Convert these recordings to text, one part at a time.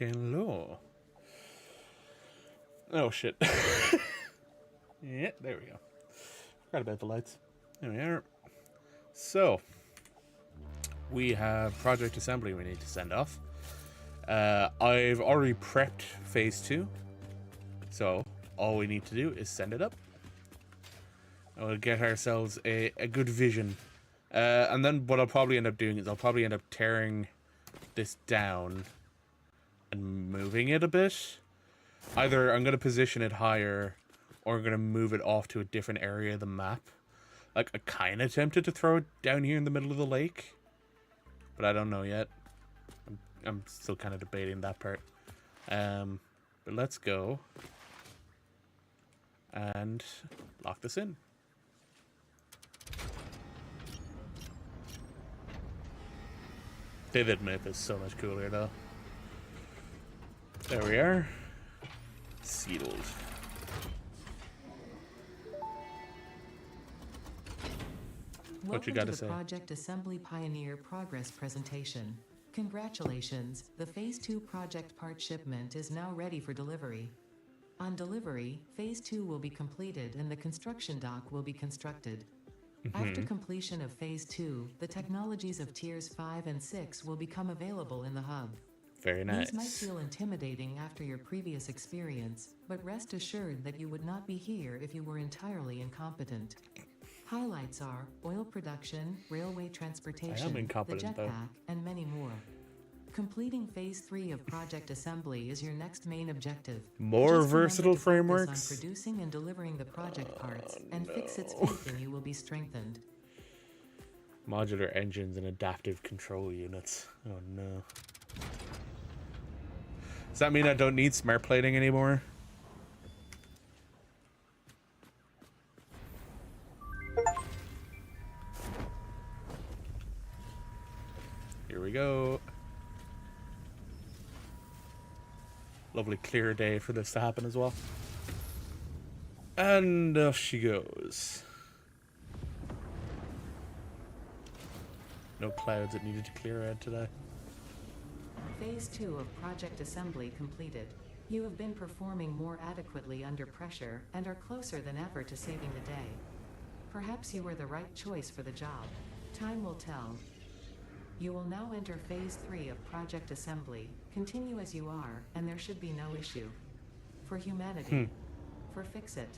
Hello. Oh shit. Yeah, there we go. Forgot about the lights. There we are. So, we have project assembly we need to send off. I've already prepped phase 2. So, all we need to do is send it up. And we'll get ourselves a good vision. And then what I'll probably end up doing is I'll probably end up tearing this down and moving it a bit. Either I'm going to position it higher or I'm going to move it off to a different area of the map. Like, I kind of tempted to throw it down here in the middle of the lake, but I don't know yet. I'm still kind of debating that part. But let's go and lock this in. Vivid Myth is so much cooler though. There we are. Sealed. What you gotta say? Project Assembly Pioneer Progress Presentation. Congratulations, the Phase 2 project part shipment is now ready for delivery. On delivery, Phase 2 will be completed and the construction dock will be constructed. After completion of Phase 2, the technologies of Tiers 5 and 6 will become available in the hub. Very nice. These might feel intimidating after your previous experience, but rest assured that you would not be here if you were entirely incompetent. Highlights are oil production, railway transportation, the jetpack, and many more. Completing Phase 3 of Project Assembly is your next main objective. More versatile frameworks? On producing and delivering the project parts, and fix its faith in you will be strengthened. Modular engines and adaptive control units. Oh no. Does that mean I don't need smart plating anymore? Here we go. Lovely clear day for this to happen as well. And off she goes. No clouds that needed to clear out today. Phase 2 of Project Assembly completed. You have been performing more adequately under pressure and are closer than ever to saving the day. Perhaps you were the right choice for the job. Time will tell. You will now enter Phase 3 of Project Assembly. Continue as you are, and there should be no issue. For humanity. For Fix-It.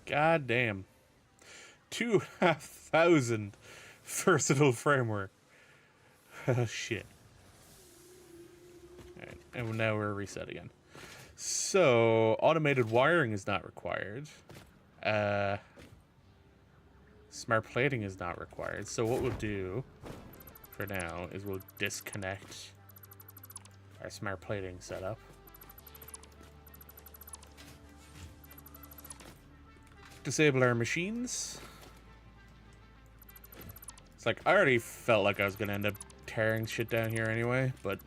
God damn. 2,500 versatile framework. Oh, shit. Alright, and now we're reset again. So, automated wiring is not required. Smart plating is not required. So what we'll do for now is we'll disconnect our smart plating setup. Disable our machines. It's like, I already felt like I was going to end up tearing shit down here anyway, but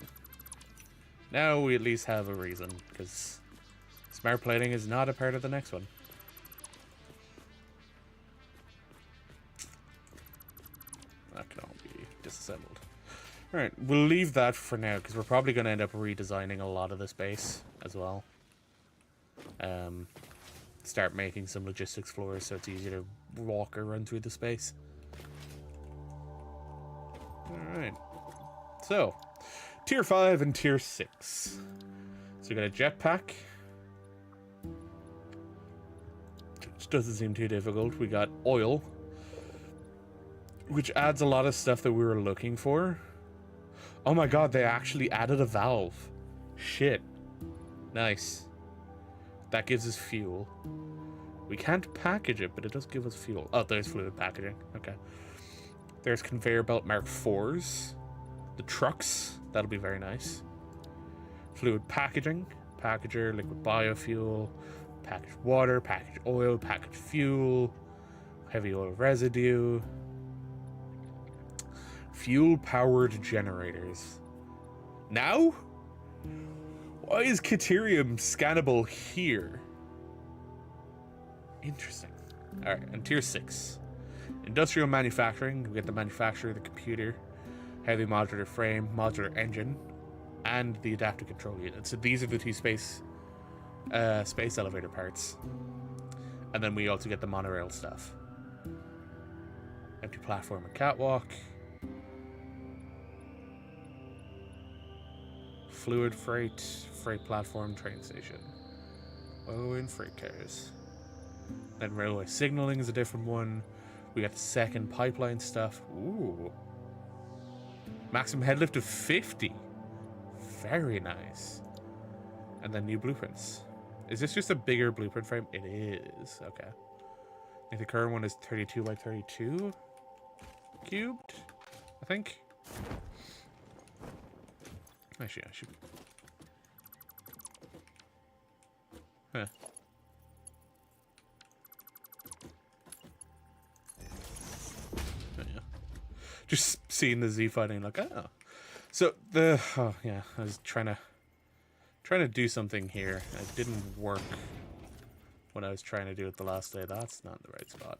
now we at least have a reason, because smart plating is not a part of the next one. That can all be disassembled. Alright, we'll leave that for now, because we're probably going to end up redesigning a lot of the space as well. Start making some logistics floors so it's easier to walk or run through the space. Alright. So, Tier 5 and Tier 6. So we got a jetpack. Which doesn't seem too difficult. We got oil, which adds a lot of stuff that we were looking for. Oh my god, they actually added a valve. Shit. Nice. That gives us fuel. We can't package it, but it does give us fuel. Oh, there's fluid packaging. Okay. There's conveyor belt Mark 4s. The trucks. That'll be very nice. Fluid packaging. Packager, liquid biofuel. Packaged water, packaged oil, packaged fuel. Heavy oil residue. Fuel-powered generators. Now? Why is Caterium scannable here? Interesting. Alright, and tier 6. Industrial manufacturing. We get the manufacturer, the computer, heavy modular frame, modular engine, and the adaptive control unit. So these are the two space elevator parts. And then we also get the monorail stuff. Empty platform and catwalk. Fluid freight platform, train station. Oh, in freight cars. Then railway signaling is a different one. We got the second pipeline stuff. Ooh. Maximum head lift of 50. Very nice. And then new blueprints. Is this just a bigger blueprint frame? It is. Okay. I think the current one is 32 by 32 cubed, I think. Actually, I should. Huh. Oh, yeah. Just seeing the Z fighting, like, oh. So yeah, I was trying to do something here. It didn't work when I was trying to do it the last day. That's not the right spot.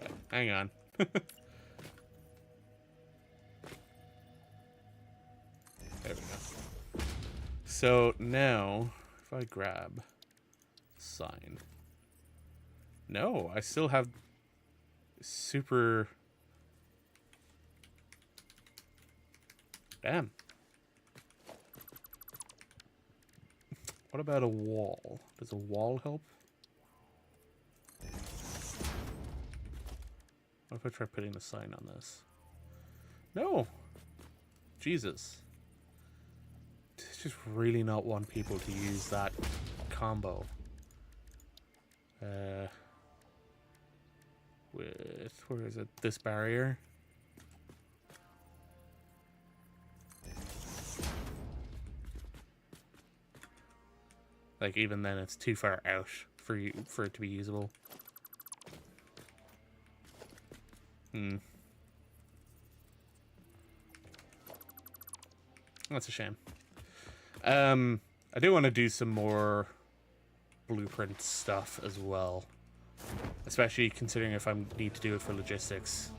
Okay, hang on. There we go. So now, if I grab sign. No, I still have super... Damn. What about a wall? Does a wall help? What if I try putting a sign on this? No! Jesus. I just really not want people to use that combo. With, where is it? This barrier. Like, even then it's too far out for it to be usable. That's a shame. I do want to do some more blueprint stuff as well. Especially considering if I need to do it for logistics.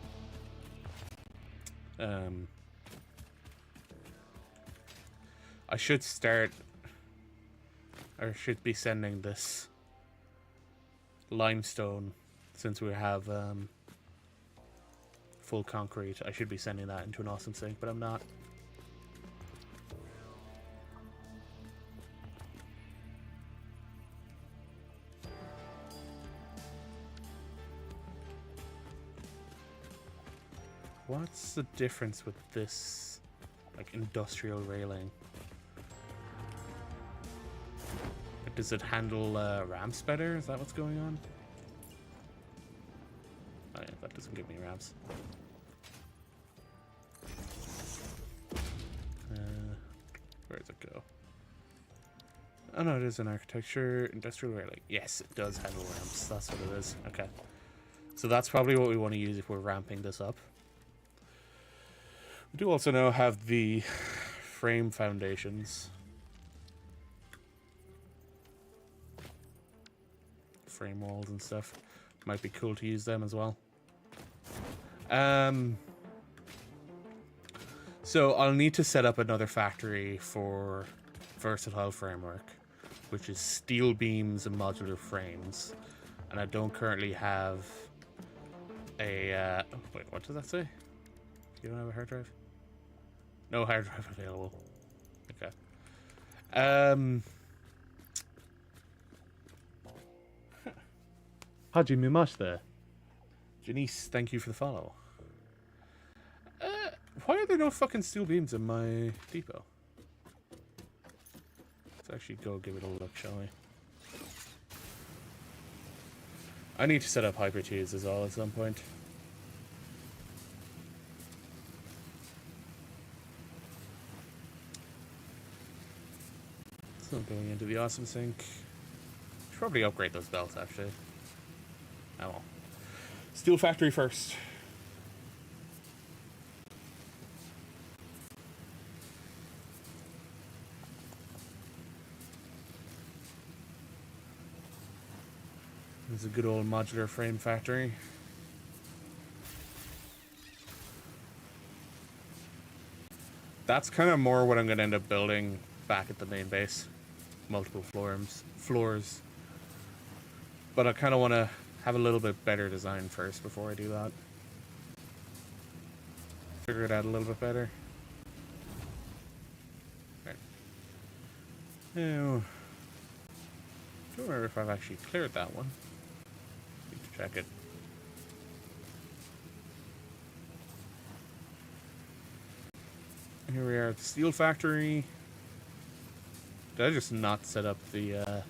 I should start... or should be sending this limestone, since we have full concrete. I should be sending that into an awesome sink, but I'm not. What's the difference with this, like, industrial railing? Does it handle ramps better? Is that what's going on? Oh yeah, that doesn't give me ramps. Where does it go? Oh no, it is an architecture, industrial railing. Yes, it does handle ramps. That's what it is. Okay. So that's probably what we want to use if we're ramping this up. We do also now have the frame foundations. Frame walls and stuff. Might be cool to use them as well. So I'll need to set up another factory for versatile framework, which is steel beams and modular frames. And I don't currently have a... oh, wait, what does that say? You don't have a hard drive? No hard drive available. Okay. Haji Mimash there. Janice, thank you for the follow. Why are there no fucking steel beams in my depot? Let's actually go give it a look, shall we? I need to set up Hyper 2s as well at some point. It's not going into the awesome sink. Should probably upgrade those belts, actually. Oh well. Steel factory first. It's a good old modular frame factory. That's kind of more what I'm going to end up building back at the main base. Multiple floors. But I kind of want to have a little bit better design first before I do that. Figure it out a little bit better. Right. Now, I don't remember if I've actually cleared that one. Need to check it. Here we are at the steel factory. Did I just not set up the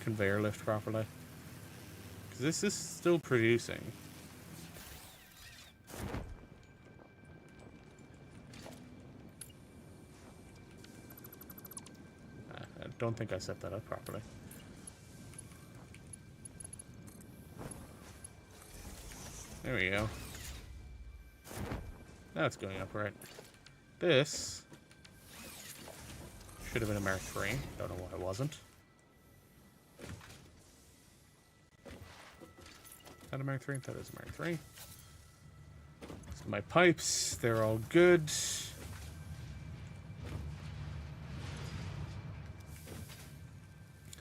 conveyor lift properly? Because this is still producing. I don't think I set that up properly. There we go. Now it's going up right. This should have been a Mark III. Don't know why it wasn't. Is that a Mark III? That is a Mark III. So my pipes, they're all good.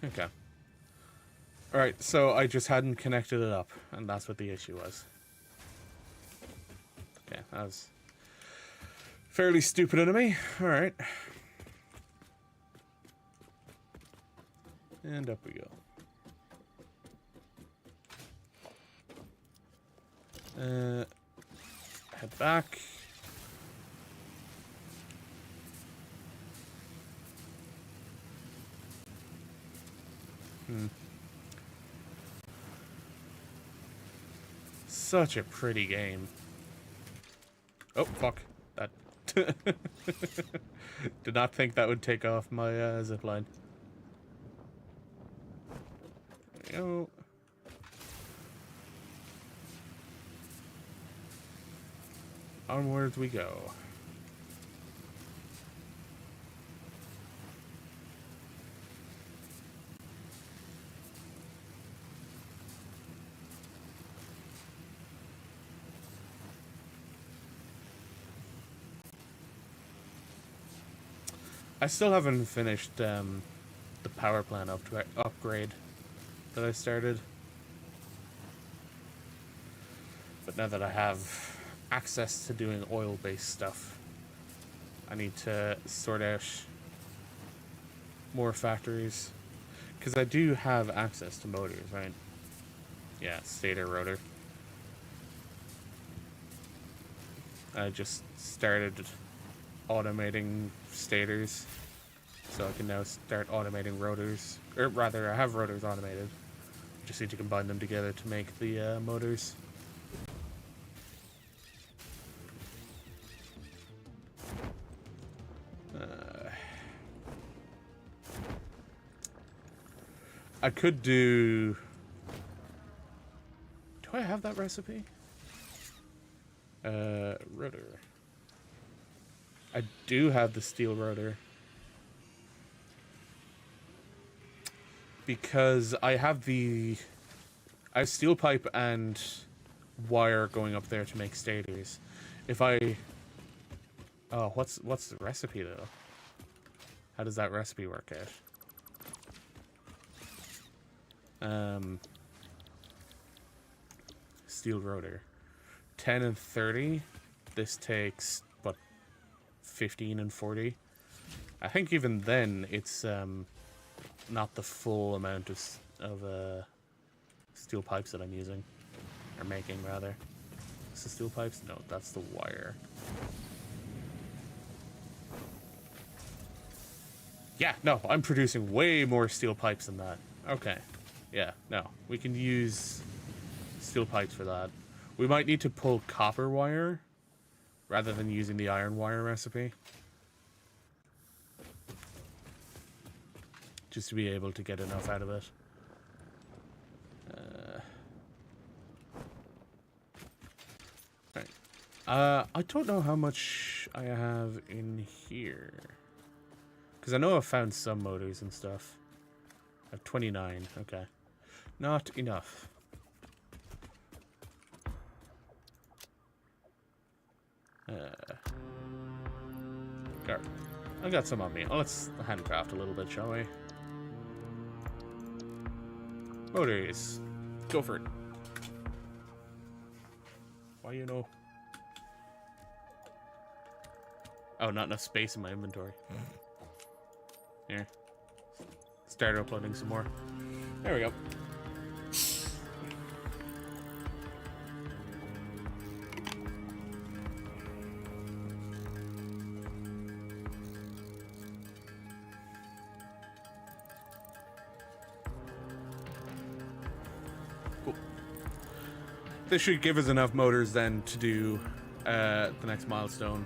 Okay. Alright, so I just hadn't connected it up, and that's what the issue was. Okay, that was fairly stupid of me. Alright. And up we go. Head back. Such a pretty game. Oh, fuck. That. Did not think that would take off my zipline. There we go. Onwards we go. I still haven't finished the power plant upgrade that I started. But now that I have access to doing oil-based stuff, I need to sort out more factories. Because I do have access to motors, right? Yeah, stator, rotor. I just started automating stators, so I can now start automating rotors. Or rather, I have rotors automated. Just need to combine them together to make the motors. I could do... Do I have that recipe? Rotor. I do have the steel rotor. Because I have steel pipe and wire going up there to make stators. If I... Oh, what's the recipe though? How does that recipe work out? Steel rotor. 10 and 30. This takes, what, 15 and 40? I think even then, it's not the full amount of steel pipes that I'm using. Or making, rather. Is the steel pipes? No, that's the wire. Yeah, no, I'm producing way more steel pipes than that. Okay. Yeah, no. We can use steel pipes for that. We might need to pull copper wire rather than using the iron wire recipe. Just to be able to get enough out of it. Right. I don't know how much I have in here. Because I know I've found some motors and stuff. I have 29, okay. Not enough. Got, I got some on me. Oh, let's handcraft a little bit, shall we? Motors. Go for it. Why you know? Oh, not enough space in my inventory. Here. Start uploading some more. There we go. Cool. This should give us enough motors then to do the next milestone.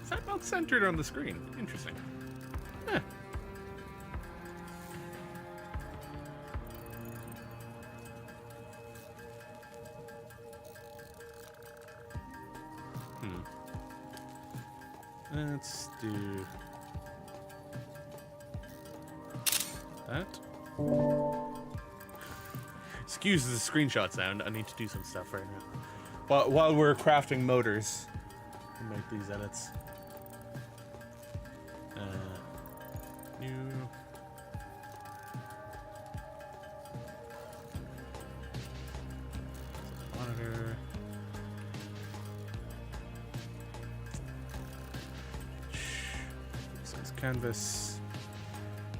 Is that not centered on the screen? Interesting. Huh. Let's do that. Excuse the screenshot sound. I need to do some stuff right now. But while we're crafting motors, we'll make these edits. New. Monitor. This is canvas.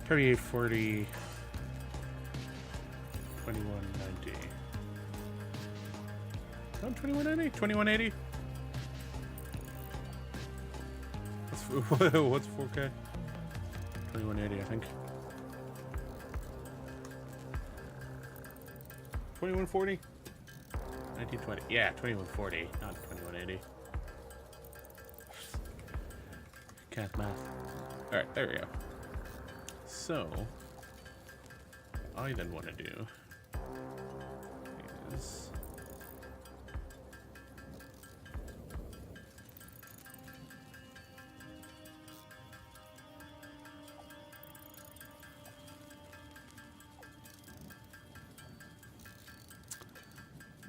3840. 2190. Oh, 2190? 2180? What's 4K? 2180, I think. 2140? 1920. Yeah, 2140, not 2180. Can't math. Alright, there we go. So, I then want to do is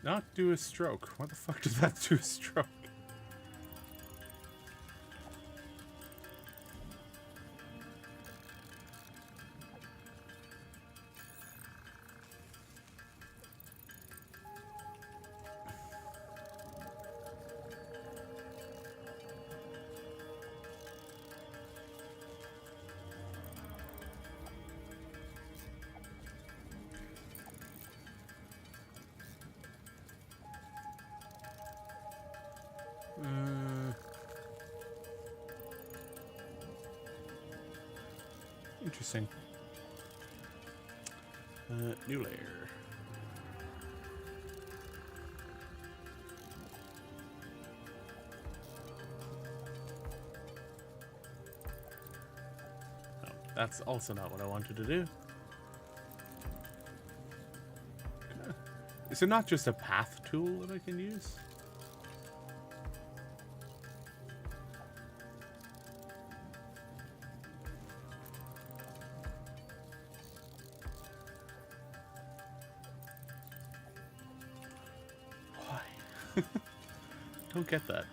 not do a stroke. What the fuck does that do a stroke? Interesting. New layer. Oh, that's also not what I wanted to do. Is there not just a path tool that I can use? Don't get that.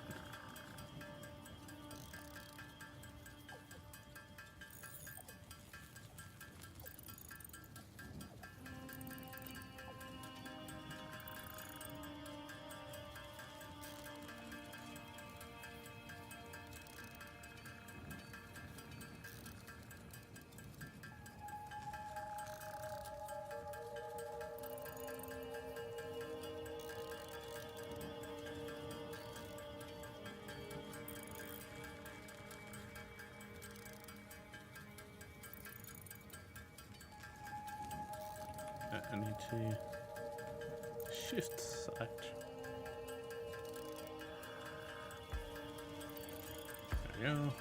I need to shift select. There we go.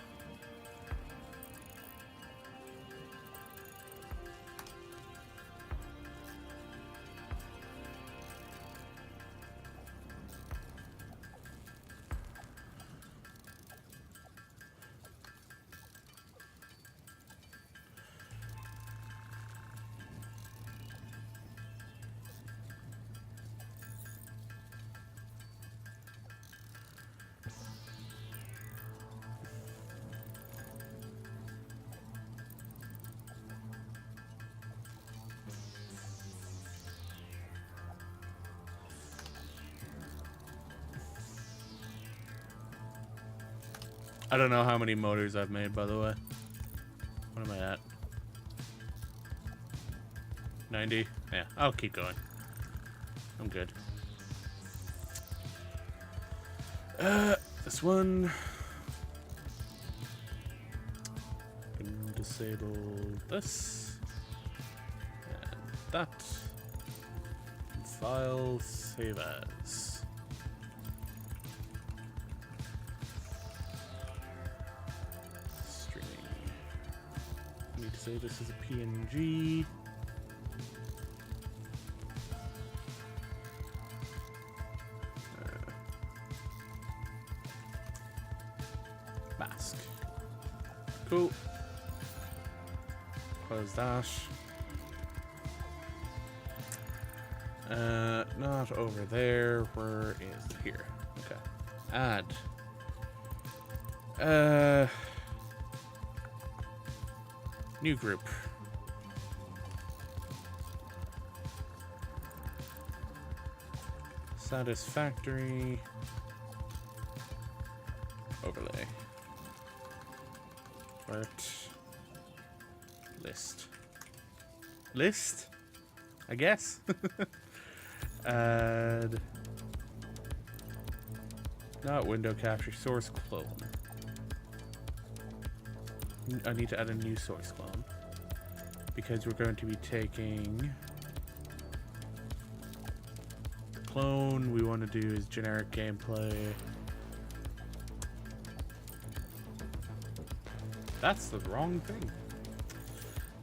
I don't know how many motors I've made, by the way. What am I at? 90? Yeah, I'll keep going. I'm good. This one. Can disable this. And that. File, save as. Streaming. I need to save this as a PNG. Mask. Cool. Close that. Not over there. Where is it? Here? Okay. Add. New group. Satisfactory. Overlay. Part. List. List? I guess. Add. Not window capture, source clone. I need to add a new source clone. Because we're going to be taking. The clone we want to do is generic gameplay. That's the wrong thing.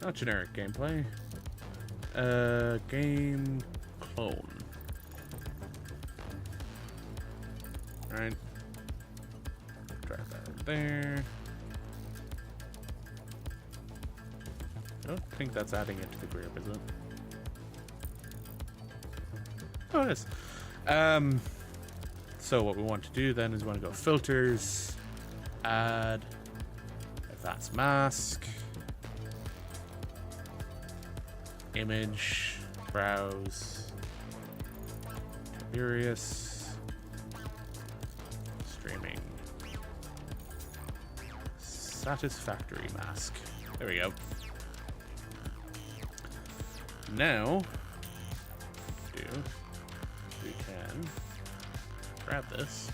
Not generic gameplay. Game clone. Alright. Drag that there. I don't think that's adding it to the group, is it? Oh, it is. So what we want to do then is we want to go filters, add, advanced mask, image, browse, Tiberius, streaming, satisfactory mask. There we go. Now, we can grab this.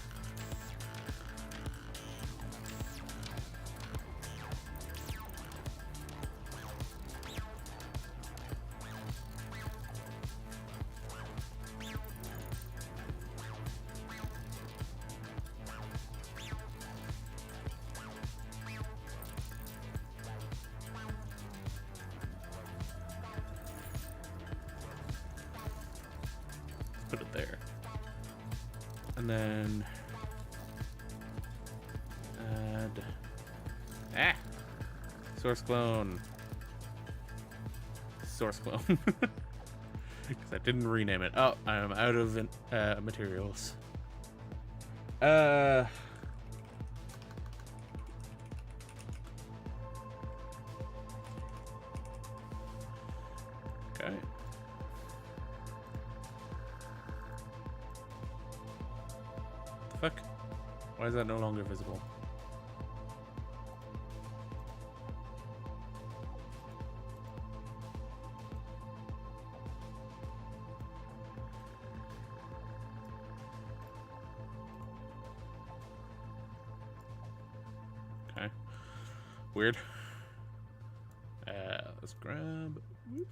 Put it there. And then add source clone. Source clone. Because I didn't rename it. Oh, I'm out of materials. Okay. The fuck? Why is that no longer visible? Okay. Weird. Let's grab. Whoop.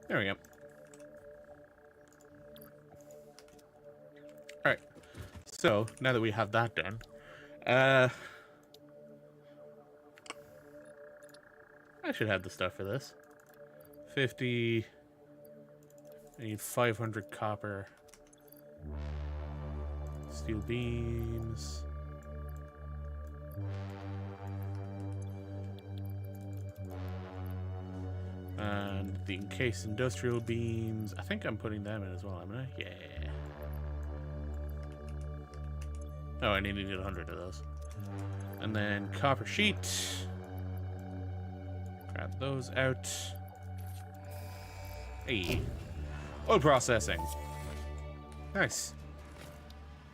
There we go. Alright. So, now that we have that done, I should have the stuff for this. 50. I need 500 copper. Steel beams. And the encased industrial beams. I think I'm putting them in as well, am I? Yeah. Oh, I needed 100 of those. And then copper sheet. Grab those out. Hey. Oil processing. Nice.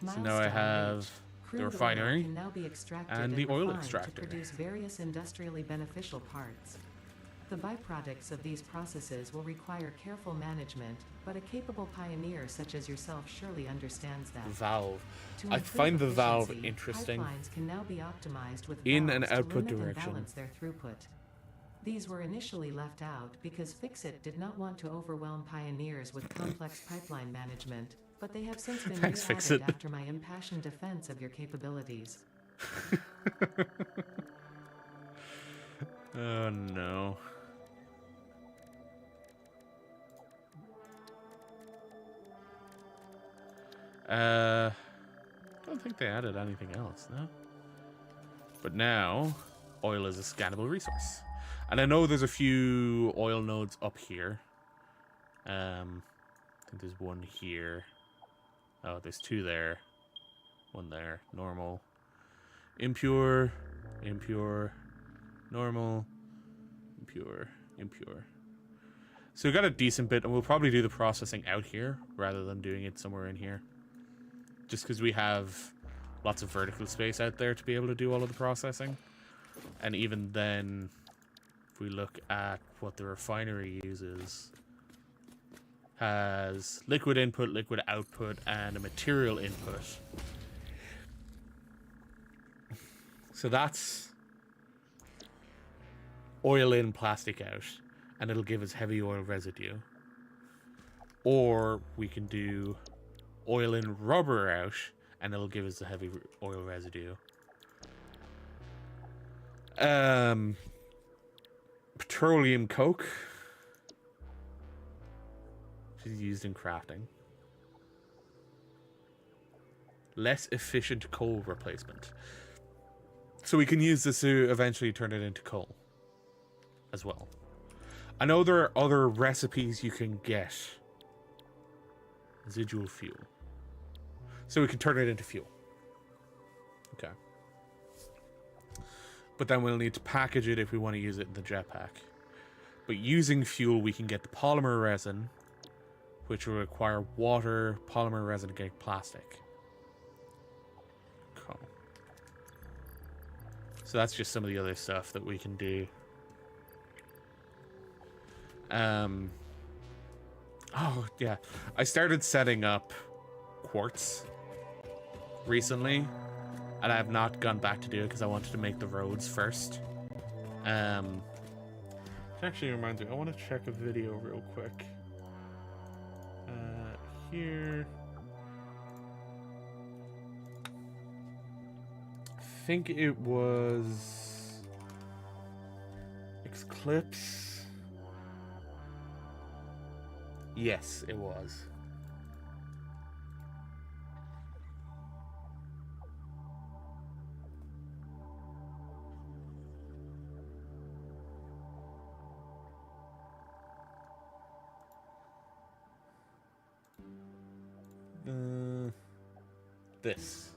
So now I have the refinery can now be extracted and the oil refined extractor. to produce various industrially beneficial parts. The byproducts of these processes will require careful management, but a capable pioneer such as yourself surely understands that. Valve. To I improve find the valve efficiency, interesting. Pipelines can now be optimized with In an valves to output limit and direction. balance their throughput. These were initially left out because Fixit did not want to overwhelm pioneers with complex pipeline management, but they have since been Thanks, re-added Fixit. after my impassioned defense of your capabilities. Oh no. I don't think they added anything else, no? But now, oil is a scannable resource. And I know there's a few oil nodes up here. I think there's one here. Oh, there's two there. One there. Normal. Impure. Impure. Normal. Impure. Impure. So we got a decent bit, and we'll probably do the processing out here rather than doing it somewhere in here. Just because we have lots of vertical space out there to be able to do all of the processing. And even then, if we look at what the refinery uses, has liquid input, liquid output, and a material input. So that's oil in, plastic out, and it'll give us heavy oil residue. Or we can do oil in, rubber out, and it'll give us the heavy oil residue. Petroleum coke, which is used in crafting. Less efficient coal replacement. So we can use this to eventually turn it into coal as well. I know there are other recipes you can get. Residual fuel. So we can turn it into fuel. Okay. But then we'll need to package it if we want to use it in the jetpack. But using fuel, we can get the polymer resin, which will require water, polymer resin, and plastic. Cool. So that's just some of the other stuff that we can do. Oh, yeah. I started setting up quartz recently, and I have not gone back to do it because I wanted to make the roads first. It actually reminds me, I want to check a video real quick. Here. I think it was Eclipse. Yes, it was. This.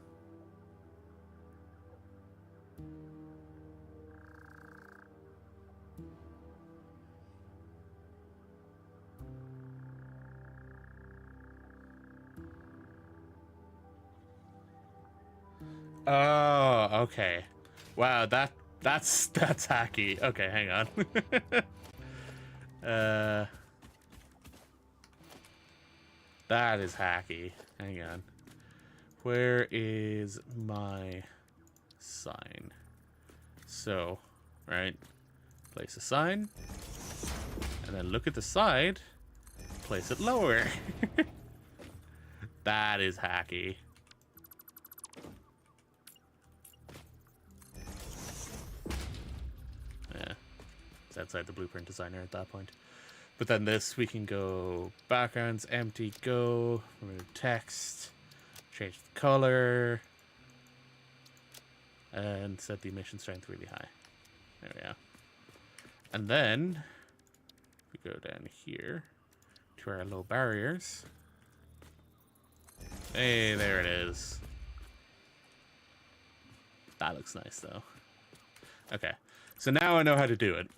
Oh, okay. Wow, that's hacky. Okay, hang on. That is hacky. Hang on. Where is my sign? So, right, place a sign, and then look at the side, place it lower. That is hacky. Yeah, it's outside the blueprint designer at that point. But then this, we can go backgrounds, empty, go, remove text, change the color, and set the emission strength really high. There we go. And then we go down here to our low barriers. Hey, there it is. That looks nice though. Okay, so now I know how to do it.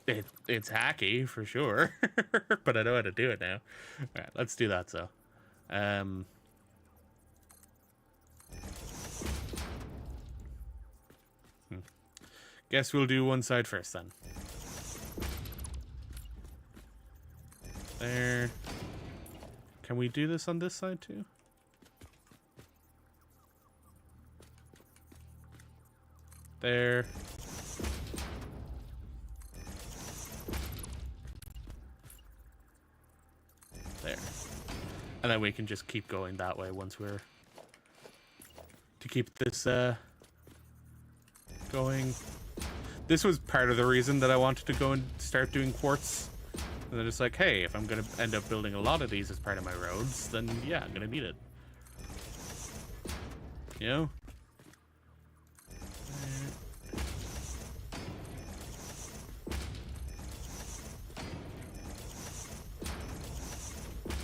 it's hacky for sure, but I know how to do it now. All right, let's do that. So, guess we'll do one side first then. There. Can we do this on this side too? There. There. And then we can just keep going that way once we're... to keep this going. This was part of the reason that I wanted to go and start doing quartz. And then it's like, hey, if I'm going to end up building a lot of these as part of my roads, then yeah, I'm going to need it. You know?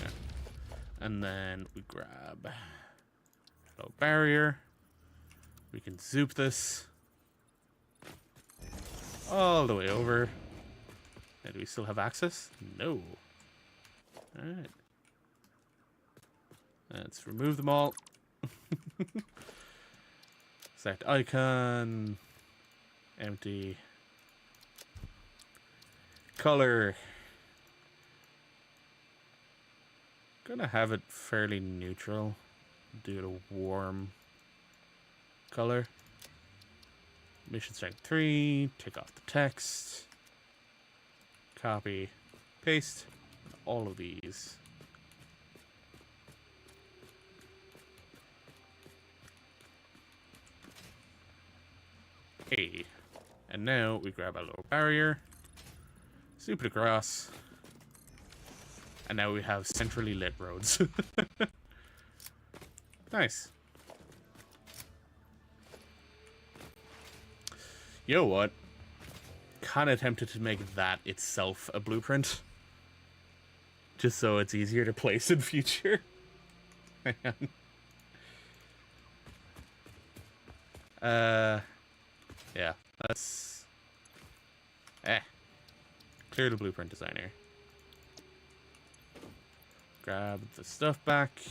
Yeah. And then we grab low barrier. We can zoop this all the way over. And do we still have access? No. Alright. Let's remove them all. Select icon. Empty. Color. Gonna have it fairly neutral. Do it a warm color. Mission strength 3. Take off the text. Copy, paste all of these. Okay, and now we grab a low barrier, zoom it across, and now we have centrally lit roads. Nice. You know what? Kind of tempted to make that itself a blueprint, just so it's easier to place in future. Yeah, let's clear the blueprint designer. Grab the stuff back.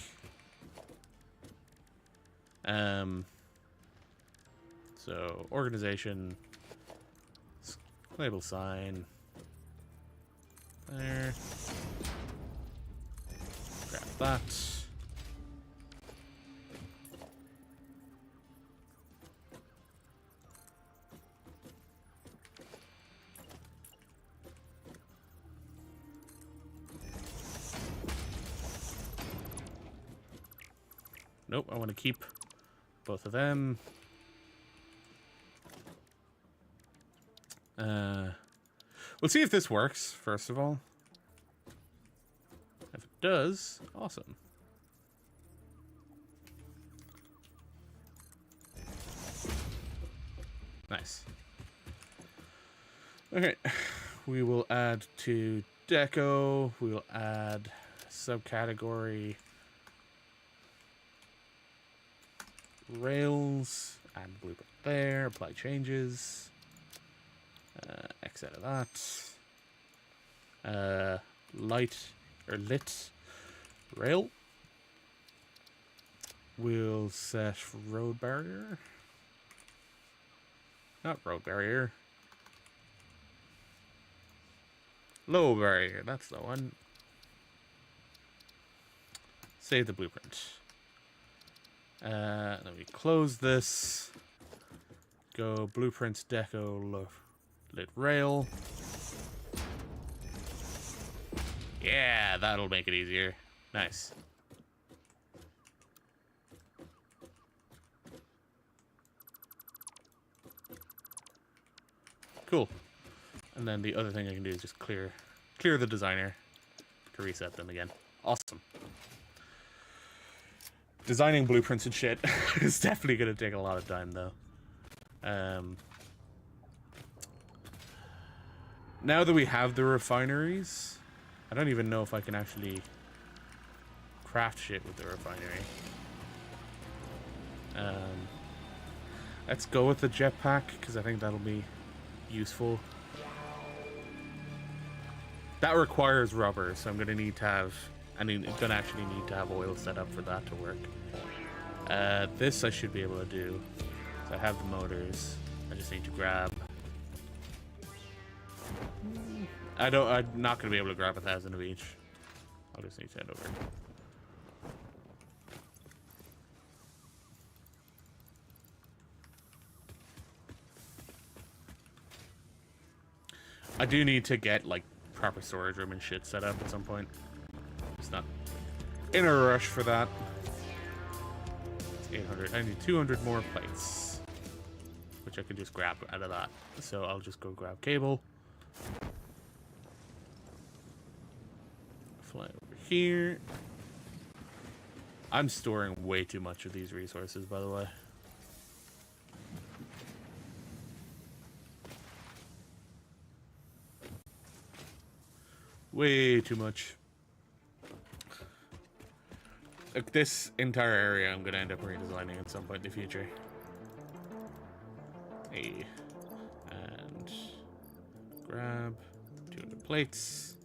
So organization. Label sign. There. Grab that. Nope, I want to keep both of them. We'll see if this works, first of all. If it does, awesome. Nice. Okay, we will add to deco. We will add subcategory rails. Add blueprint there. Apply changes. X out of that. Light or lit rail. We'll set road barrier. Not road barrier. Low barrier, that's the one. Save the blueprint. Then we close this. Go blueprints, deco, lit rail. Yeah, that'll make it easier. Nice. Cool. And then the other thing I can do is just clear the designer to reset them again. Awesome. Designing blueprints and shit is definitely going to take a lot of time, though. Now that we have the refineries, I don't even know if I can actually craft shit with the refinery. Let's go with the jetpack, because I think that'll be useful That requires rubber, so I'm going to need to have... I'm going to actually need to have oil set up for that to work. This I should be able to do. So I have the motors. I just need to grab... I'm not going to be able to grab 1,000 of each. I'll just need to head over. I do need to get, like, proper storage room and shit set up at some point. It's not in a rush for that. It's 800. I need 200 more plates, which I can just grab out of that. So I'll just go grab cable. Fly over here. I'm storing way too much of these resources, by the way. Way too much. Like, this entire area I'm gonna end up redesigning at some point in the future. Hey. And grab 200 plates.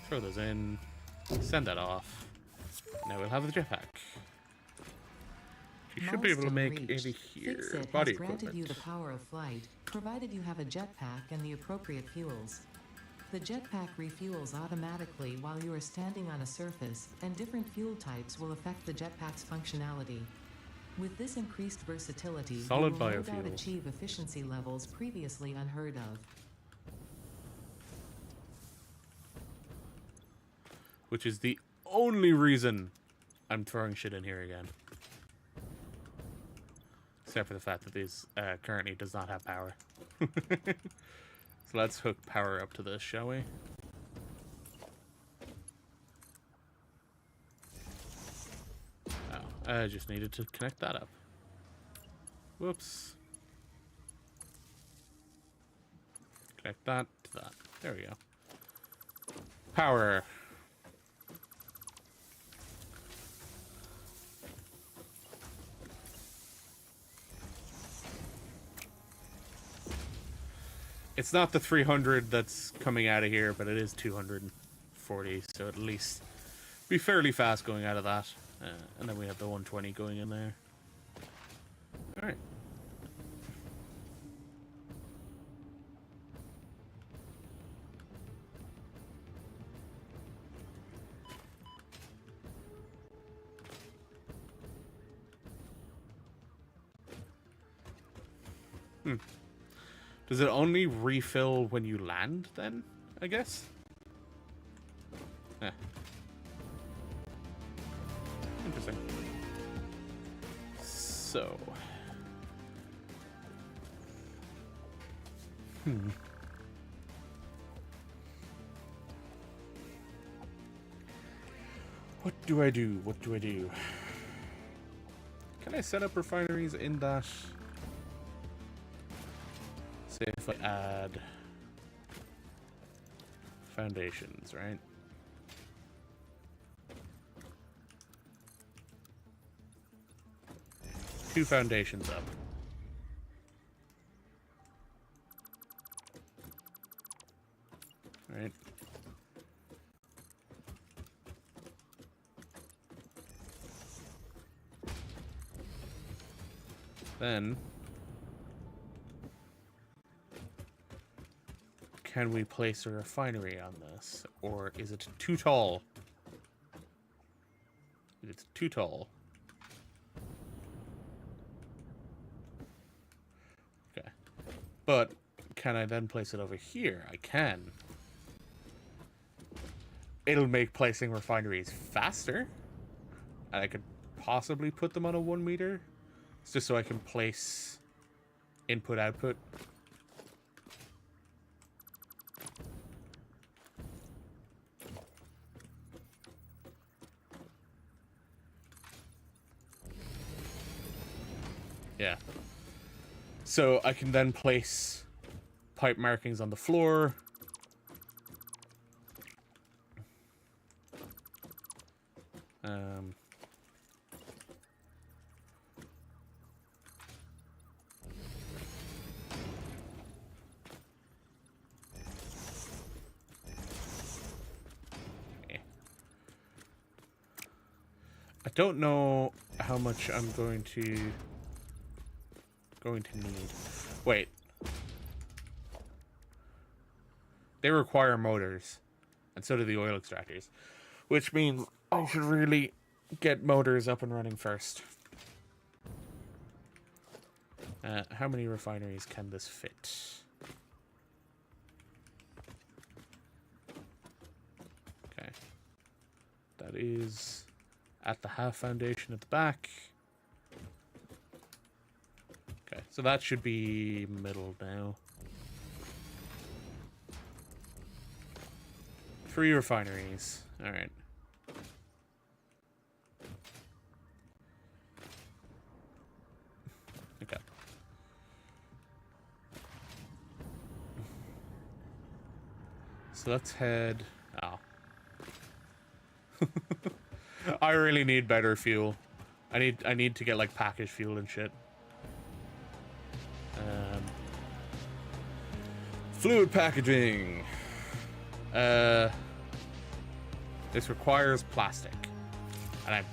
Throw those in. Send that off. Now we'll have the jetpack. You should be able to make it here. Fix-It Body has granted equipment. you the power of flight, provided you have a jetpack and the appropriate fuels. The jetpack refuels automatically while you are standing on a surface, and different fuel types will affect the jetpack's functionality. With this increased versatility, Solid you will no doubt biofuels. achieve efficiency levels previously unheard of. Which is the only reason I'm throwing shit in here again. Except for the fact that this currently does not have power. So let's hook power up to this, shall we? Oh, I just needed to connect that up. Whoops. Connect that to that. There we go. Power. It's not the 300 that's coming out of here, but it is 240, so at least be fairly fast going out of that. And then we have the 120 going in there. Alright. Does it only refill when you land, then, I guess? Eh. Interesting. So. What do I do? What do I do? Can I set up refineries in that? Say if I add foundations, right? Two foundations up. Right. Then can we place a refinery on this? Or is it too tall? It's too tall. Okay. But can I then place it over here? I can. It'll make placing refineries faster. And I could possibly put them on a 1 meter. It's just so I can place input-output. Yeah. So I can then place pipe markings on the floor. don't know how much I'm going to need. Wait. They require motors, and so do the oil extractors, which means I should really get motors up and running first. How many refineries can this fit? Okay. That is at the half foundation at the back. Okay, so that should be middle now. 3 refineries. All right. Okay. So let's head. Oh. I really need better fuel. I need to get like packaged fuel and shit. Fluid packaging. This requires plastic, and I'm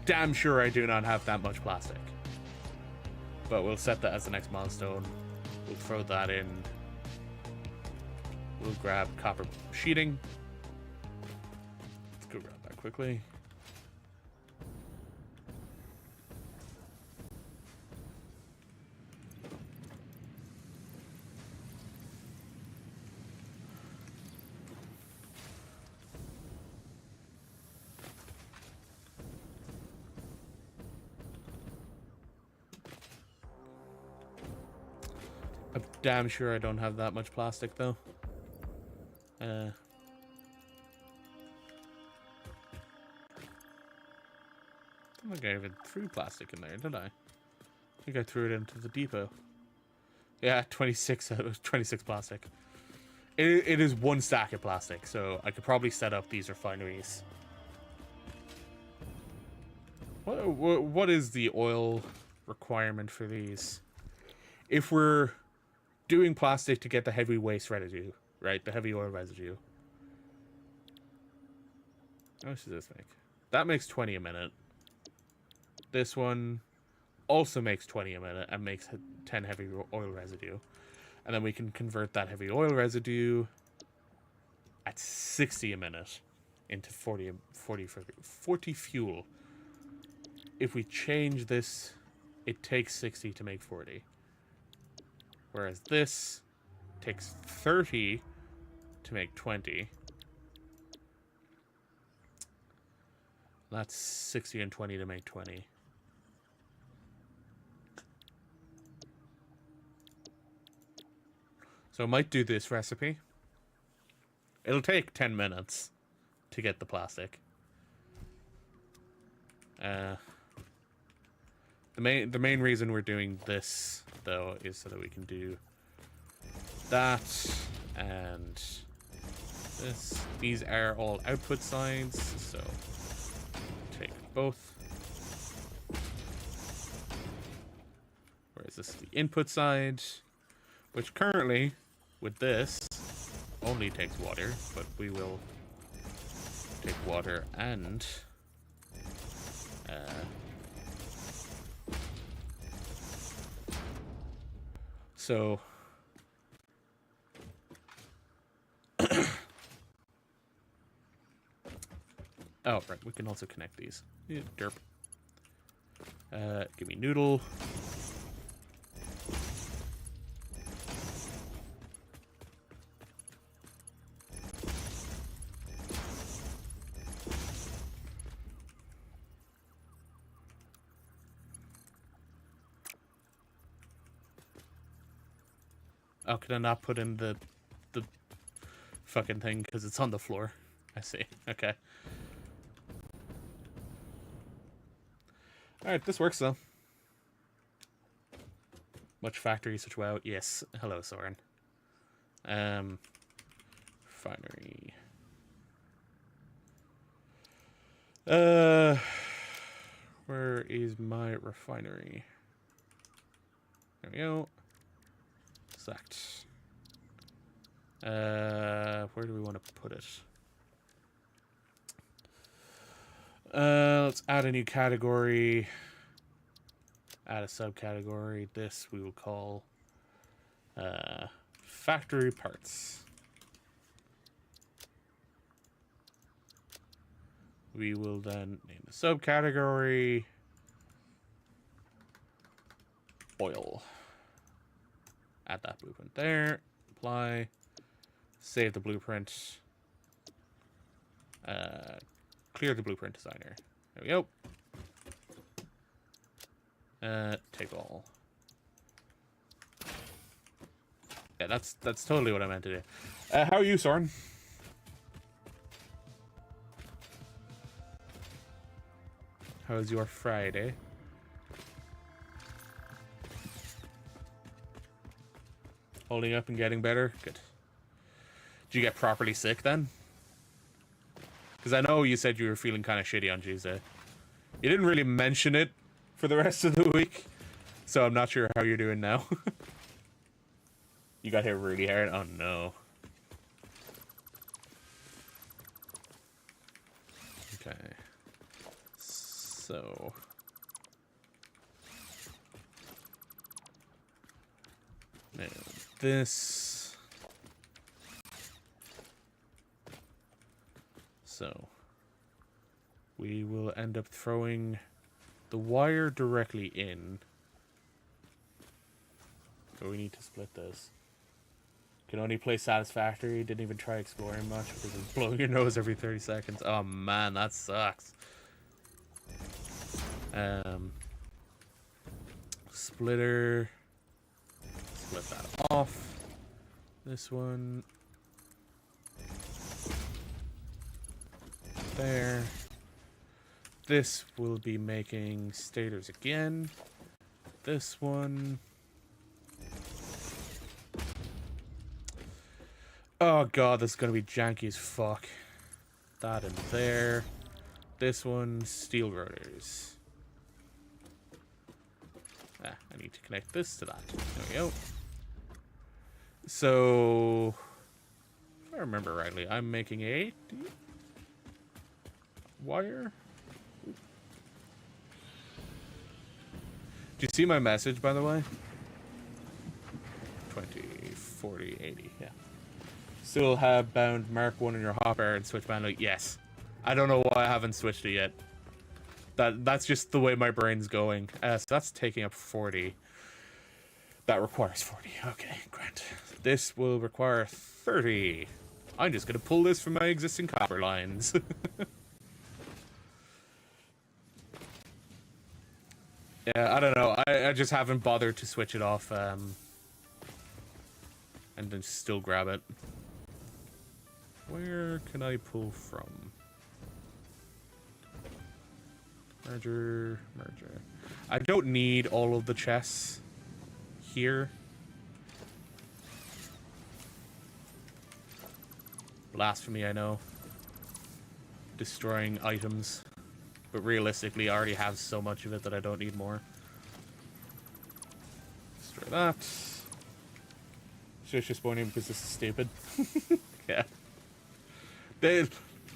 damn sure I do not have that much plastic. But we'll set that as the next milestone. We'll throw that in. We'll grab copper sheeting. Let's go grab that quickly. I'm damn sure I don't have that much plastic though. I don't think I even threw plastic in there, did I? I think I threw it into the depot. Yeah, 26 out of 26 plastic. It is 1 stack of plastic, so I could probably set up these refineries. What is the oil requirement for these? If we're doing plastic to get the heavy waste residue, right? The heavy oil residue. How much does this make? That makes 20 a minute. This one also makes 20 a minute and makes 10 heavy oil residue. And then we can convert that heavy oil residue at 60 a minute into 40 fuel. If we change this, it takes 60 to make 40. Whereas this takes 30 to make 20. That's 60 and 20 to make 20. So I might do this recipe. It'll take 10 minutes to get the plastic. The main reason we're doing this though is so that we can do that and this. These are all output sides, so take both. Whereas this is the input side, which currently with this only takes water, but we will take water and so oh right, we can also connect these. Yeah, derp. Give me noodle. Oh, can I not put in the fucking thing because it's on the floor? I see. Okay. Alright, this works though. Much factory, such wow. Yes. Hello, Soren. Refinery. Where is my refinery? There we go. Select. Where do we want to put it? Let's add a new category. Add a subcategory. This we will call factory parts. We will then name the subcategory oil. Add that blueprint there. Apply. Save the blueprint. Clear the blueprint designer. There we go. Take all. Yeah, that's totally what I meant to do. How are you, Soren? How was your Friday? Holding up and getting better? Good. Did you get properly sick then? Because I know you said you were feeling kind of shitty on Tuesday. You didn't really mention it for the rest of the week, so I'm not sure how you're doing now. You got hit really hard? Oh no. Okay. So... now this... So... we will end up throwing the wire directly in. But we need to split this. Can only play Satisfactory. Didn't even try exploring much because it's blowing your nose every 30 seconds. Oh man, that sucks. Splitter. Split that off. This one. There. This will be making stators again. This one. Oh god, this is gonna be janky as fuck. That in there. This one, steel rotors. Ah, I need to connect this to that. There we go. So, if I remember rightly, I'm making a wire. Do you see my message, by the way? 20, 40, 80, yeah. Still have bound Mark 1 in your hopper and switch manually. Yes. I don't know why I haven't switched it yet. That's just the way my brain's going. So that's taking up 40. That requires 40. Okay, great. This will require 30. I'm just going to pull this from my existing copper lines. Yeah, I don't know. I just haven't bothered to switch it off. And then still grab it. Where can I pull from? Merger. I don't need all of the chests here. Blasphemy, I know. Destroying items. But realistically, I already have so much of it that I don't need more. Destroy that. Should just spawn in because this is stupid. Yeah.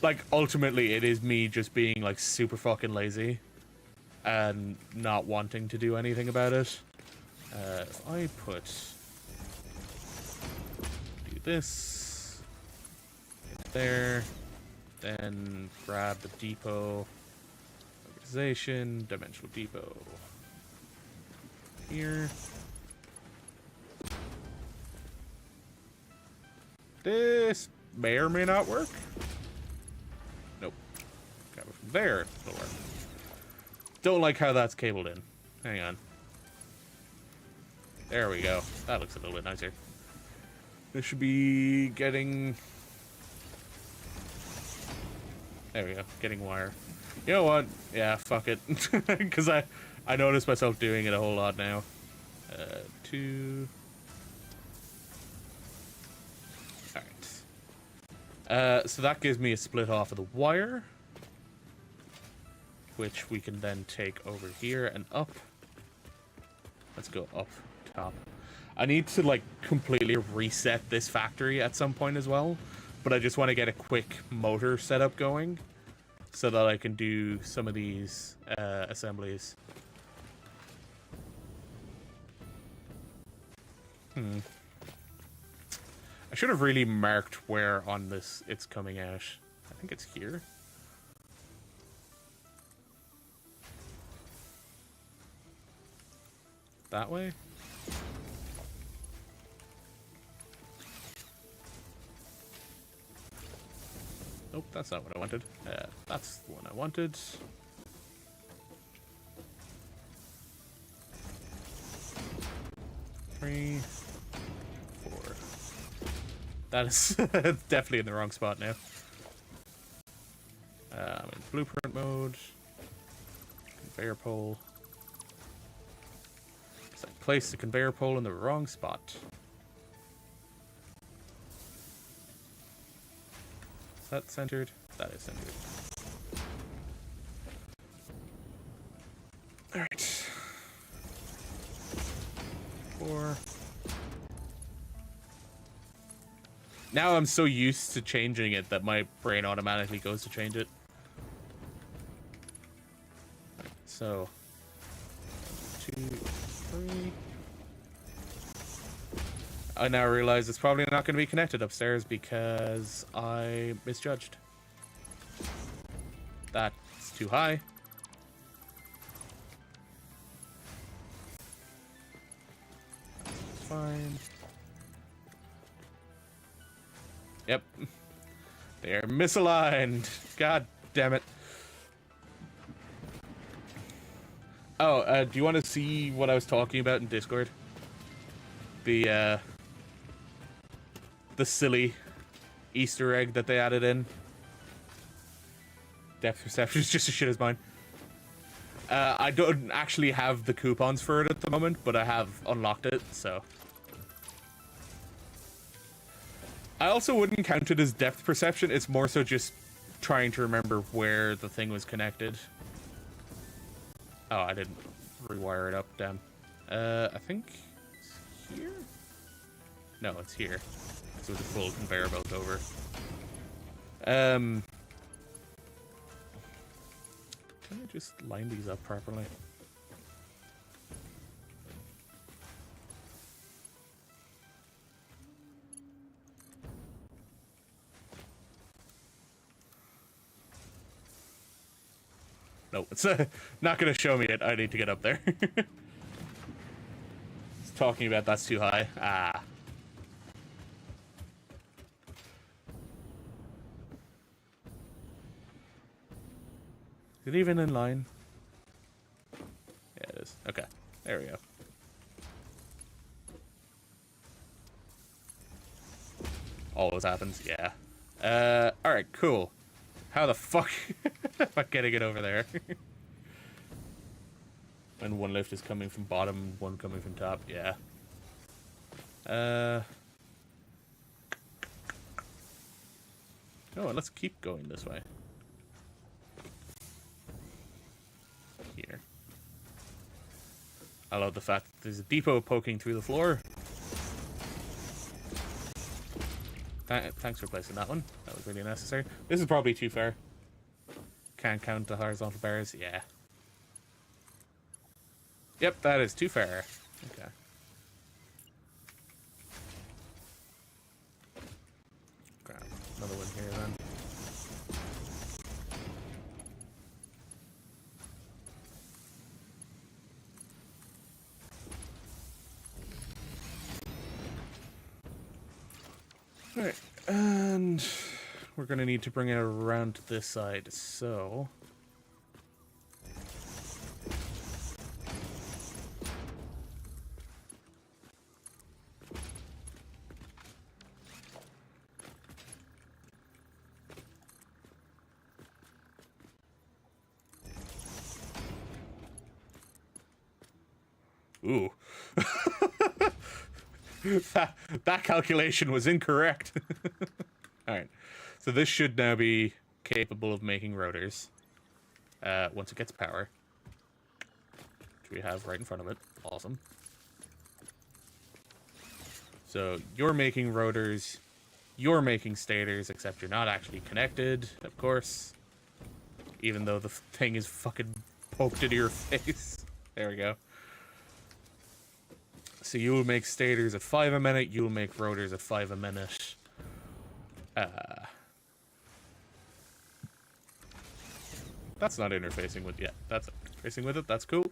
Like, ultimately, it is me just being, like, super fucking lazy. And not wanting to do anything about it. If I do this. Get there. Then grab the depot. Organization. Dimensional depot. Here. This may or may not work. Nope. Grab it from there. It'll work. Don't like how that's cabled in. Hang on. There we go. That looks a little bit nicer. This should be getting... there we go. Getting wire. You know what? Yeah, fuck it. Because I noticed myself doing it a whole lot now. 2... so that gives me a split off of the wire, which we can then take over here and up. Let's go up top. I need to like completely reset this factory at some point as well, but I just want to get a quick motor setup going. so that I can do some of these assemblies. I should have really marked where on this it's coming out. I think it's here. That way? Nope, that's not what I wanted. That's the one I wanted. Three, four. That is definitely in the wrong spot now. I'm in blueprint mode. Conveyor pole. So I placed the conveyor pole in the wrong spot. Is that centered? That is centered. Alright. 4. Now I'm so used to changing it that my brain automatically goes to change it. So, 2, 3. I now realize it's probably not going to be connected upstairs because I misjudged. That's too high. That's fine. Yep. They're misaligned. God damn it. Oh, do you want to see what I was talking about in Discord? The silly Easter egg that they added in. Depth perception is just as shit as mine. I don't actually have the coupons for it at the moment, but I have unlocked it, so. I also wouldn't count it as depth perception. It's more so just trying to remember where the thing was connected. Oh, I didn't rewire it up, damn. I think it's here? No, it's here. So it's a full conveyor belt over. Can I just line these up properly? No, it's not going to show me it. I need to get up there. It's talking about that's too high. Ah. Is it even in line? Yeah, it is. Okay. There we go. Always happens. Yeah. Alright, cool. How the fuck am I getting it over there? When one lift is coming from bottom, one coming from top. Yeah. No, let's keep going this way. Here. I love the fact that there's a depot poking through the floor. Thanks for placing that one. That was really necessary. This is probably too far. Can't count the horizontal bars. Yeah. Yep, that is too far. Okay. Grab another one here then. Alright, and we're going to need to bring it around to this side, so... Ooh. that calculation was incorrect. Alright, so this should now be capable of making rotors once it gets power, which we have right in front of it. Awesome. So you're making rotors, you're making stators, except you're not actually connected, of course. even though the thing is fucking poked into your face. There we go. So you will make stators at 5 a minute, you will make rotors at 5 a minute. That's not interfacing with yet. That's interfacing with it, that's cool.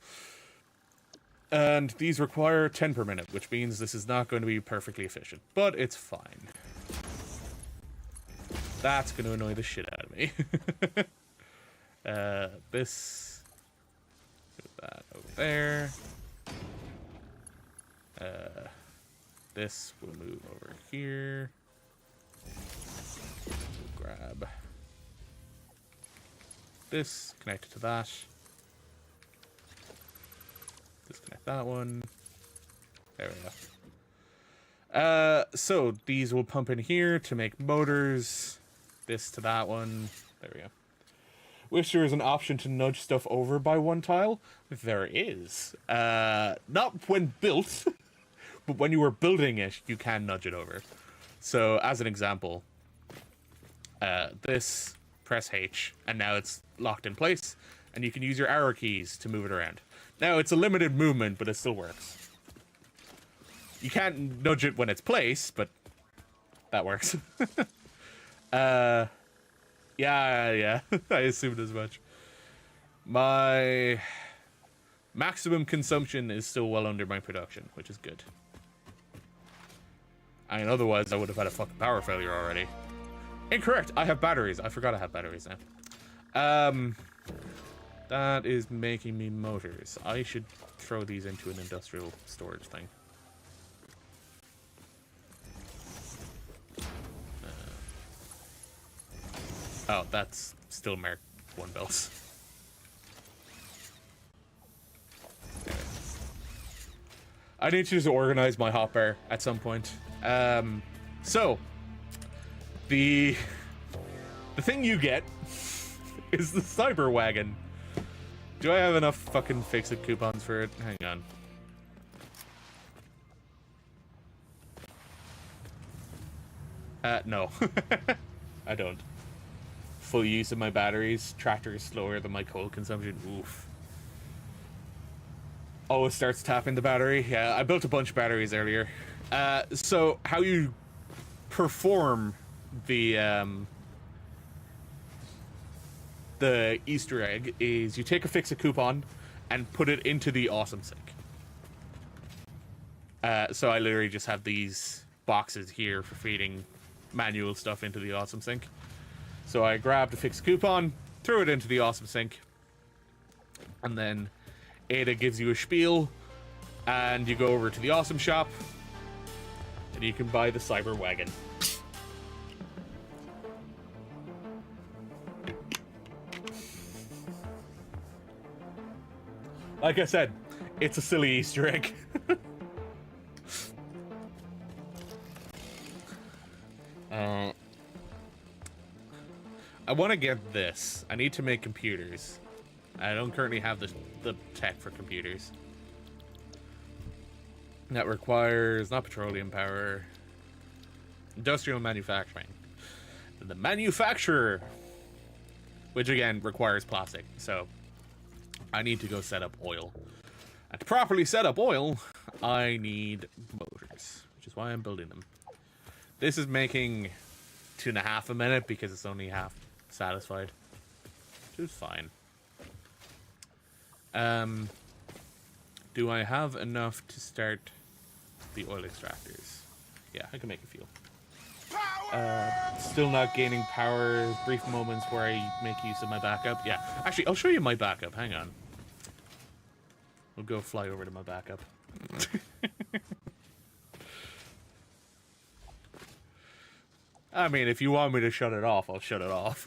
And these require 10 per minute, which means this is not going to be perfectly efficient, but it's fine. That's going to annoy the shit out of me. This, put that over there. This will move over here. We'll grab this, connect it to that. Disconnect that one. There we go. So these will pump in here to make motors. This to that one. There we go. Wish there was an option to nudge stuff over by one tile. There is. Not when built, but when you were building it, you can nudge it over. So as an example, this, press H, and now it's locked in place, and you can use your arrow keys to move it around. Now, it's a limited movement, but it still works. You can't nudge it when it's placed, but that works. Yeah, I assumed as much. My maximum consumption is still well under my production, which is good. I mean, otherwise I would have had a fucking power failure already. Incorrect! I have batteries. I forgot I have batteries now. That is making me motors. I should throw these into an industrial storage thing. Oh, that's still Mark 1 bells. I need to just organize my hotbar at some point. So, the thing you get is the cyber wagon. Do I have enough fucking fix-it coupons for it? Hang on. No. I don't. Full use of my batteries. Tractor is slower than my coal consumption. Oof. Oh, it starts tapping the battery. Yeah, I built a bunch of batteries earlier. So how you perform the Easter egg is you take a fix-it coupon and put it into the awesome sink. So I literally just have these boxes here for feeding manual stuff into the awesome sink. So I grab the fixed coupon, throw it into the awesome sink, and then Ada gives you a spiel, and you go over to the awesome shop, and you can buy the cyber wagon. Like I said, it's a silly Easter egg. I want to get this. I need to make computers. I don't currently have the tech for computers. That requires not petroleum power, industrial manufacturing. The manufacturer, which again requires plastic. So I need to go set up oil. And to properly set up oil, I need motors, which is why I'm building them. This is making 2.5 a minute because it's only half satisfied, which is fine. Do I have enough to start the oil extractors? Yeah, I can make a few. Still not gaining power. Brief moments where I make use of my backup. Yeah, actually, I'll show you my backup. Hang on. We'll go fly over to my backup. I mean, if you want me to shut it off, I'll shut it off.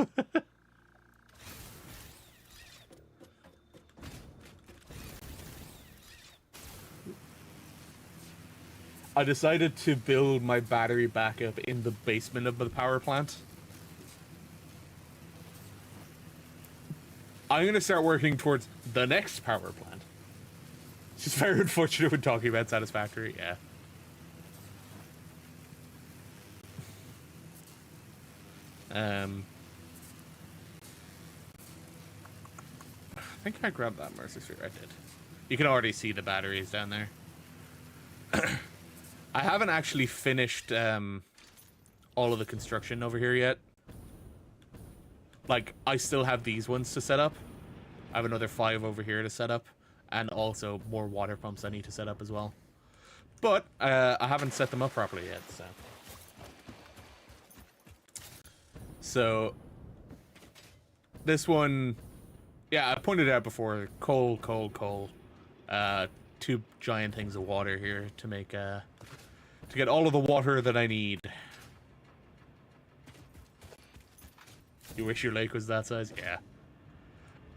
I decided to build my battery backup in the basement of the power plant. I'm going to start working towards the next power plant. It's just very unfortunate when talking about Satisfactory, yeah. think I grabbed that Mercy Sphere. I did. You can already see the batteries down there. I haven't actually finished all of the construction over here yet. Like, I still have these ones to set up. I have another 5 over here to set up. And also more water pumps I need to set up as well. But I haven't set them up properly yet, so this one, yeah, I pointed out before, coal. 2 giant things of water here to make to get all of the water that I need. You wish your lake was that size? Yeah.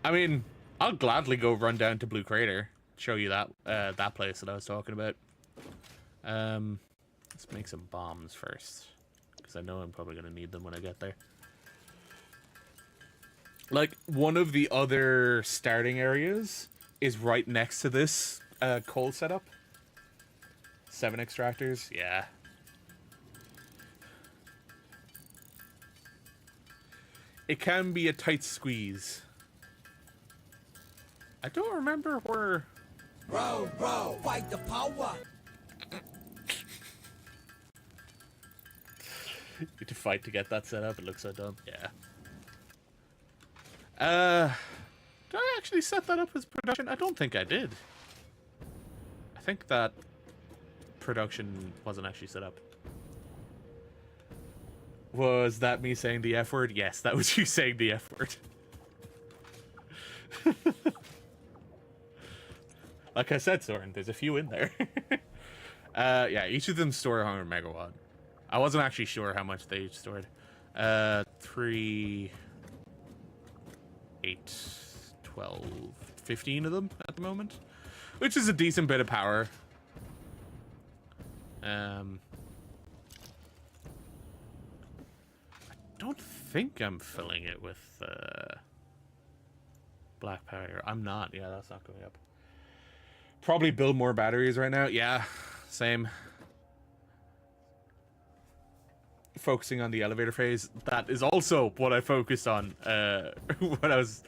I mean, I'll gladly go run down to Blue Crater, show you that that place that I was talking about. Let's make some bombs first, because I know I'm probably going to need them when I get there. Like, one of the other starting areas is right next to this coal setup. 7 extractors, yeah. It can be a tight squeeze. I don't remember where... Bro, fight the power! You need to fight to get that set up, it looks so dumb. Yeah. Did I actually set that up as production? I don't think I did. I think that production wasn't actually set up. Was that me saying the F word? Yes, that was you saying the F word. Like I said, Soren, there's a few in there. Yeah, each of them store 100 megawatt. I wasn't actually sure how much they each stored. 3, 8, 12, 15 of them at the moment, which is a decent bit of power. I don't think I'm filling it with black powder. I'm not. Yeah, that's not going up. Probably build more batteries right now. Yeah, same. Focusing on the elevator phase. That is also what I focused on when I was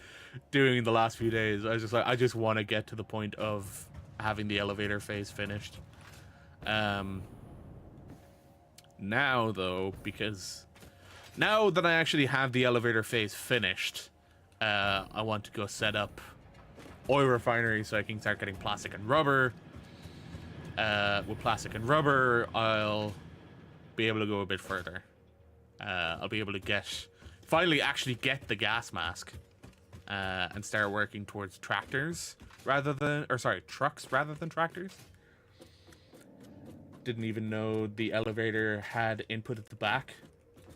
doing the last few days. I was just like, I just want to get to the point of having the elevator phase finished. Now, though, because now that I actually have the elevator phase finished, I want to go set up oil refinery so I can start getting plastic and rubber. With plastic and rubber, I'll be able to go a bit further. I'll be able to finally actually get the gas mask and start working towards tractors rather than, trucks rather than tractors. Didn't even know the elevator had input at the back.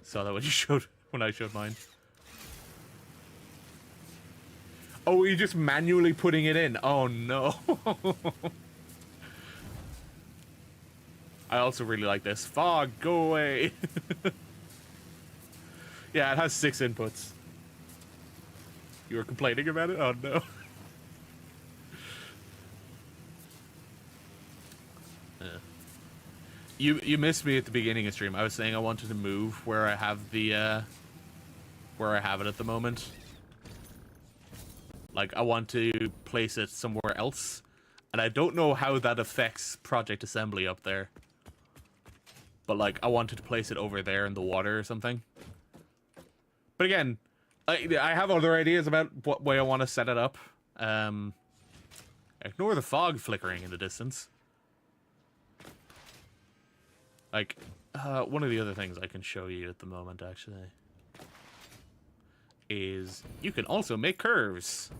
Saw that when I showed mine. Oh, you're just manually putting it in. Oh no. I also really like this. Fog, go away. Yeah, it has 6 inputs. You were complaining about it? Oh no. You missed me at the beginning of stream. I was saying I wanted to move where I have the where I have it at the moment. Like, I want to place it somewhere else, and I don't know how that affects project assembly up there. But like, I wanted to place it over there in the water or something. But again, I have other ideas about what way I want to set it up. Ignore the fog flickering in the distance. Like, one of the other things I can show you at the moment, actually, is you can also make curves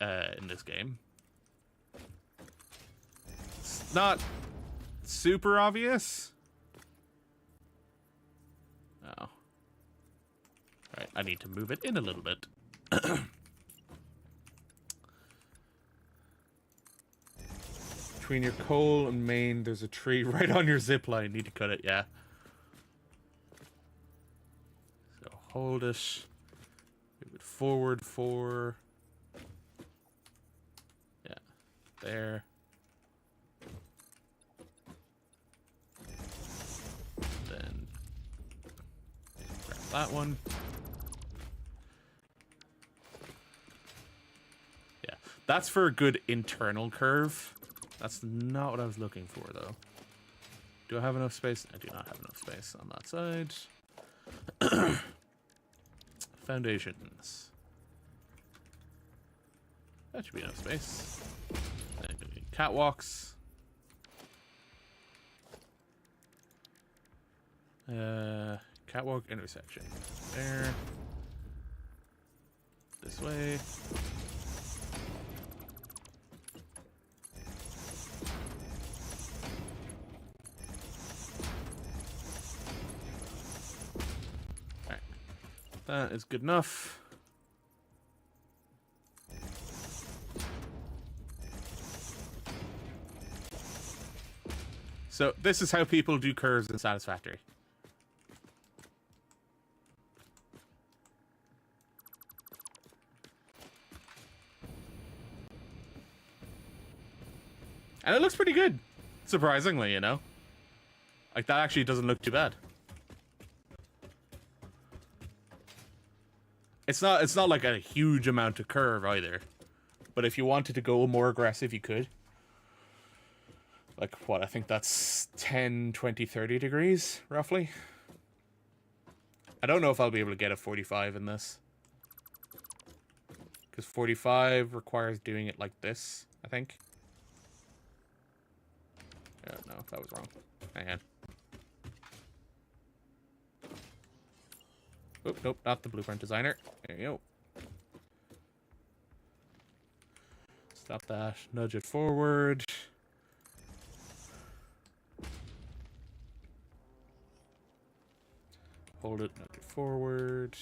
in this game. It's not super obvious. Oh. Right, I need to move it in a little bit. Between your coal and main, there's a tree right on your zip line. Need to cut it, yeah. So hold it. Move it forward 4. Yeah, there. Then grab that one. That's for a good internal curve. That's not what I was looking for, though. Do I have enough space? I do not have enough space on that side. Foundations. That should be enough space. Then we need catwalks. Catwalk intersection. There. This way. Alright. That is good enough. So this is how people do curves in Satisfactory. And it looks pretty good, surprisingly, you know? Like, that actually doesn't look too bad. It's not like a huge amount of curve either. But if you wanted to go more aggressive, you could. Like, what, I think that's 10, 20, 30 degrees, roughly. I don't know if I'll be able to get a 45 in this. Because 45 requires doing it like this, I think. No, that was wrong. Hang on. Oop, nope, not the blueprint designer. There you go. Stop that. Nudge it forward. Hold it, nudge it forward.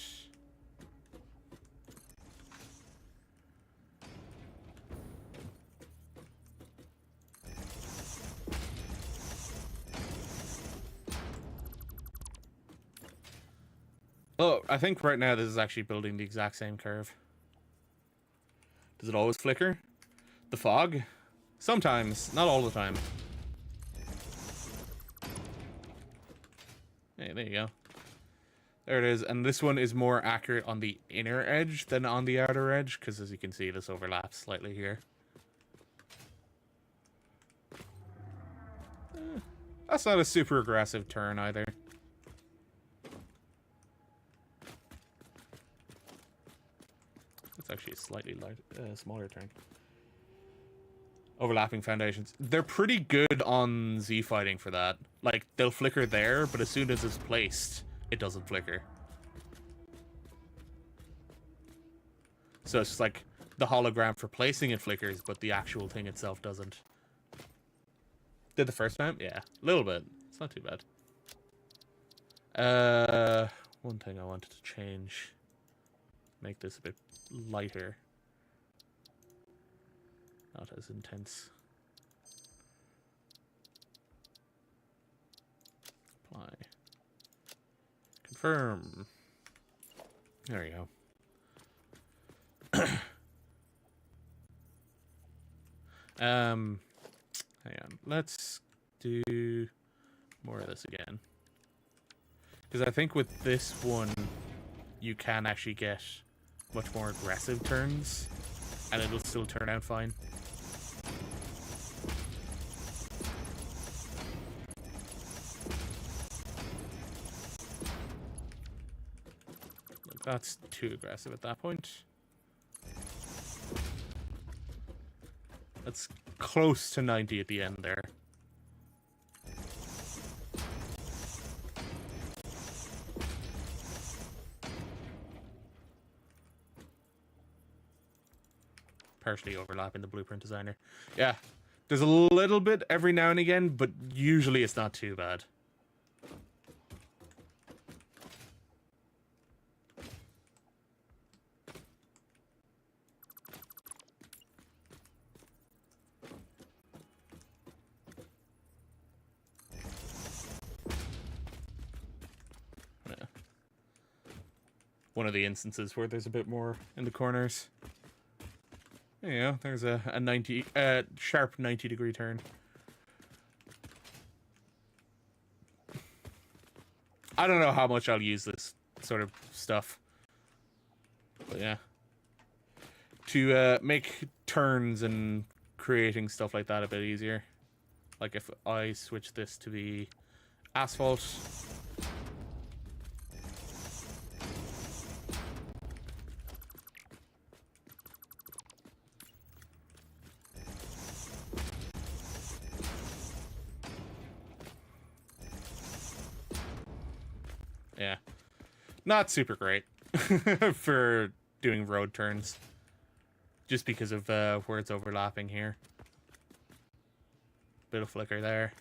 Oh, I think right now this is actually building the exact same curve. Does it always flicker? The fog? Sometimes, not all the time. Hey, there you go. There it is, and this one is more accurate on the inner edge than on the outer edge, because as you can see, this overlaps slightly here. That's not a super aggressive turn either. That's actually a slightly smaller turn. Overlapping foundations. They're pretty good on Z fighting for that. Like, they'll flicker there, but as soon as it's placed, it doesn't flicker. So it's just like the hologram for placing it flickers, but the actual thing itself doesn't. Did the first time? Yeah, a little bit. It's not too bad. One thing I wanted to change. Make this a bit lighter. Not as intense. Apply. Confirm. There you go. Hang on. Let's do more of this again. Because I think with this one, you can actually get much more aggressive turns, and it'll still turn out fine. Look, that's too aggressive at that point. That's close to 90 at the end there. Partially overlapping the blueprint designer. Yeah, there's a little bit every now and again, but usually it's not too bad. Yeah. One of the instances where there's a bit more in the corners. There you go. There's a sharp 90-degree turn. I don't know how much I'll use this sort of stuff, but yeah. to make turns and creating stuff like that a bit easier. Like if I switch this to be asphalt. Yeah. Not super great for doing road turns. Just because of where it's overlapping here. Bit of flicker there.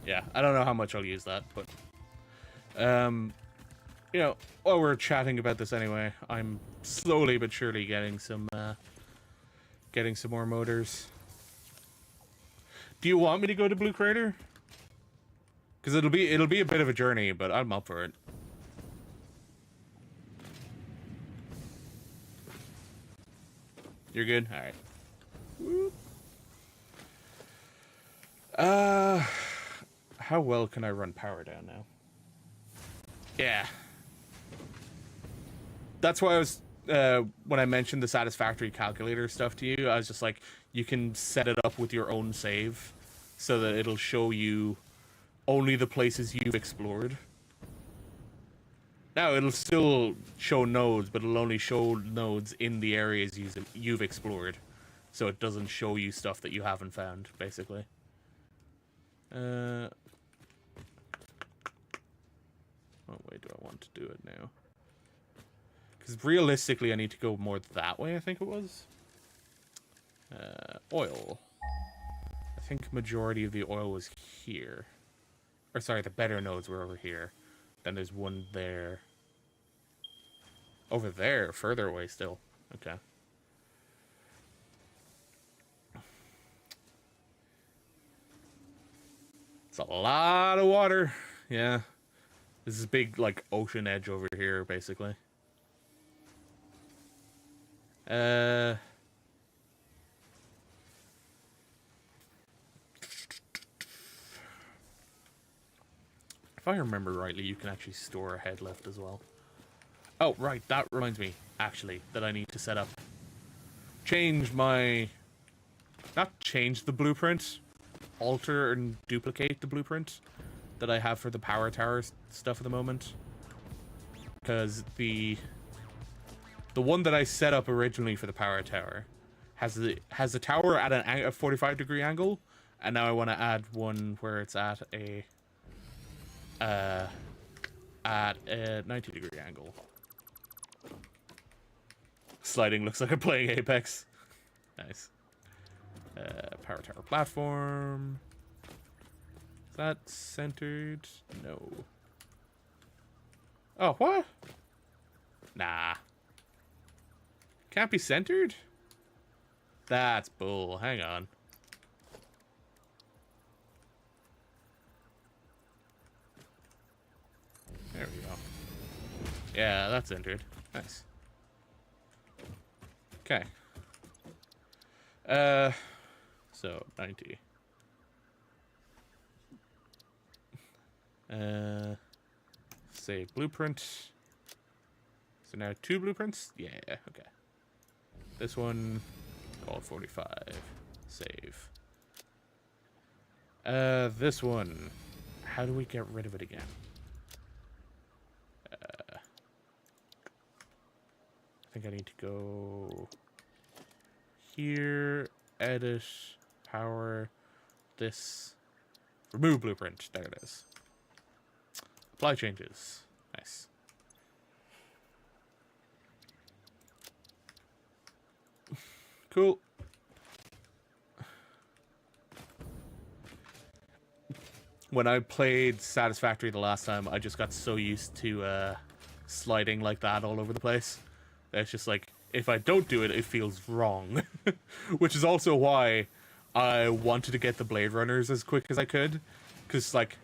Yeah, I don't know how much I'll use that, but you know, while we're chatting about this anyway, I'm slowly but surely getting some more motors. Do you want me to go to Blue Crater? Because it'll be a bit of a journey, but I'm up for it. You're good? Alright. How well can I run power down now? Yeah. That's why I was, when I mentioned the Satisfactory calculator stuff to you, I was just like, you can set it up with your own save so that it'll show you only the places you've explored. Now, it'll still show nodes, but it'll only show nodes in the areas you've explored. So it doesn't show you stuff that you haven't found, basically. What way do I want to do it now? Because realistically, I need to go more that way, I think it was. Oil. I think majority of the oil was here. Or sorry, the better nodes were over here. Then there's one there. Over there, further away still. Okay. It's a lot of water. Yeah. This is big, like, ocean edge over here, basically. If I remember rightly, you can actually store a head lift as well. Oh, right, that reminds me, actually, that I need to set up... Change my... Not change the blueprint. Alter and duplicate the blueprint that I have for the power tower stuff at the moment. Because the one that I set up originally for the power tower has the tower at a 45-degree angle, and now I want to add one where it's at a 90-degree angle. Sliding looks like I'm playing Apex. Nice. Power tower platform. Is that centered? No. Oh, what? Nah. Can't be centered? That's bull. Hang on. There we go. Yeah, that's centered. Nice. Okay. So 90. Save blueprint. So now 2 blueprints? Yeah, okay. This one called 45. Save. This one. How do we get rid of it again? I think I need to go here, edit, power, this, remove blueprint. There it is. Apply changes. Nice. Cool. When I played Satisfactory the last time, I just got so used to sliding like that all over the place. It's just like, if I don't do it, it feels wrong. Which is also why I wanted to get the Blade Runners as quick as I could. Because, like,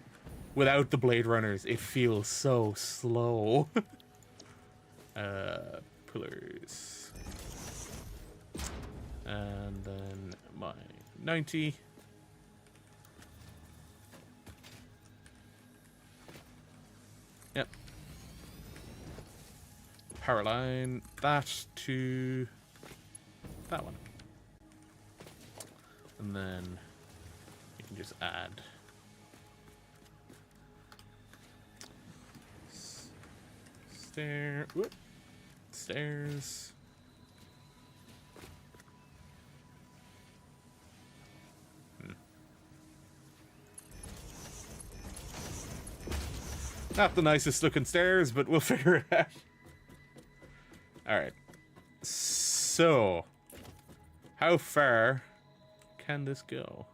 without the Blade Runners, it feels so slow. Pillars. And then my 90. Yep. Power line that to that one. And then you can just add stairs. Not the nicest looking stairs, but we'll figure it out. Alright. So, how far can this go?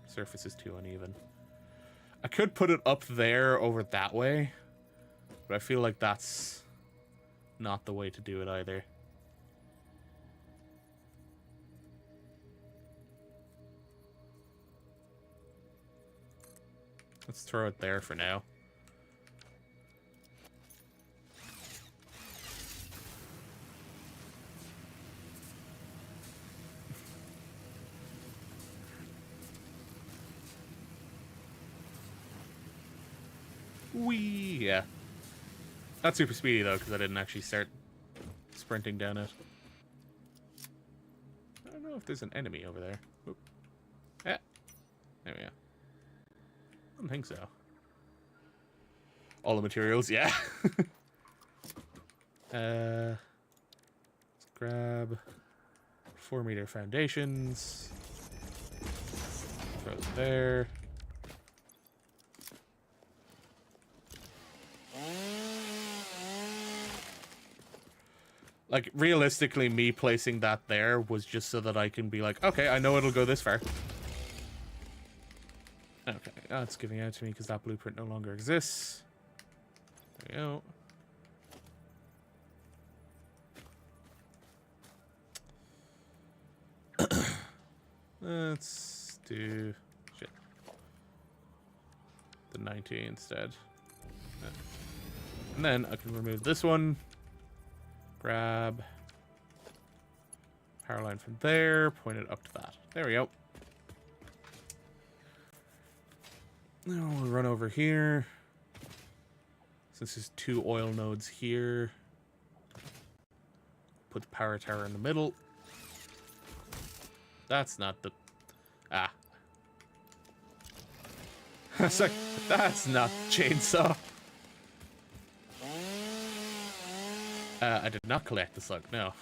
Surface is too uneven. I could put it up there over that way, but I feel like that's not the way to do it either. Let's throw it there for now. Whee! Yeah. Not super speedy though, because I didn't actually start sprinting down it. I don't know if there's an enemy over there. Oop. Yeah. There we go. I don't think so. All the materials, yeah. Let's grab 4-meter foundations. Throw it there. Like, realistically, me placing that there was just so that I can be like, okay, I know it'll go this far. Okay, that's giving out to me because that blueprint no longer exists. There we go. Let's do the 90 instead. And then I can remove this one. Grab power line from there, point it up to that. There we go. Now we'll run over here. Since there's 2 oil nodes here, put the power tower in the middle. That's not the... Ah. It's like, that's not chainsaw. I did not collect the slug, no.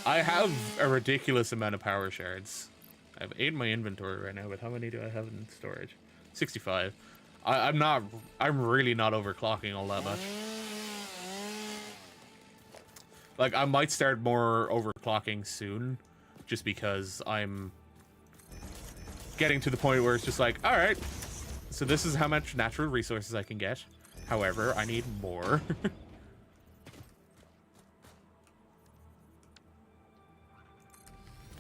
I have a ridiculous amount of power shards. I have 8 in my inventory right now, but how many do I have in storage? 65. I'm really not overclocking all that much. Like, I might start more overclocking soon, just because I'm getting to the point where it's just like, alright, so this is how much natural resources I can get. However, I need more.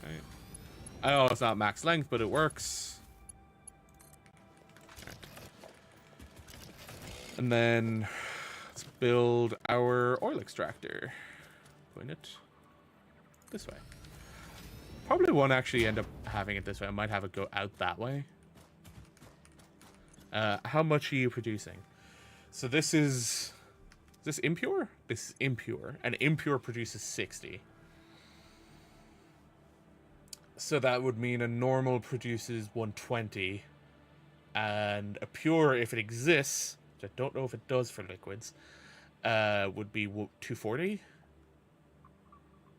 Okay. I know it's not max length, but it works. And then let's build our oil extractor. Point it this way. Probably won't actually end up having it this way. I might have it go out that way. How much are you producing? So this is this impure? This is impure. And impure produces 60. So that would mean a normal produces 120. And a pure, if it exists, I don't know if it does for liquids, would be 240.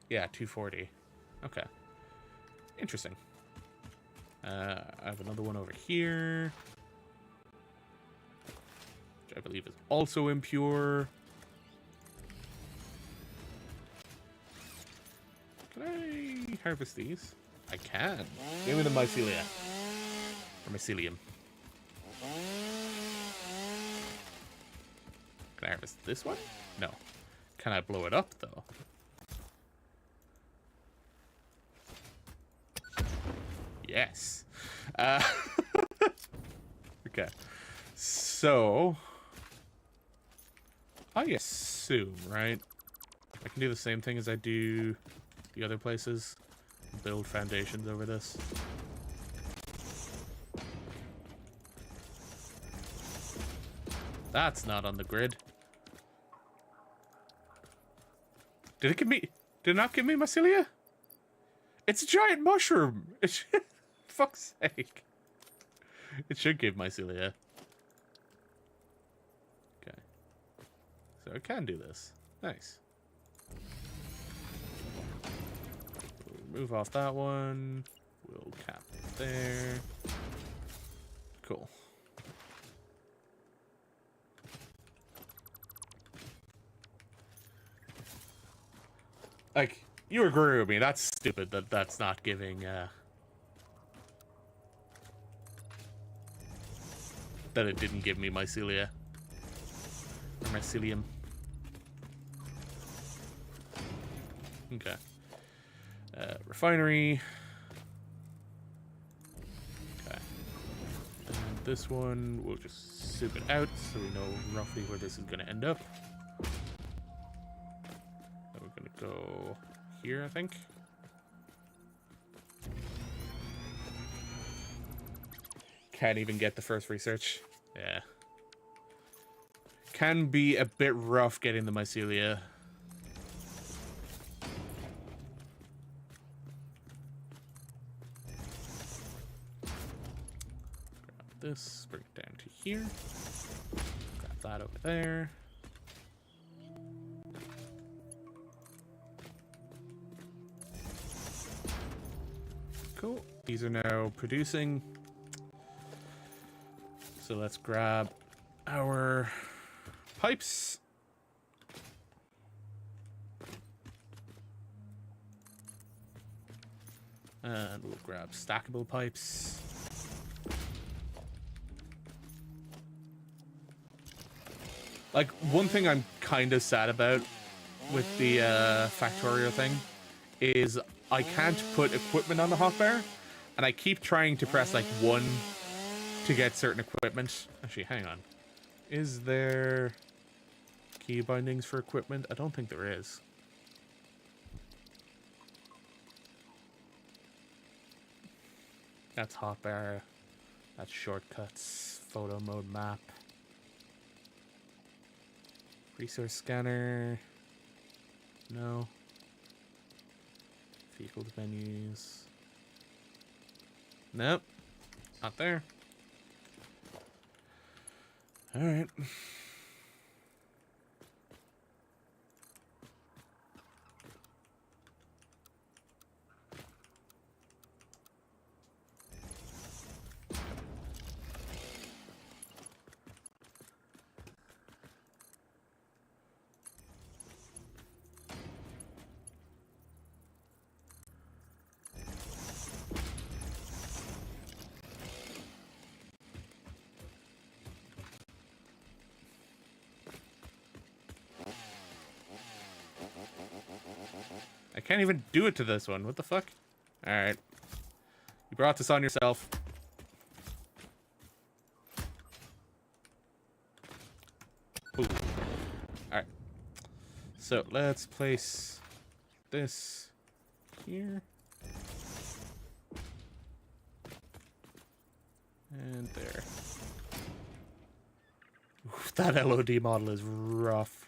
Yeah, 240. Okay. Interesting. I have another one over here, which I believe is also impure. Can I harvest these? I can. Give me the mycelia. Or mycelium. Can I harvest this one? No. Can I blow it up, though? Yes. Okay. So, I assume, right? I can do the same thing as I do the other places. Build foundations over this. That's not on the grid. Did it give me... Did it not give me mycelia? It's a giant mushroom! It should... Fuck's sake. It should give mycelia. Okay. So I can do this. Nice. We'll move off that one. We'll cap it there. Cool. Like, you agree with me. That's stupid that that's not giving, that it didn't give me mycelia. Or mycelium. Okay. Refinery. Okay. And this one, we'll just soup it out so we know roughly where this is going to end up. Go here, I think. Can't even get the first research. Yeah. Can be a bit rough getting the mycelia. Grab this, bring it down to here. Grab that over there. Cool. These are now producing. So let's grab our pipes. And we'll grab stackable pipes. Like, one thing I'm kind of sad about with the Factorio thing is I can't put equipment on the hotbar, and I keep trying to press like 1 to get certain equipment. Actually, hang on. Is there key bindings for equipment? I don't think there is. That's hotbar. That's shortcuts. Photo mode map. Resource scanner. No. Vehicles menus. Nope. Not there. Alright. I can't even do it to this one. What the fuck? Alright. You brought this on yourself. Ooh. Alright. So, let's place this here. And there. Oof, that LOD model is rough.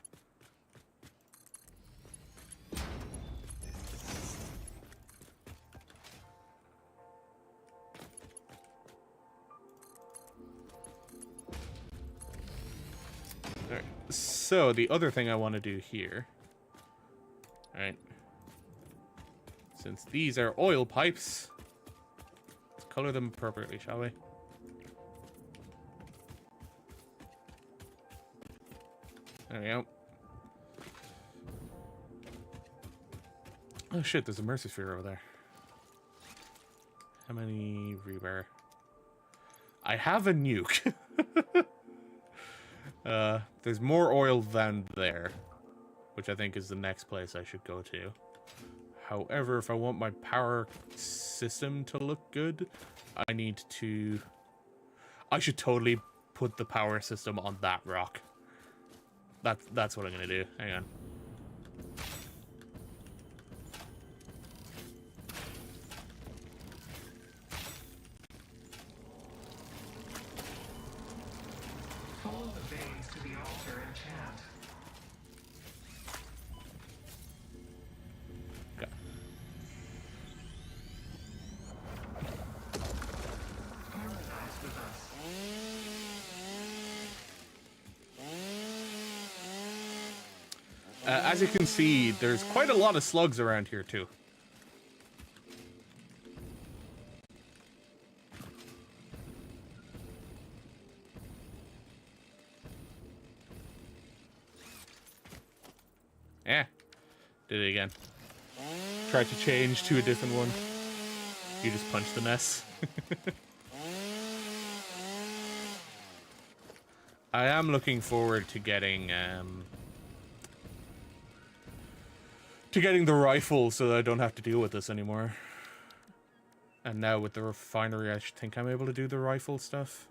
So, the other thing I want to do here, right, since these are oil pipes, let's color them appropriately, shall we? There we go. Oh shit, there's a mercy sphere over there. How many rebar? I have a nuke. There's more oil than there, which I think is the next place I should go to. However, if I want my power system to look good, I need to I should totally put the power system on that rock. That's what I'm gonna do. Hang on. Follow the veins to the altar and chant. Okay. Harmonize with us. As you can see, there's quite a lot of slugs around here too. Did it again. Tried to change to a different one. You just punched the mess. I am looking forward to getting the rifle so that I don't have to deal with this anymore. And now with the refinery, I think I'm able to do the rifle stuff.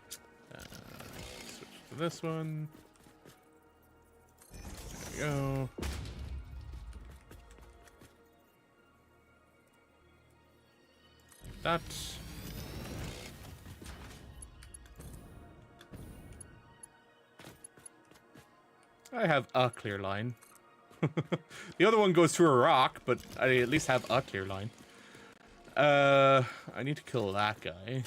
Switch to this one. There we go. That. I have a clear line. The other one goes through a rock, but I at least have a clear line. I need to kill that guy.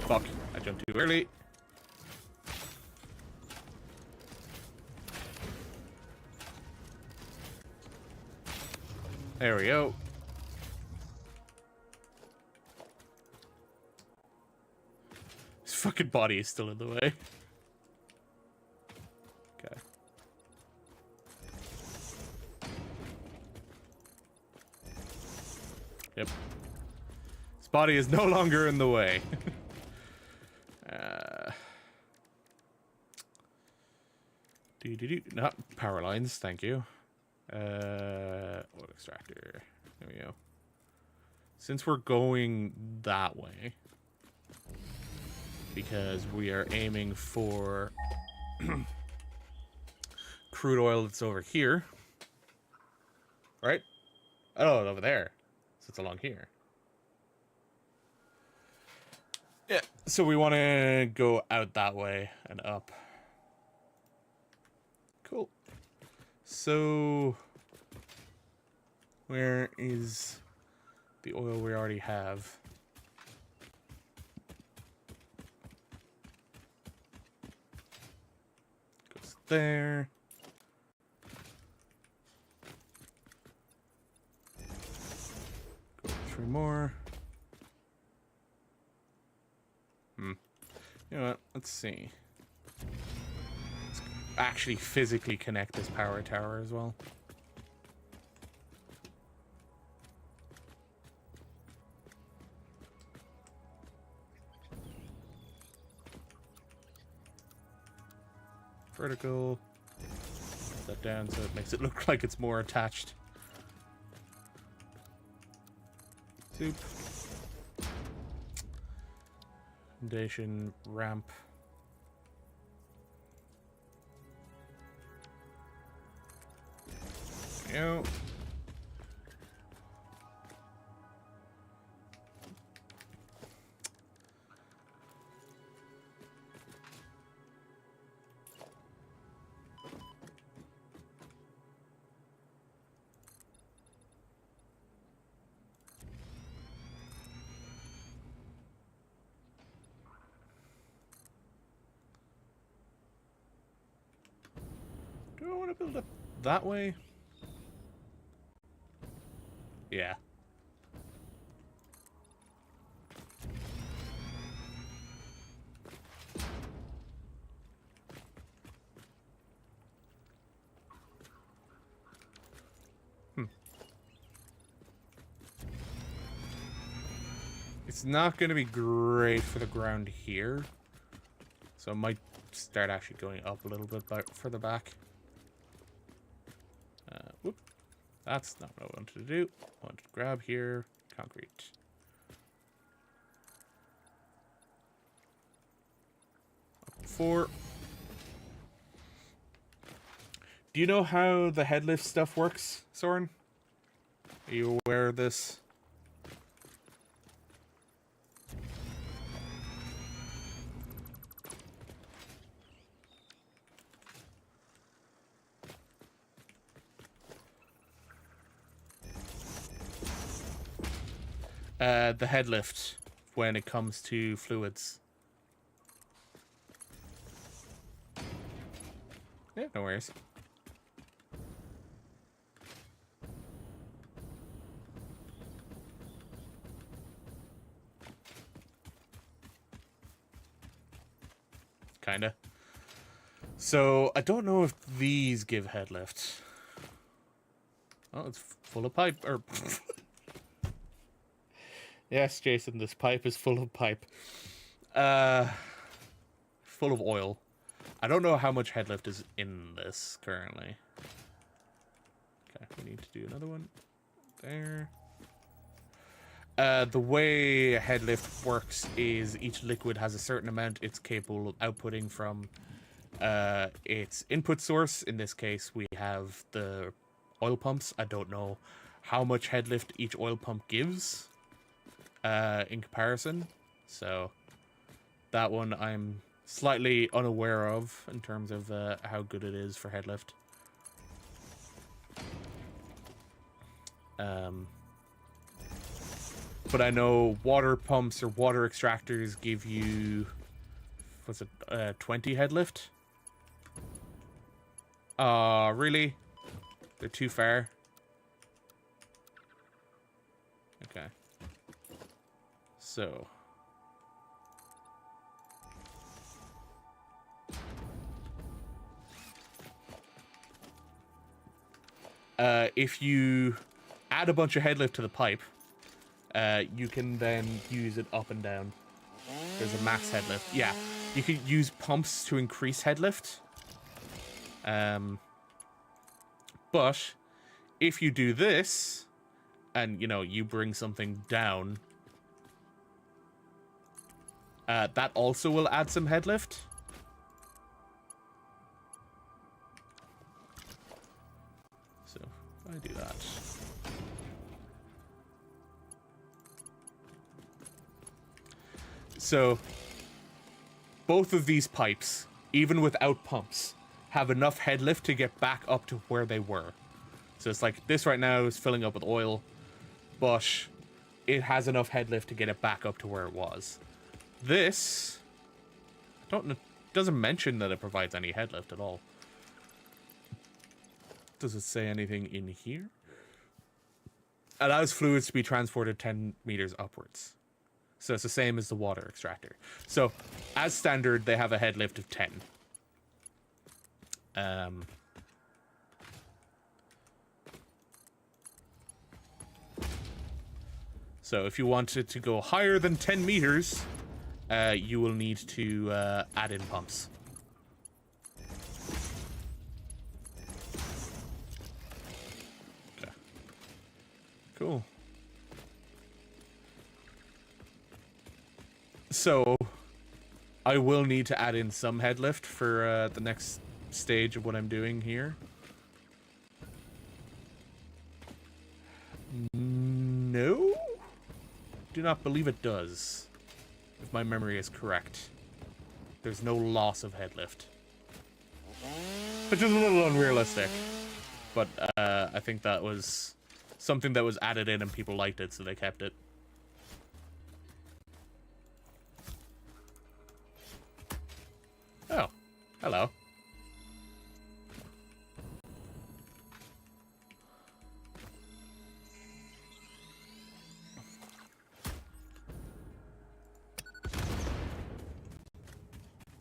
Fuck, I jumped too early. There we go. His fucking body is still in the way. Okay. Yep. His body is no longer in the way. Not power lines, thank you. Oil extractor. There we go. Since we're going that way, because we are aiming for crude oil that's over here, right? Oh, over there. So it's along here. Yeah. So we want to go out that way and up. Cool. So, where is the oil we already have? Goes there. Go 3 more. You know what? Let's see. Actually physically connect this power tower as well. Vertical. Put that down so it makes it look like it's more attached. Soup. Foundation ramp. Go. Do I want to build it that way? Yeah. It's not going to be great for the ground here. So I might start actually going up a little bit further back. Whoop. That's not what I wanted to do. I wanted to grab here. Concrete. Up 4. Do you know how the headlift stuff works, Soren? Are you aware of this? The headlift when it comes to fluids. Yeah, no worries. Kinda. So, I don't know if these give headlift. Oh, it's full of pipe, or... Yes, Jason, this pipe is full of pipe. Full of oil. I don't know how much headlift is in this currently. Okay, we need to do another one. There. The way headlift works is each liquid has a certain amount it's capable of outputting from its input source. In this case, we have the oil pumps. I don't know how much headlift each oil pump gives in comparison. So that one I'm slightly unaware of in terms of how good it is for headlift. But I know water pumps or water extractors give you, what's it, 20 headlift? Really? They're too far? Okay. So. If you add a bunch of headlift to the pipe, you can then use it up and down. There's a max headlift. Yeah, you can use pumps to increase headlift. But if you do this, and you know you bring something down, that also will add some headlift. So if I do that. So, both of these pipes, even without pumps, have enough headlift to get back up to where they were. So it's like, this right now is filling up with oil, but it has enough headlift to get it back up to where it was. This, doesn't mention that it provides any headlift at all. Does it say anything in here? Allows fluids to be transported 10 meters upwards. So it's the same as the water extractor. So, as standard, they have a headlift of 10. So if you wanted to go higher than 10 meters, you will need to add in pumps. Okay. Cool. So, I will need to add in some headlift for the next stage of what I'm doing here. No? Do not believe it does. If my memory is correct. There's no loss of headlift. Which is a little unrealistic. But I think that was something that was added in and people liked it, so they kept it. Oh, hello.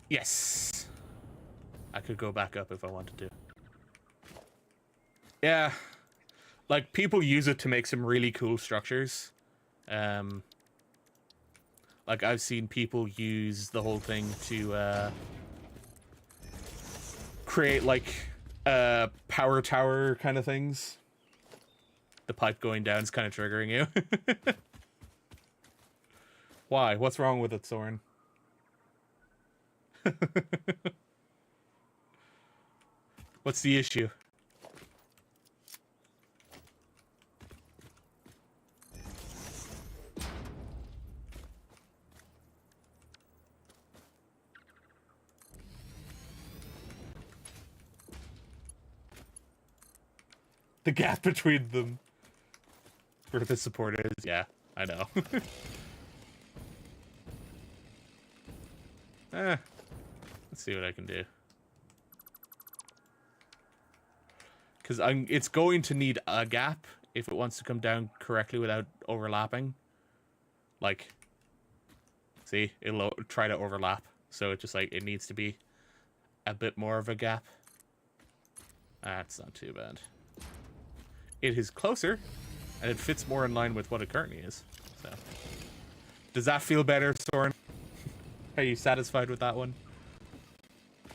Yes. I could go back up if I wanted to. Yeah. Like, people use it to make some really cool structures. Like, I've seen people use the whole thing to create, like, power tower kind of things. The pipe going down is kind of triggering you. Why? What's wrong with it, Soren? What's the issue? The gap between them. Where the support is. Yeah, I know. Let's see what I can do. Because it's going to need a gap if it wants to come down correctly without overlapping. Like, see, it'll try to overlap. So it just, like, it needs to be a bit more of a gap. That's not too bad. It is closer, and it fits more in line with what it currently is. So, does that feel better, Soren? Are you satisfied with that one?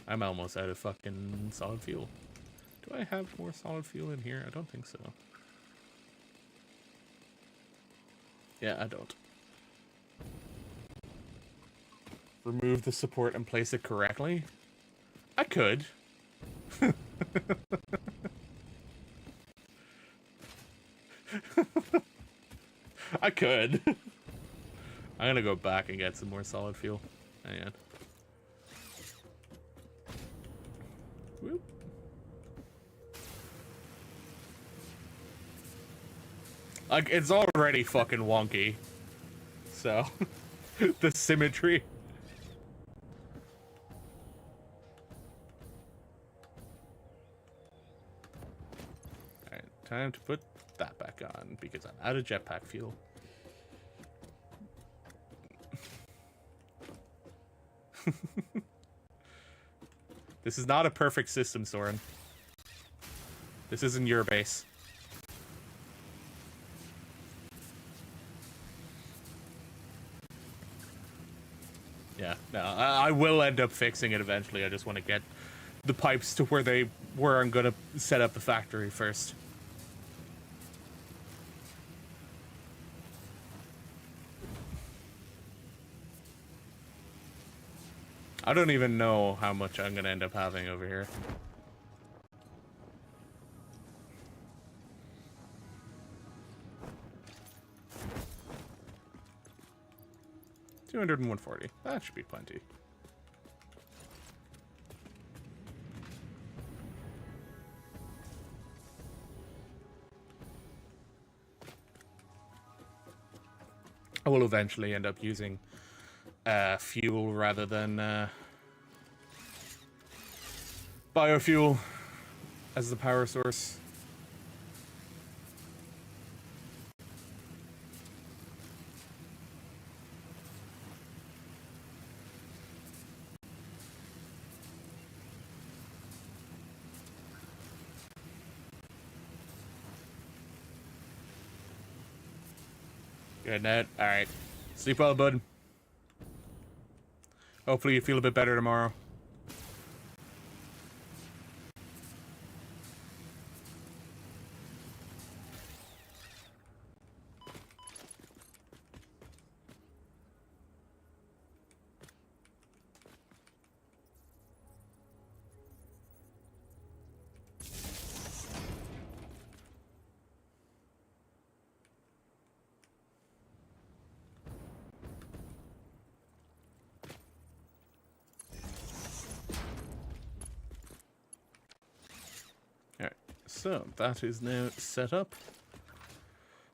I'm almost out of fucking solid fuel. Do I have more solid fuel in here? I don't think so. Yeah, I don't. Remove the support and place it correctly? I could. I could. I'm gonna go back and get some more solid fuel. Hang on. Whoop. Like, it's already fucking wonky. So, the symmetry. Alright, time to put that back on because I'm out of jetpack fuel. This is not a perfect system, Soren. This isn't your base. Yeah, no, I will end up fixing it eventually. I just want to get the pipes to where I'm gonna set up the factory first. I don't even know how much I'm gonna end up having over here. $200 and $140. That should be plenty. I will eventually end up using fuel rather than biofuel as the power source. Good night. Alright. Sleep well, bud. Hopefully you feel a bit better tomorrow. So, that is now set up.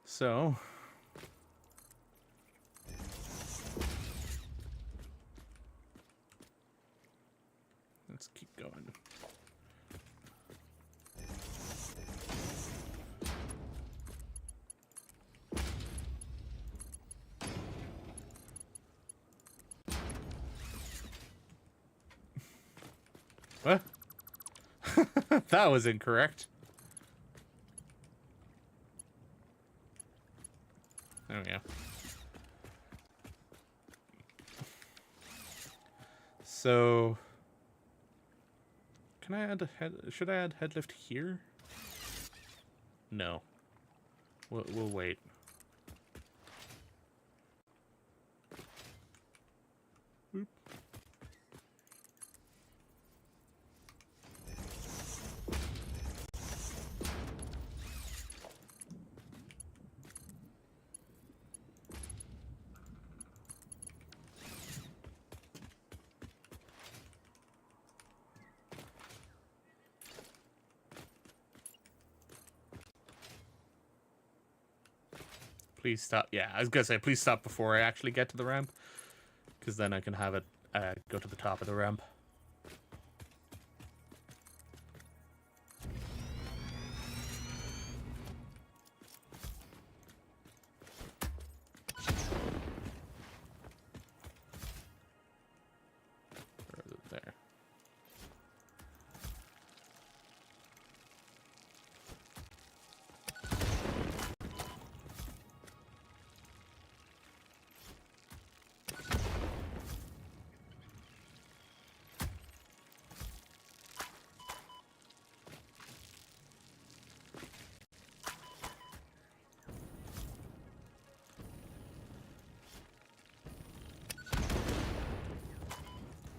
So, let's keep going. What? That was incorrect. There we go. So, can I add a head? Should I add head lift here? No. We'll wait. Oop. Please stop. Yeah, I was gonna say, please stop before I actually get to the ramp, because then I can have it go to the top of the ramp. Where is it? There.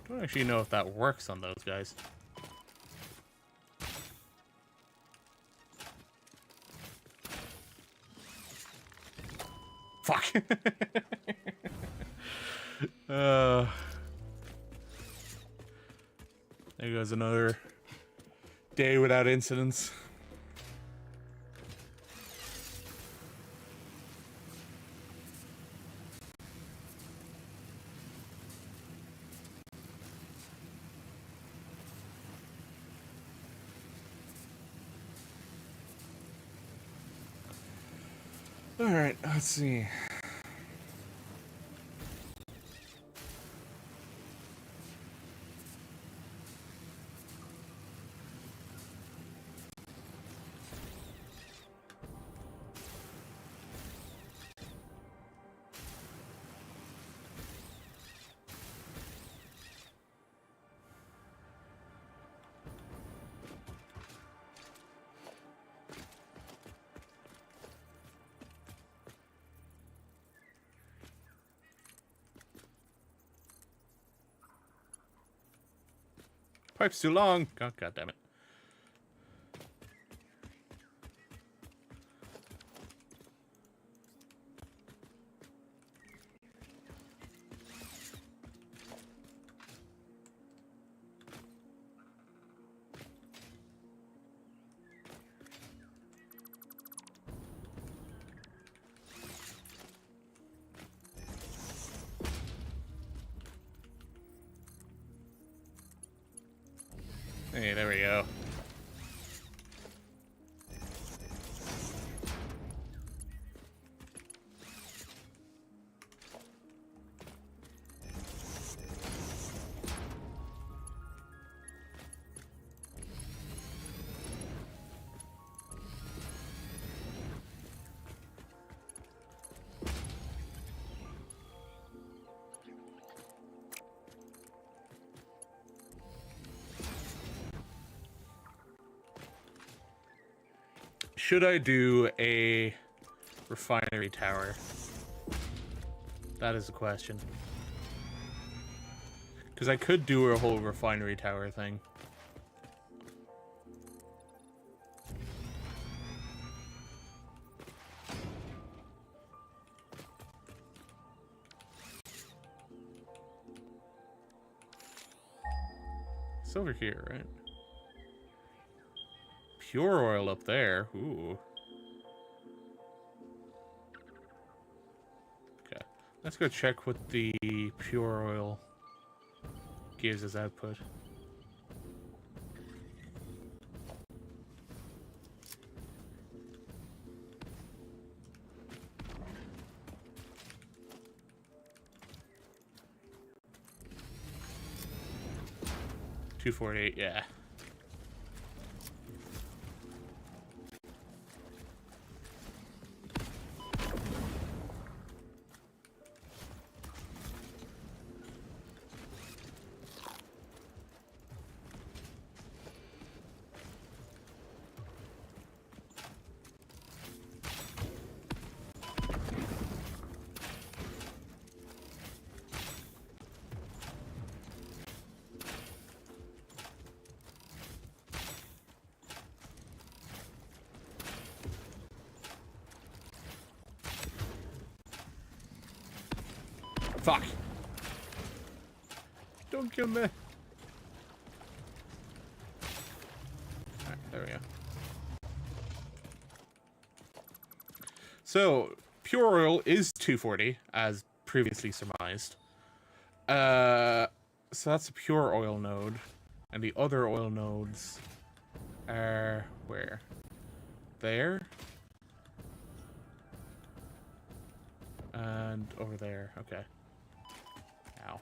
I don't actually know if that works on those guys. Fuck. There goes another day without incidents. All right, let's see. Pipe's too long. God damn it. Hey, there we go. Should I do a refinery tower? That is the question. Because I could do a whole refinery tower thing. It's over here, right? Pure oil up there. Ooh. Okay. Let's go check what the pure oil gives as output. $248, yeah. Fuck. Don't kill me. Alright, there we go. So, pure oil is 240, as previously surmised. So that's a pure oil node. And the other oil nodes are where? There. And over there. Okay. Ow.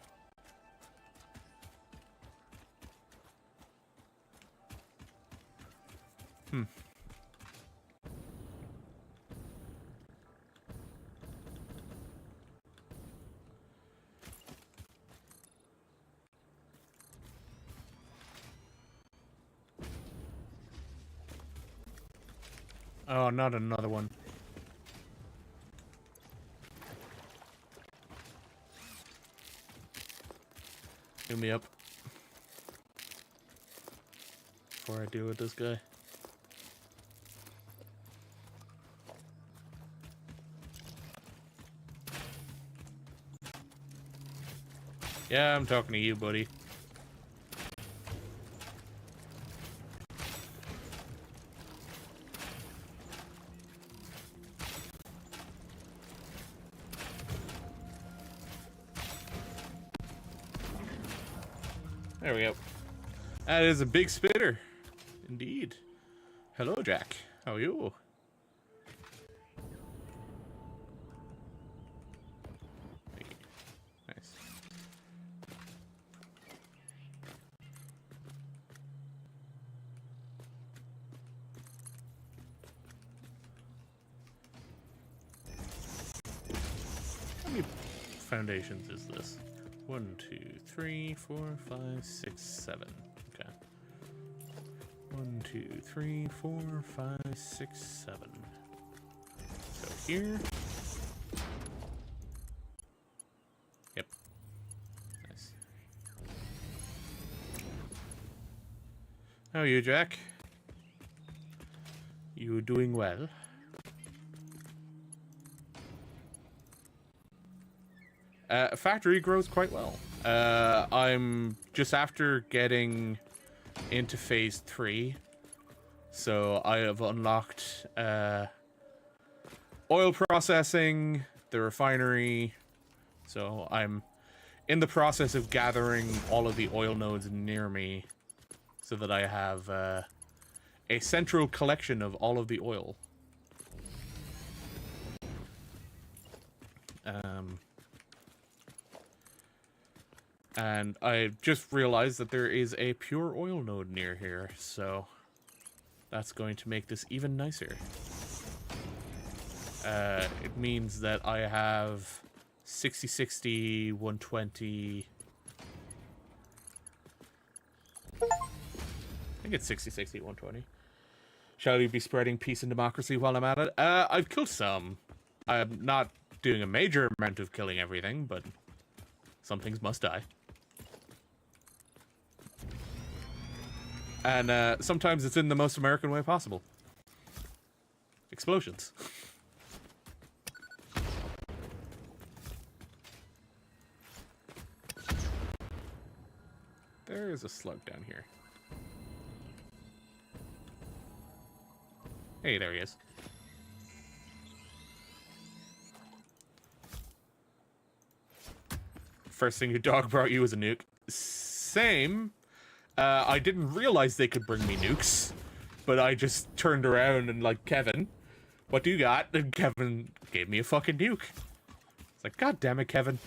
Oh, not another one. Heal me up. Before I deal with this guy. Yeah, I'm talking to you, buddy. There we go. That is a big spitter. Indeed. Hello, Jack. How are you? Nice. How many foundations is this? 1, 2, 3, 4, 5, 6, 7. Okay. 1, 2, 3, 4, 5, 6, 7. So here. Yep. Nice. How are you, Jack? You doing well? Factory grows quite well. I'm just after getting into phase 3, so I have unlocked oil processing, the refinery, so I'm in the process of gathering all of the oil nodes near me so that I have a central collection of all of the oil. And I just realized that there is a pure oil node near here, so that's going to make this even nicer. It means that I have 60, 60, 120... I think it's 60, 60, 120. Shall we be spreading peace and democracy while I'm at it? I've killed some. I'm not doing a major amount of killing everything, but some things must die. And sometimes it's in the most American way possible. Explosions. There is a slug down here. Hey, there he is. First thing your dog brought you was a nuke. Same. I didn't realize they could bring me nukes, but I just turned around and like, Kevin, what do you got? And Kevin gave me a fucking nuke. It's like, God damn it, Kevin.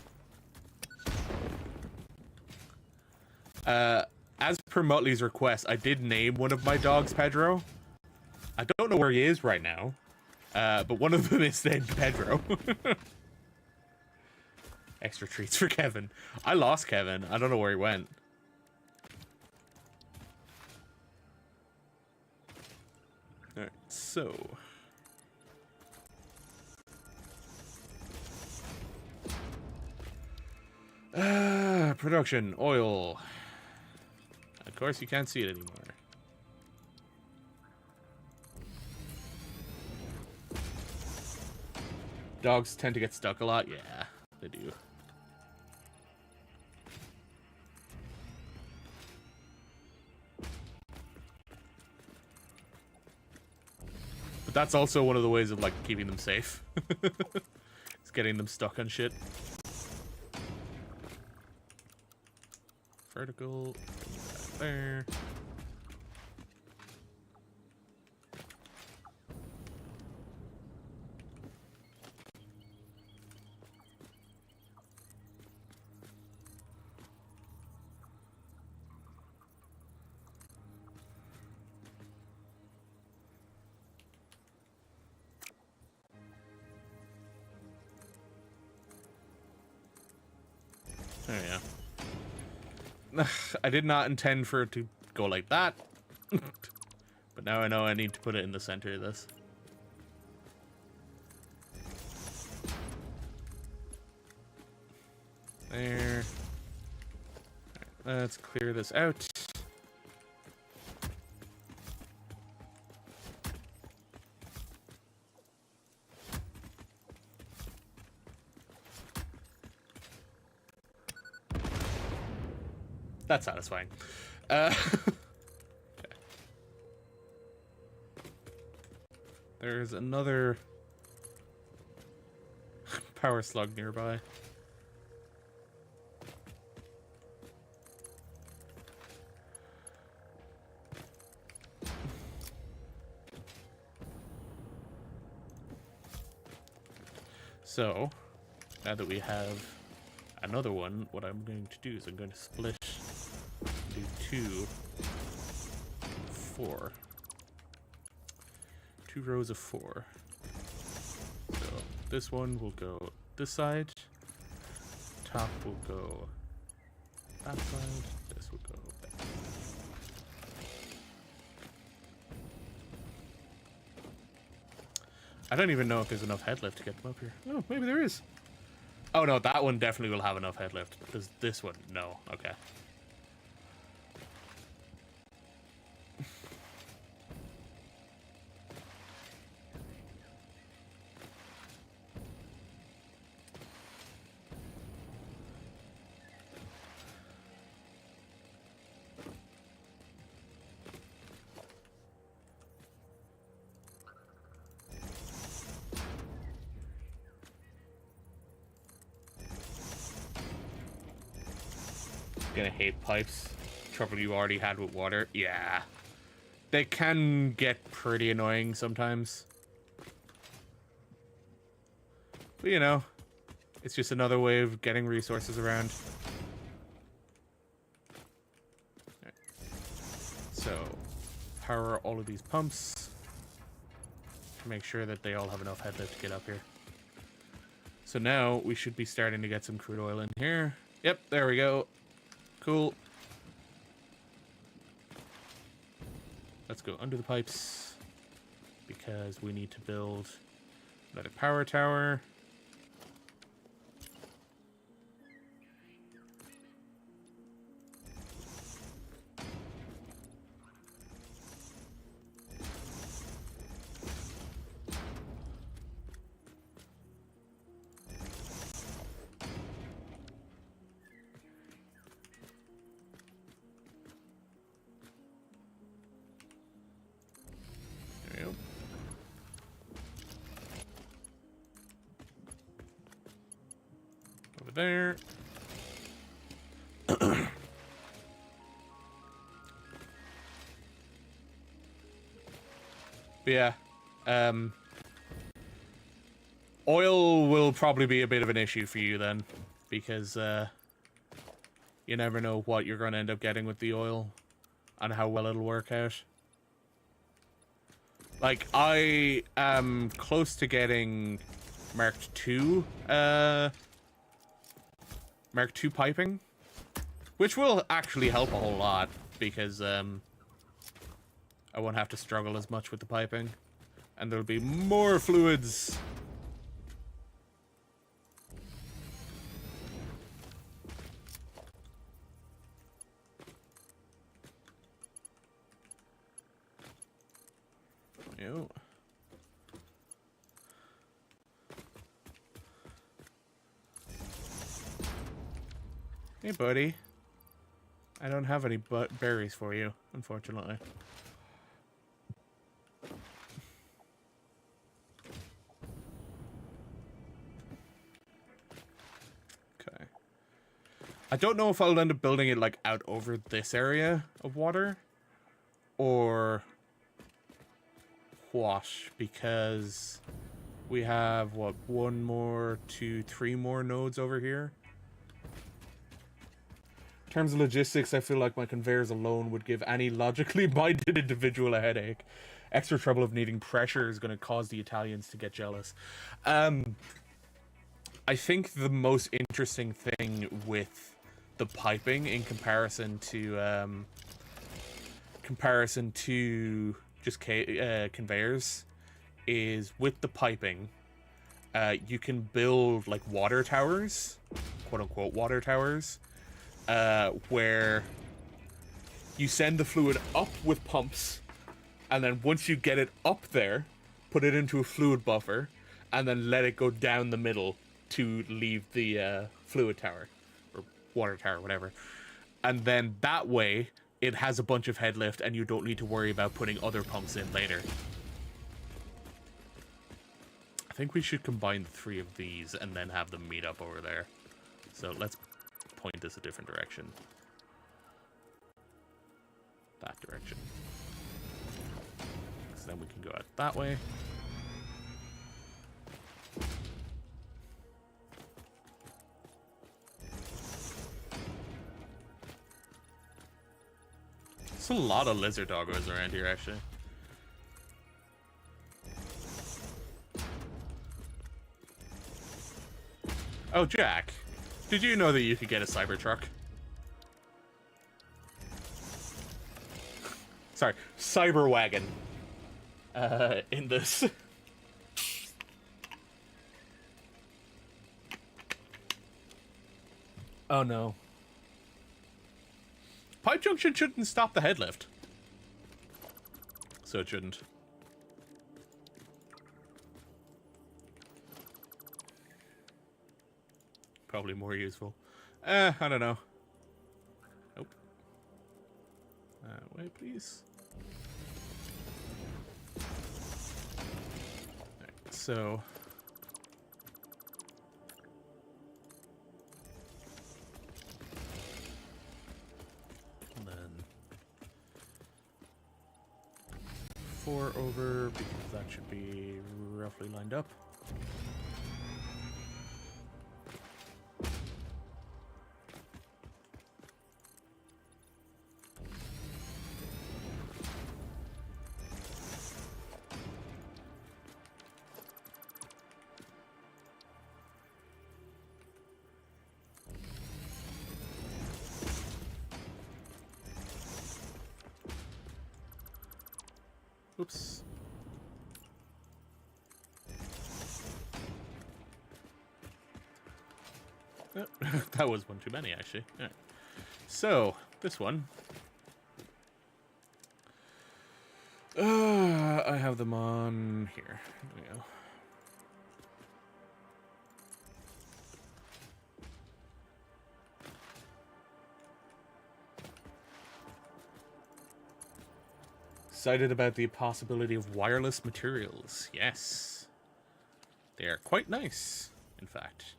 As per Muttley's request, I did name one of my dogs Pedro. I don't know where he is right now, but one of them is named Pedro. Extra treats for Kevin. I lost Kevin. I don't know where he went. Alright, so... production, oil. Of course you can't see it anymore. Dogs tend to get stuck a lot? Yeah, they do. That's also one of the ways of like keeping them safe. It's getting them stuck on shit. Vertical. There. There we go. I did not intend for it to go like that. But now I know I need to put it in the center of this. There. Right, let's clear this out. That's satisfying. Okay. There's another power slug nearby. So, now that we have another one, what I'm going to do is I'm going to split, do 2, 4. 2 rows of 4. So this one will go this side, top will go that side, this will go there. I don't even know if there's enough head lift to get them up here. Oh, maybe there is. Oh no, that one definitely will have enough head lift. Does this one? No. Okay. Gonna hate pipes. Trouble you already had with water. Yeah. They can get pretty annoying sometimes. But you know, it's just another way of getting resources around. Right. So, power all of these pumps. Make sure that they all have enough head lift to get up here. So now we should be starting to get some crude oil in here. Yep, there we go. Cool. Let's go under the pipes because we need to build another power tower. There. But yeah, oil will probably be a bit of an issue for you then, because you never know what you're going to end up getting with the oil and how well it'll work out. Like, I am close to getting Mark II piping, which will actually help a whole lot because I won't have to struggle as much with the piping, and there'll be more fluids. Ew. Hey, buddy. I don't have any berries for you, unfortunately. I don't know if I'll end up building it like out over this area of water or what, because we have what, 1 more, 2, 3 more nodes over here. In terms of logistics, I feel like my conveyors alone would give any logically minded individual a headache. Extra trouble of needing pressure is going to cause the Italians to get jealous. I think the most interesting thing with the piping in comparison to just conveyors is with the piping, you can build like water towers, quote unquote water towers, where you send the fluid up with pumps, and then once you get it up there, put it into a fluid buffer, and then let it go down the middle to leave the fluid tower or water tower, whatever. And then that way it has a bunch of head lift and you don't need to worry about putting other pumps in later. I think we should combine the 3 of these and then have them meet up over there. So let's point this a different direction. That direction. So then we can go out that way. There's a lot of lizard doggos around here, actually. Oh, Jack. Did you know that you could get a Cybertruck? Sorry, Cyberwagon. In this. Oh no. Pipe junction shouldn't stop the head lift. So it shouldn't. Probably more useful. I don't know. Nope. Wait, please. Alright, so... and then... 4 over, because that should be roughly lined up. Oops. Oh, that was one too many, actually. All right. So, this one. I have them on here. There we go. Excited about the possibility of wireless materials. Yes. They are quite nice, in fact.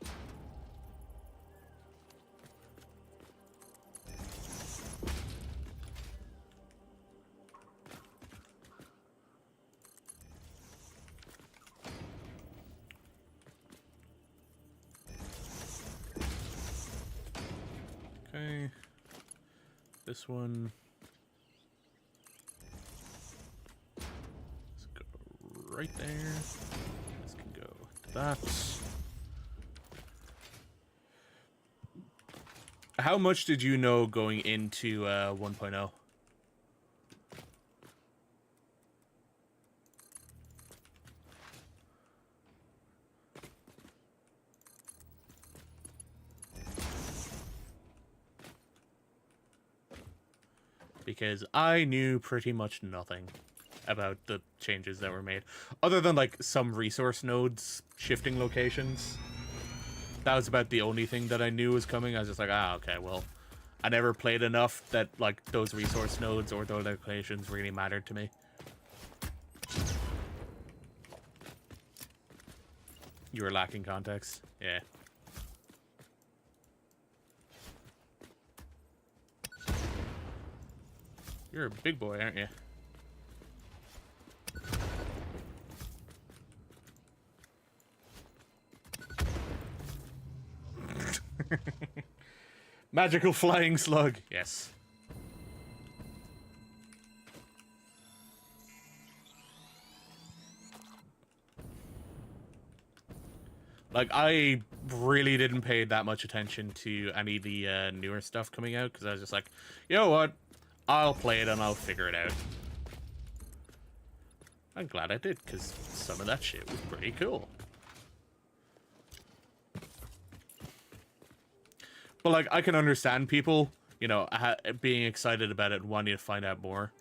Okay. This one. Right there. This can go to that. How much did you know going into 1.0? Because I knew pretty much nothing about the changes that were made, other than like some resource nodes shifting locations. That was about the only thing that I knew was coming. I was just like, ah, okay, well, I never played enough that like those resource nodes or those locations really mattered to me. You were lacking context. Yeah. You're a big boy, aren't you? Magical flying slug. Yes. Like, I really didn't pay that much attention to any of the newer stuff coming out, because I was just like, you know what? I'll play it and I'll figure it out. I'm glad I did, because some of that shit was pretty cool. But, like, I can understand people, you know, being excited about it and wanting to find out more.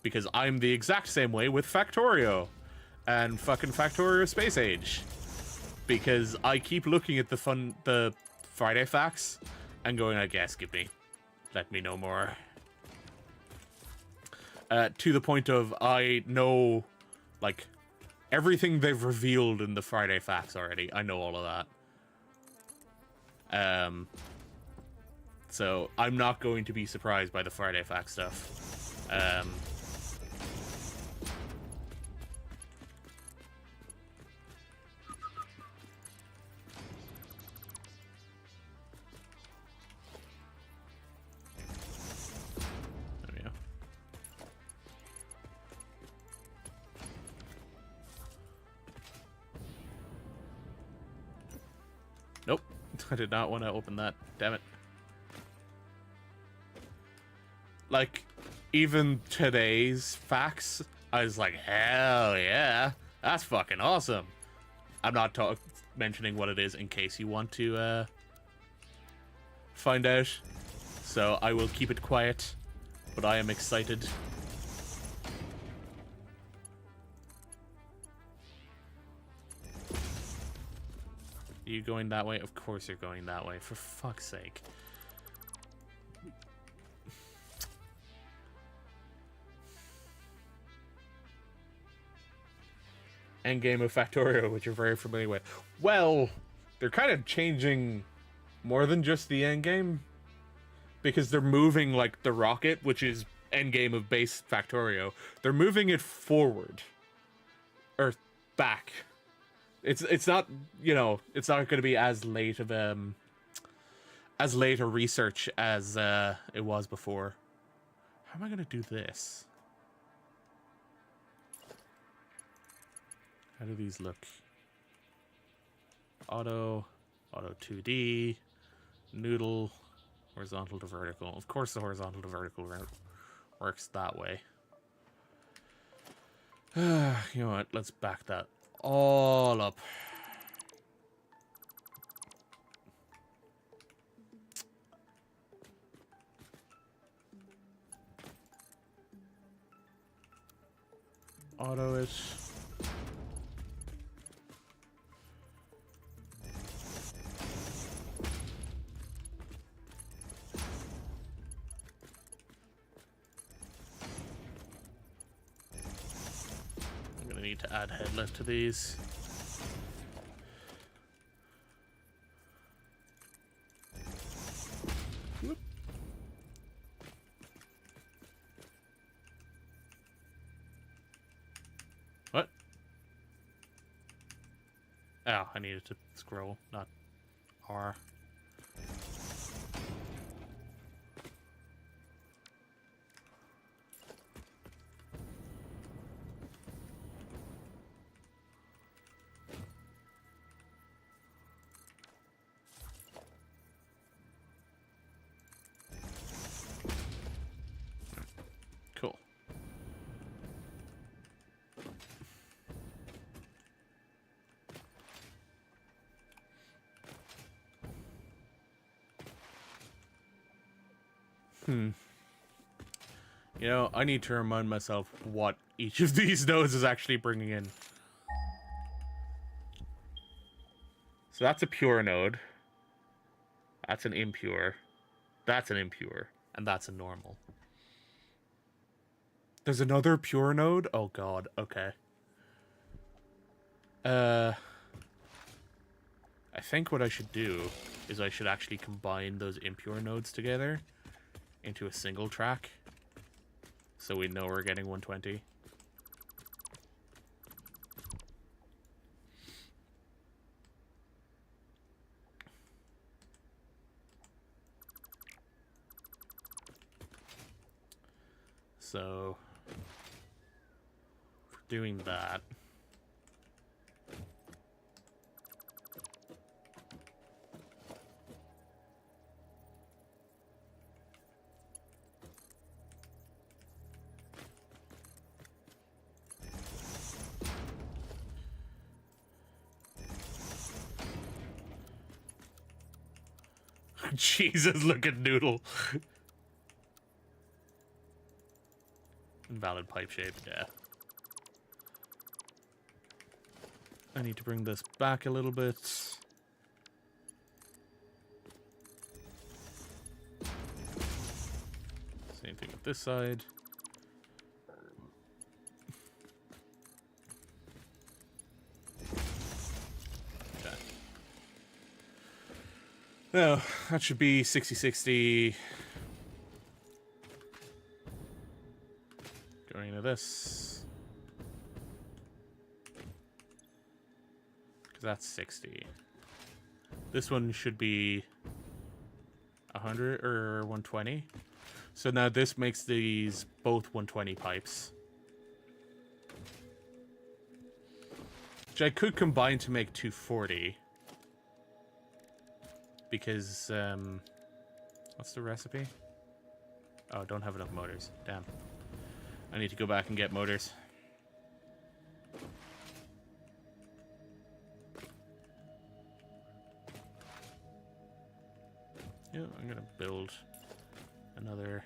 Because I'm the exact same way with Factorio. And fucking Factorio Space Age. Because I keep looking at the Friday facts and going, I guess, let me know more. To the point of, I know, like, everything they've revealed in the Friday facts already. I know all of that. So I'm not going to be surprised by the Friday fact stuff. There we go. Nope. I did not want to open that. Damn it. Like, even today's facts, I was like, hell yeah, that's fucking awesome. I'm not mentioning what it is in case you want to find out. So I will keep it quiet, but I am excited. Are you going that way? Of course you're going that way, for fuck's sake. Endgame of Factorio, which you're very familiar with. Well, they're kind of changing more than just the endgame, because they're moving, like, the rocket, which is endgame of base Factorio. They're moving it forward. Or back. It's not, you know, it's not going to be as late of a research as it was before. How am I going to do this? How do these look? Auto 2D, noodle, horizontal to vertical. Of course the horizontal to vertical works that way. You know what? Let's back that all up. Auto it. Need to add headlift to these. Whoop. What? Oh, I needed to scroll, not R. Cool. You know, I need to remind myself what each of these nodes is actually bringing in. So that's a pure node. That's an impure. That's an impure. And that's a normal. There's another pure node? Oh god, okay. I think what I should do is I should actually combine those impure nodes together into a single track. So we know we're getting 120. So, for doing that, Jesus, look at Noodle. Invalid pipe shape, yeah. I need to bring this back a little bit. Same thing with this side. Okay. Now, that should be 60-60. Going into this. Because that's 60. This one should be 100 or 120. So now this makes these both 120 pipes. Which I could combine to make 240. Because, what's the recipe? Oh, don't have enough motors. Damn. I need to go back and get motors. Yeah, I'm gonna build another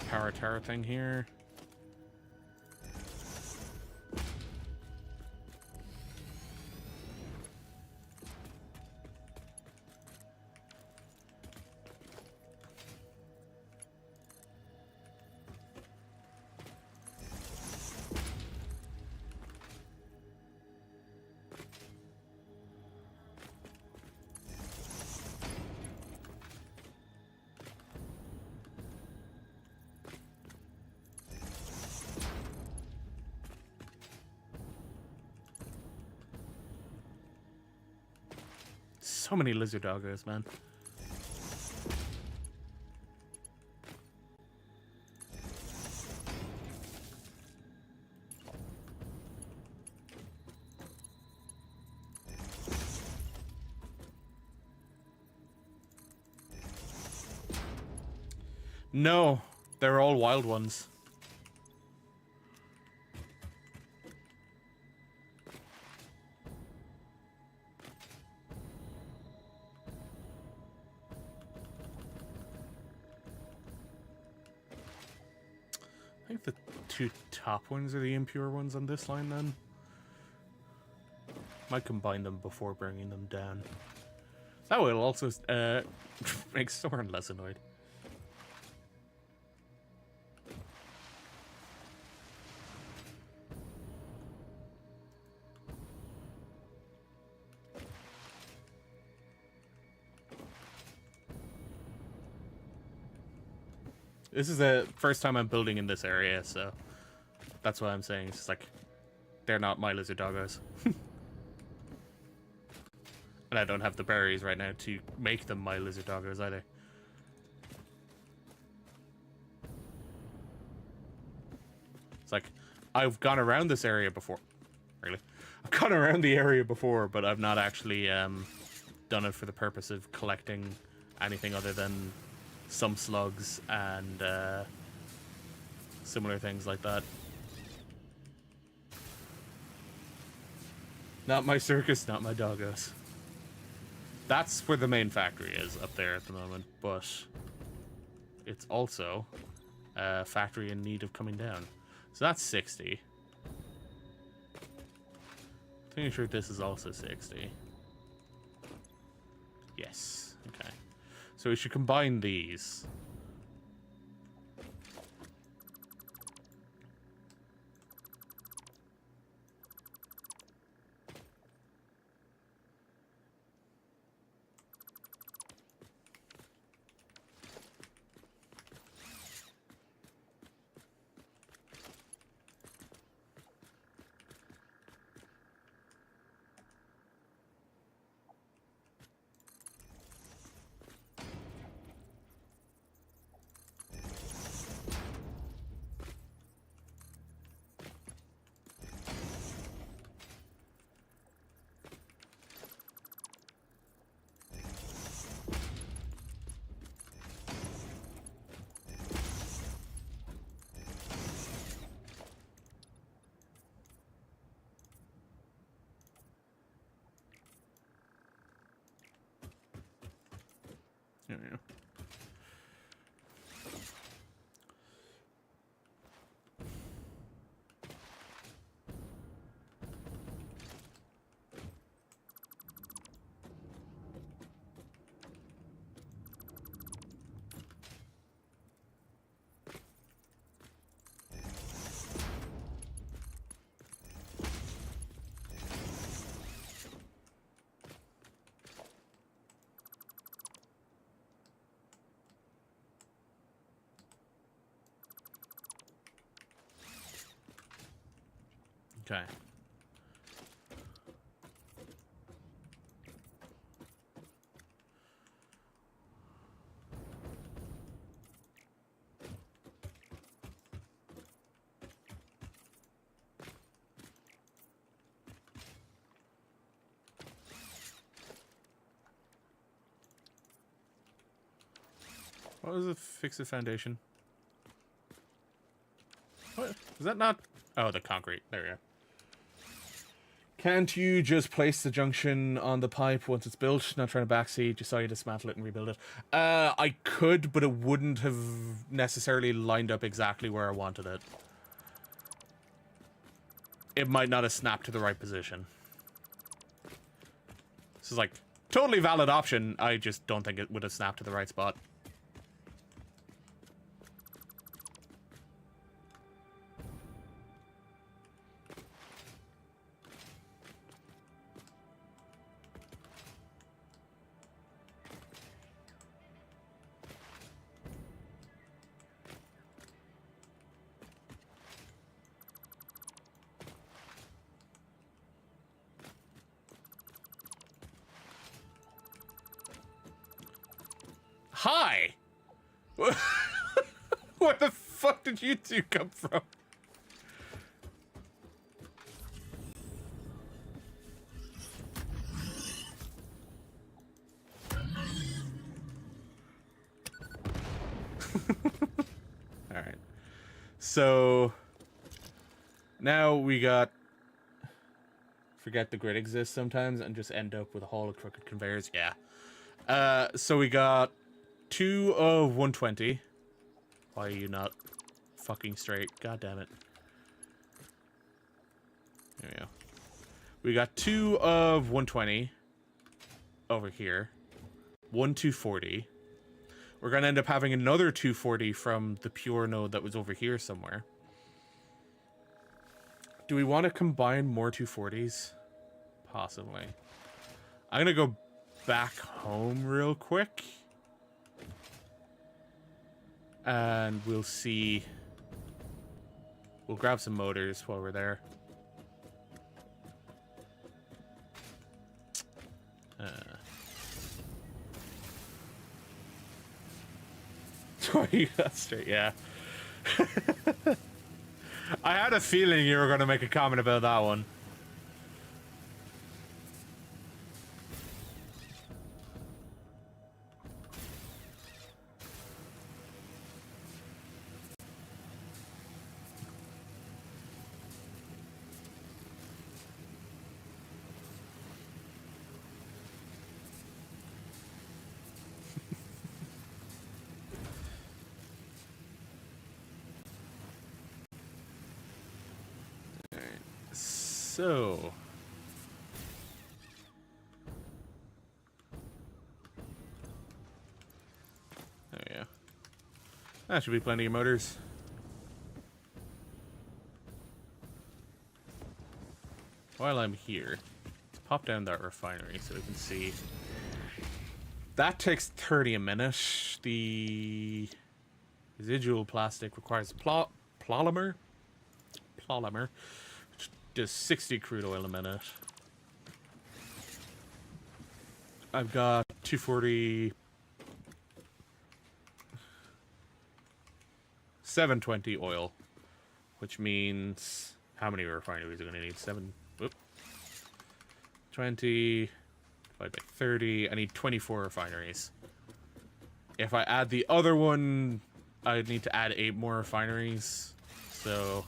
power tower thing here. So many lizard doggos, man. No, they're all wild ones. I think the two top ones are the impure ones on this line, then. Might combine them before bringing them down. That will also make Soren less annoyed. This is the first time I'm building in this area, so that's why I'm saying it's just like they're not my lizard doggos. And I don't have the berries right now to make them my lizard doggos either. It's like I've gone around this area before. Really? I've gone around the area before, but I've not actually done it for the purpose of collecting anything other than some slugs and similar things like that. Not my circus, not my doggos. That's where the main factory is, up there at the moment, but it's also a factory in need of coming down. So that's 60. Pretty sure this is also 60. Yes, okay. So we should combine these. There we go. Okay. What was the fix the foundation? What? Is that not... Oh, the concrete. There we go. Can't you just place the junction on the pipe once it's built? Not trying to backseat, just saw you dismantle it and rebuild it. I could, but it wouldn't have necessarily lined up exactly where I wanted it. It might not have snapped to the right position. This is like, totally valid option. I just don't think it would have snapped to the right spot. Hi! Where the fuck did you two come from? Alright. So... now we got... forget the grid exists sometimes and just end up with a hall of crooked conveyors. Yeah. So we got 2 of 120. Why are you not fucking straight? God damn it. There we go. We got 2 of 120 over here. 1 240. We're gonna end up having another 240 from the pure node that was over here somewhere. Do we want to combine more 240s? Possibly. I'm gonna go back home real quick. And we'll see. We'll grab some motors while we're there. You got straight, yeah. I had a feeling you were going to make a comment about that one. So, there we go. That should be plenty of motors. While I'm here, let's pop down that refinery so we can see. That takes 30 a minute. The residual plastic requires polymer. Does 60 crude oil a minute. I've got 240, 720 oil, which means how many refineries are going to need? 20 divided by 30. I need 24 refineries. If I add the other one, I'd need to add 8 more refineries. So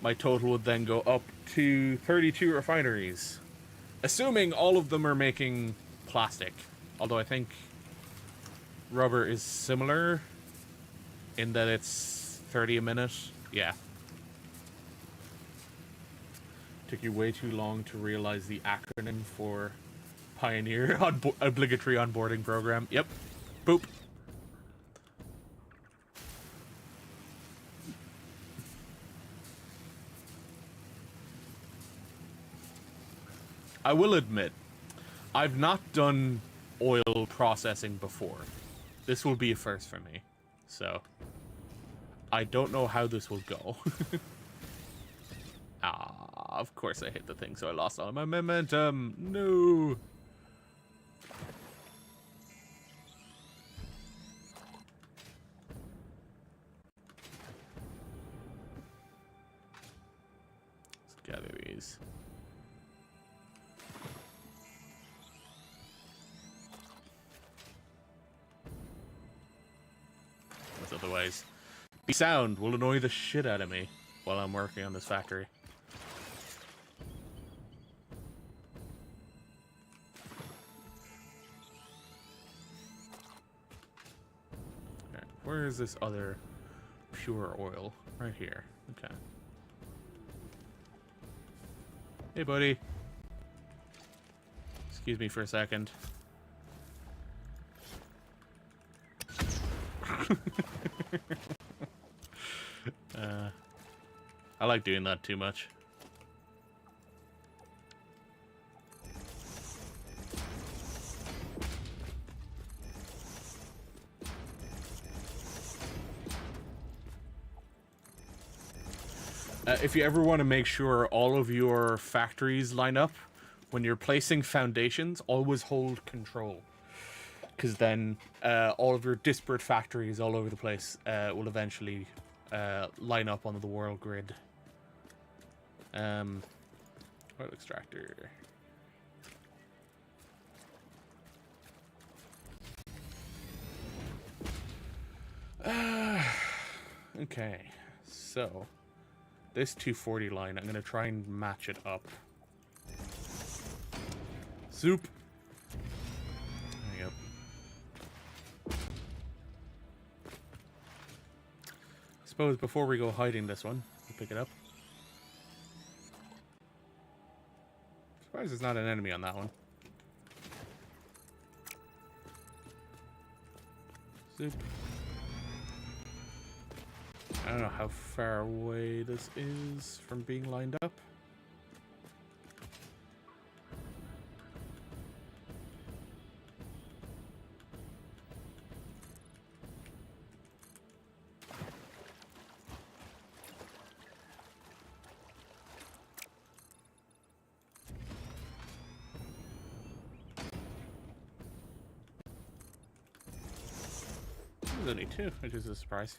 my total would then go up to 32 refineries. Assuming all of them are making plastic. Although I think rubber is similar in that it's 30 a minute. Yeah. Took you way too long to realize the acronym for Pioneer Obligatory Onboarding Program. Yep. Boop. I will admit, I've not done oil processing before. This will be a first for me. So, I don't know how this will go. Of course I hit the thing, so I lost all of my momentum. No. Let's gather these. Otherwise, the sound will annoy the shit out of me while I'm working on this factory. Okay, where is this other pure oil? Right here. Okay. Hey, buddy. Excuse me for a second. I like doing that too much. If you ever want to make sure all of your factories line up, when you're placing foundations, always hold control. Because then all of your disparate factories all over the place will eventually line up on the world grid. Oil extractor. Okay, so this 240 line, I'm going to try and match it up. Soup. There you go. I suppose before we go hiding this one, we'll pick it up. Surprised there's not an enemy on that one. Soup. I don't know how far away this is from being lined up. There's only two, which is a surprise.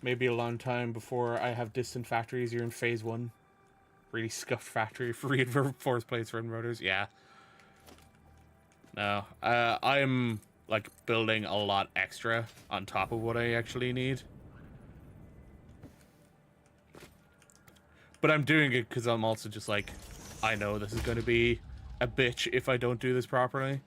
Maybe a long time before I have distant factories. You're in phase 1. Really scuffed factory for reinforce plates for inverters. Yeah. No. I'm like building a lot extra on top of what I actually need. But I'm doing it because I'm also just like, I know this is going to be a bitch if I don't do this properly.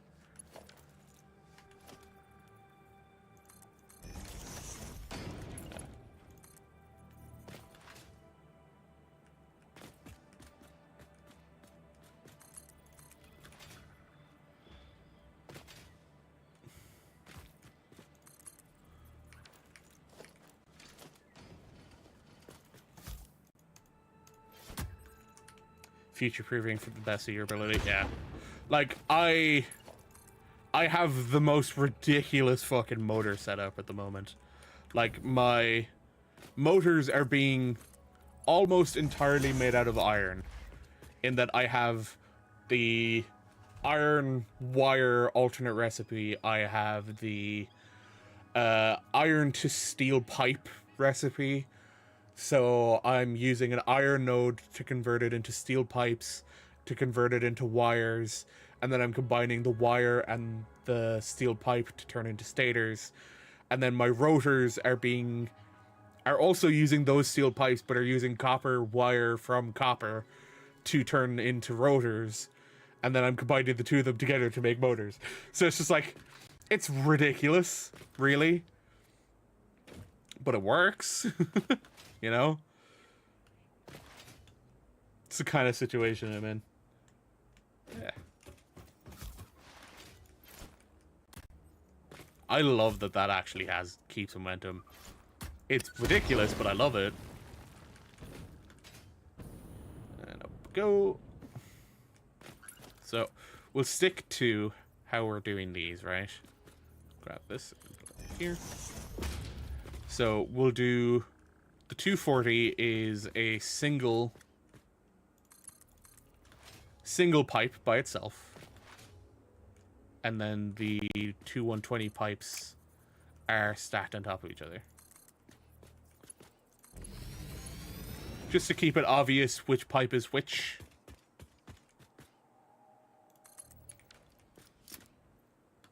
Future-proofing for the best of your ability, yeah. Like, I have the most ridiculous fucking motor setup at the moment. Like, my motors are being almost entirely made out of iron. In that I have the iron wire alternate recipe, I have the iron to steel pipe recipe. So I'm using an iron node to convert it into steel pipes, to convert it into wires, and then I'm combining the wire and the steel pipe to turn into stators. And then my rotors are also using those steel pipes, but are using copper wire from copper to turn into rotors, and then I'm combining the two of them together to make motors. So it's just like, it's ridiculous, really. But it works, you know? It's the kind of situation I'm in. Yeah. I love that that actually keeps momentum. It's ridiculous, but I love it. And up we go. So, we'll stick to how we're doing these, right? Grab this and put it here. So, we'll do... The 240 is a single pipe by itself. And then the two 120 pipes are stacked on top of each other. Just to keep it obvious which pipe is which.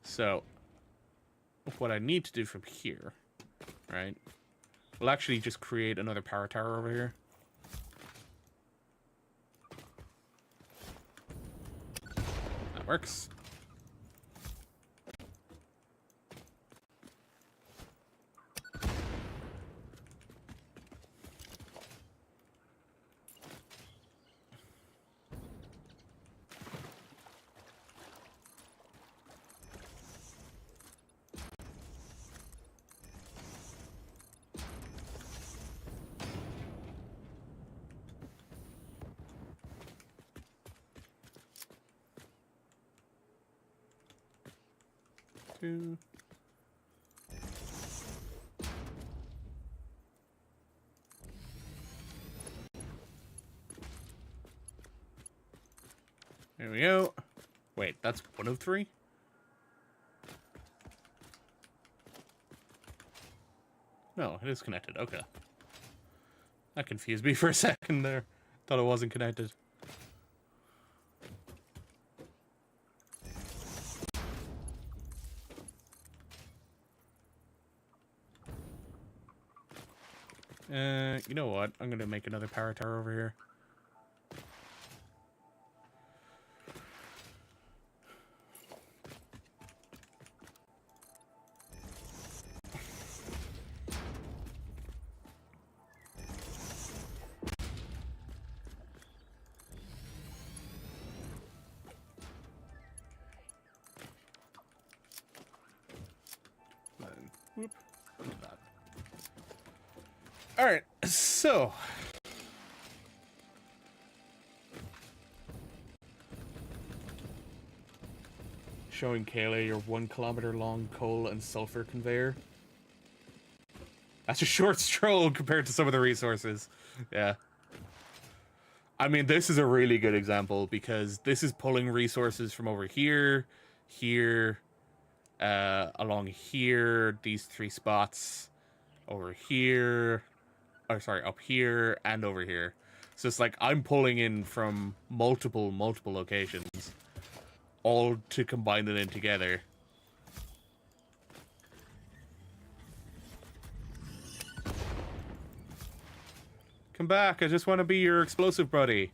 So, what I need to do from here, right? We'll actually just create another power tower over here. That works. Two. There we go. Wait, that's one of three? No, it is connected. Okay. That confused me for a second there. Thought it wasn't connected. You know what? I'm gonna make another power tower over here. Then, whoop, look at that. Alright, so... Showing Kayla your 1 kilometer long coal and sulfur conveyor. That's a short stroll compared to some of the resources. Yeah. I mean, this is a really good example because this is pulling resources from over here, here, along here, these 3 spots, over here, or sorry, up here, and over here. So it's like I'm pulling in from multiple locations, all to combine them in together. Come back, I just want to be your explosive buddy.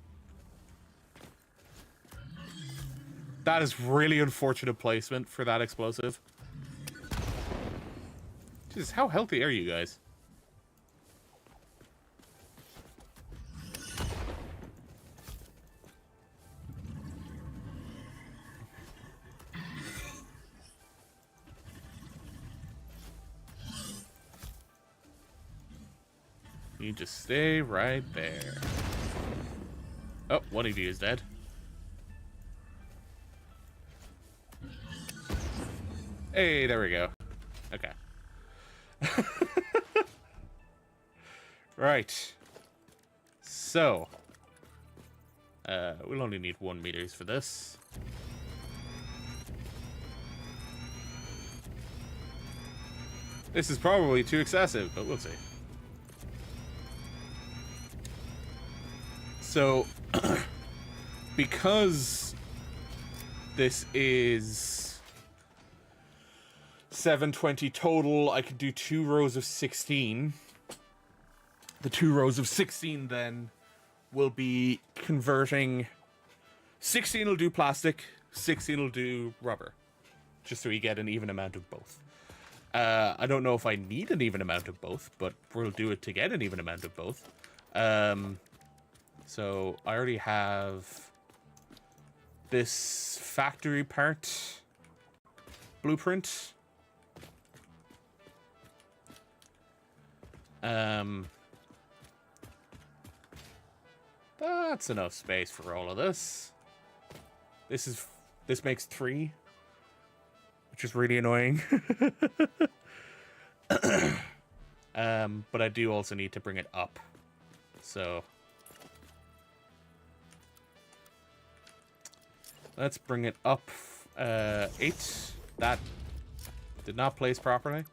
That is really unfortunate placement for that explosive. Jesus, how healthy are you guys? You just stay right there. Oh, one of you is dead. Hey, there we go. Okay. Right. So. We'll only need 1 meters for this. This is probably too excessive, but we'll see. So, because this is 720 total, I could do 2 rows of 16. The 2 rows of 16 then will be converting 16 will do plastic, 16 will do rubber, just so we get an even amount of both. I don't know if I need an even amount of both, but we'll do it to get an even amount of both. So I already have this factory part blueprint. That's enough space for all of this. This makes 3, which is really annoying. But I do also need to bring it up. So let's bring it up 8. That did not place properly.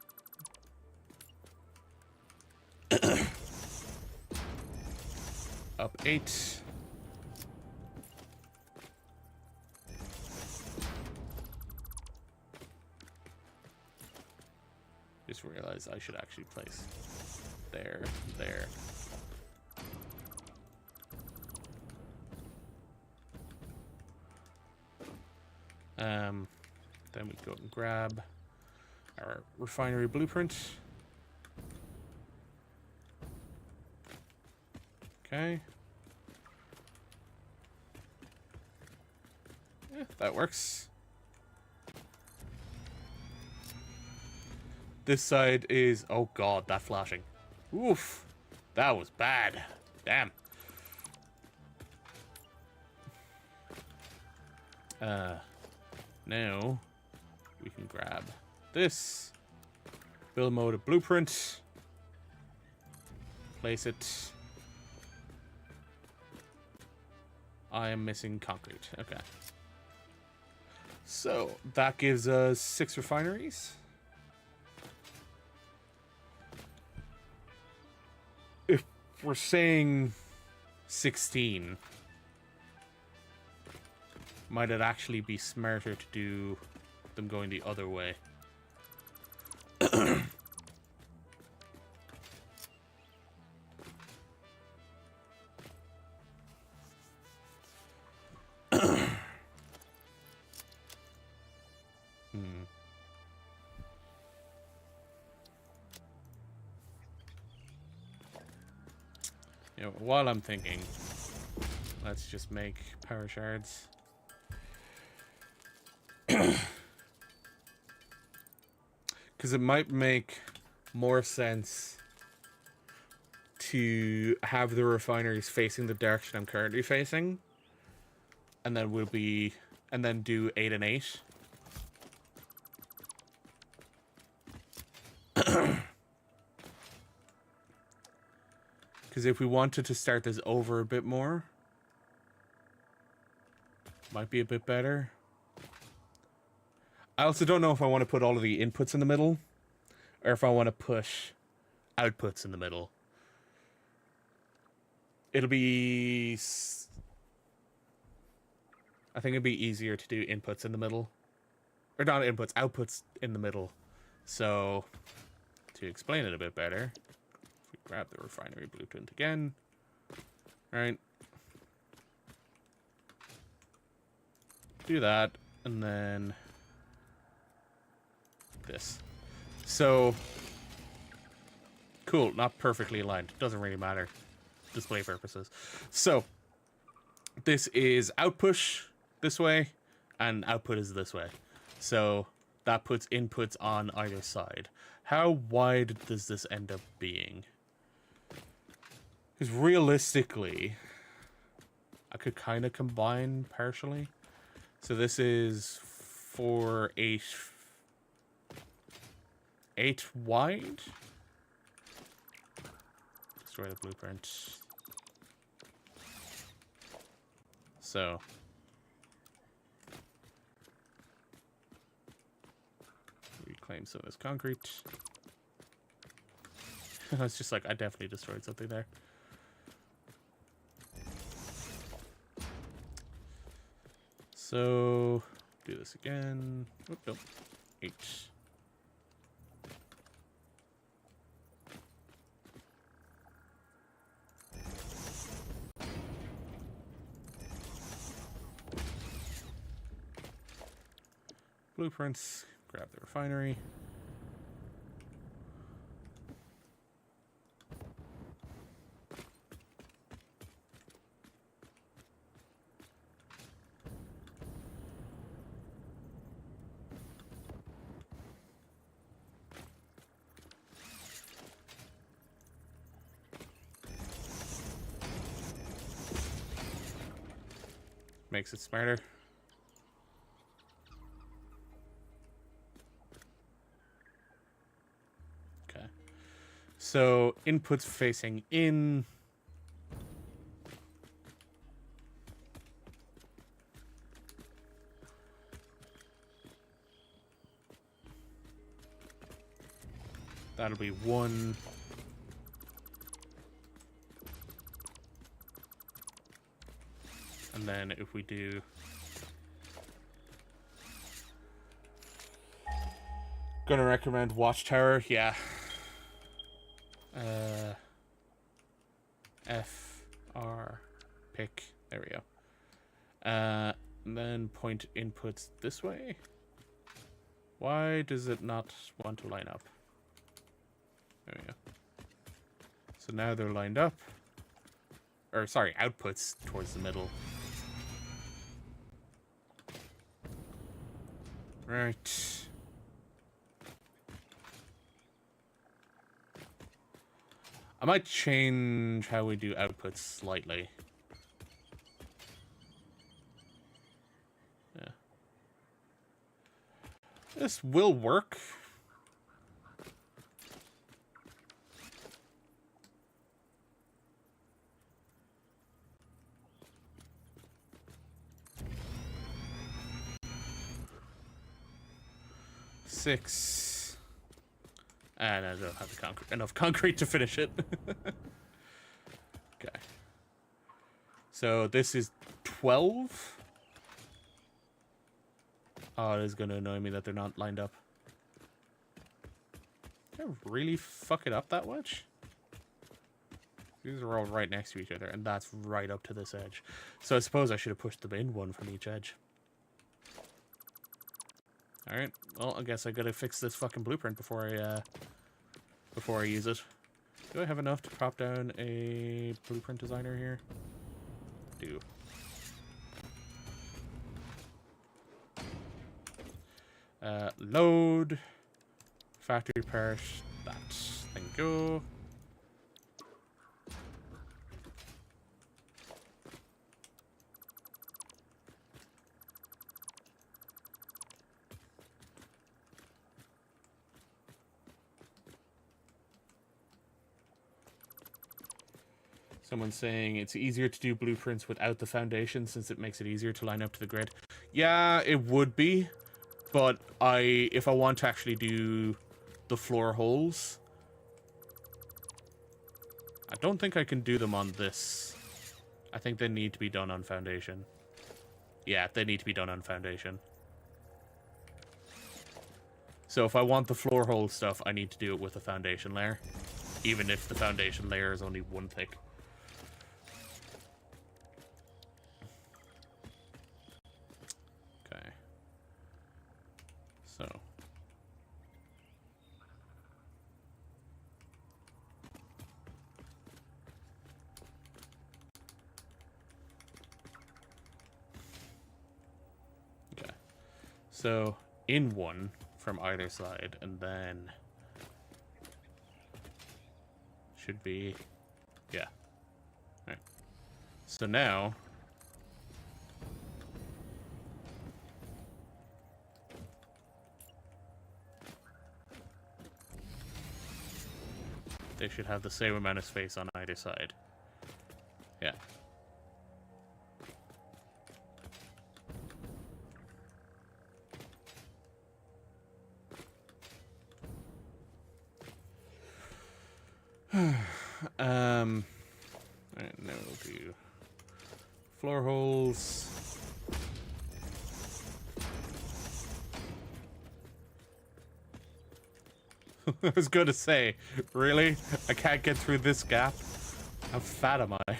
Up 8. Just realized I should actually place there. Then we go and grab our refinery blueprint. Okay. Yeah, that works. This side is... Oh god, that flashing. Oof. That was bad. Damn. Now we can grab this. Build mode a blueprint. Place it. I am missing concrete. Okay. So that gives us 6 refineries. If we're saying 16, might it actually be smarter to do them going the other way? You know, while I'm thinking, let's just make power shards. Because it might make more sense to have the refineries facing the direction I'm currently facing, and then do 8 and 8. Because if we wanted to start this over a bit more, might be a bit better. I also don't know if I want to put all of the inputs in the middle, or if I want to push outputs in the middle. It'll be... I think it'd be easier to do inputs in the middle. Or not inputs, outputs in the middle. So, to explain it a bit better, if we grab the refinery blueprint again. Right. Do that, and then this. So, cool, not perfectly aligned. Doesn't really matter. Display purposes. So, this is outpush this way, and output is this way. So, that puts inputs on either side. How wide does this end up being? Because realistically, I could kind of combine partially. So this is 4, 8 wide. Destroy the blueprint. So reclaim some of this concrete. I was just like, I definitely destroyed something there. So do this again. Oop, nope. 8. blueprints, grab the refinery. Makes it smarter. Okay. So inputs facing in. That'll be 1. And then if we do gonna recommend Watchtower, yeah. F R pick. There we go. And then point inputs this way. Why does it not want to line up? There we go. So now they're lined up. Or sorry, outputs towards the middle. Right. I might change how we do outputs slightly. Yeah. This will work. Six. And I don't have the enough concrete to finish it. Okay. So this is 12. Oh, it is going to annoy me that they're not lined up. Did I really fuck it up that much? These are all right next to each other, and that's right up to this edge. So I suppose I should have pushed them in one from each edge. Alright, well, I guess I gotta fix this fucking blueprint before I use it. Do I have enough to prop down a blueprint designer here? Do. Load. Factory part. That. Then go. Someone's saying it's easier to do blueprints without the foundation since it makes it easier to line up to the grid. Yeah, it would be, but if I want to actually do the floor holes, I don't think I can do them on this. I think they need to be done on foundation. Yeah, they need to be done on foundation. So if I want the floor hole stuff, I need to do it with a foundation layer, even if the foundation layer is only 1 thick. So okay. So in 1 from either side, and then should be yeah. All right. So now they should have the same amount of space on either side. Yeah. Alright, now we'll do floor holes. I was going to say, really? I can't get through this gap? How fat am I?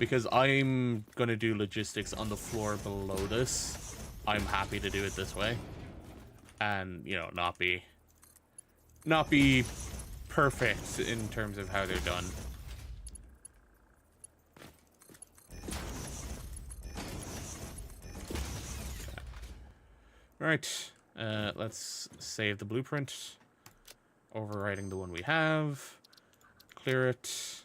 because I'm going to do logistics on the floor below this, I'm happy to do it this way. And, you know, not be perfect in terms of how they're done. Right, let's save the blueprint. Overwriting the one we have. Clear it.